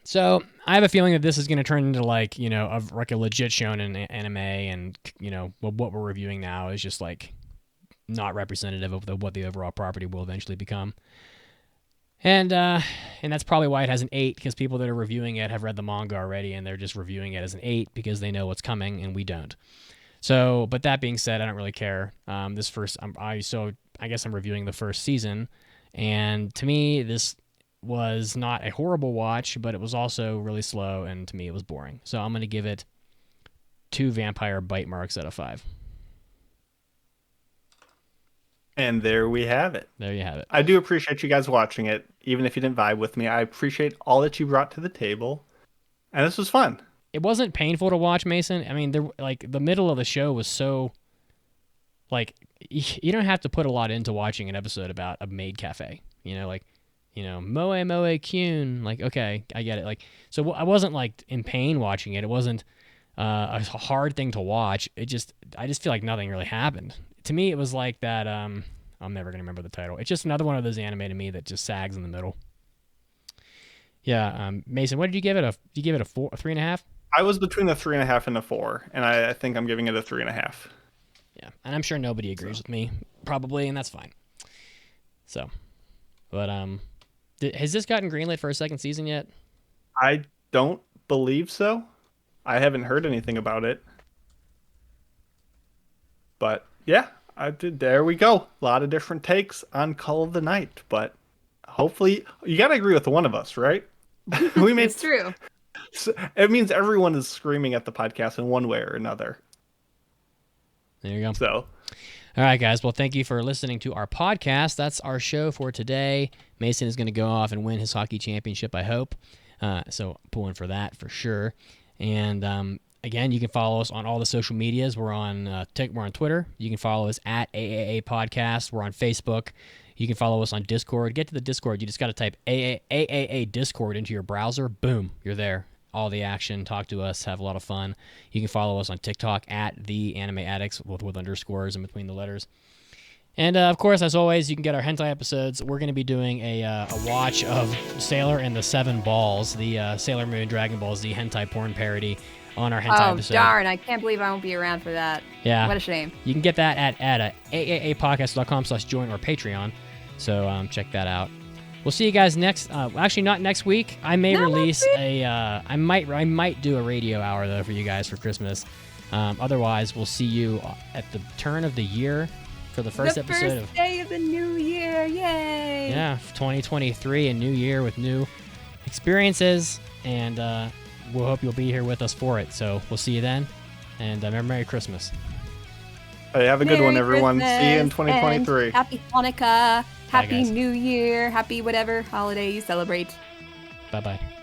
So I have a feeling that this is going to turn into like a legit shonen anime, and what we're reviewing now is just like not representative of what the overall property will eventually become. And that's probably why it has an 8, because people that are reviewing it have read the manga already, and they're just reviewing it as an 8 because they know what's coming and we don't. So, but that being said, I don't really care. I guess I'm reviewing the first season, and to me, this was not a horrible watch, but it was also really slow, and to me, it was boring. So I'm going to give it 2 vampire bite marks out of 5. And there we have it. There you have it. I do appreciate you guys watching it, even if you didn't vibe with me. I appreciate all that you brought to the table, and this was fun. It wasn't painful to watch, Mason. I mean, the middle of the show was so, like, you don't have to put a lot into watching an episode about a maid cafe. Moe Moe Kyun. Like, okay, I get it. Like, so I wasn't like in pain watching it. It wasn't a hard thing to watch. I just feel like nothing really happened. To me, it was like that. I'm never gonna remember the title. It's just another one of those anime to me that just sags in the middle. Yeah, Mason, what did you give it? Did you give it a 3.5? I was between the 3.5 and the 4, and I think I'm giving it a 3.5. Yeah, and I'm sure nobody agrees with me, probably, and that's fine. So, but has this gotten greenlit for a second season yet? I don't believe so. I haven't heard anything about it. But yeah, there we go. A lot of different takes on Call of the Night, but hopefully you got to agree with one of us, right? It's true. So it means everyone is screaming at the podcast in one way or another. There you go. So, all right, guys. Well, thank you for listening to our podcast. That's our show for today. Mason is going to go off and win his hockey championship, I hope. So pulling for that for sure. And again, you can follow us on all the social medias. We're on Twitter. You can follow us at AAA Podcast. We're on Facebook. You can follow us on Discord. Get to the Discord. You just got to type AAA Discord into your browser. Boom, you're there. All the action. Talk to us. Have a lot of fun. You can follow us on TikTok at the Anime Addicts with underscores in between the letters. And of course, as always, you can get our hentai episodes. We're going to be doing a watch of Sailor and the Seven Balls, the Sailor Moon Dragon Ball Z hentai porn parody on our hentai episode. Oh, darn. I can't believe I won't be around for that. Yeah. What a shame. You can get that at aaapodcast.com/join or Patreon. So check that out. We'll see you guys next. Actually, not next week. I may release I might do a radio hour though for you guys for Christmas. Otherwise, we'll see you at the turn of the year for the first episode of day of the new year. Yay! Yeah, 2023, a new year with new experiences, and we'll hope you'll be here with us for it. So we'll see you then, and Merry Christmas. Hey, have a good one, Merry everyone. Christmas See you in 2023. and Happy Hanukkah. Happy guys. New Year. Happy whatever holiday you celebrate. Bye-bye.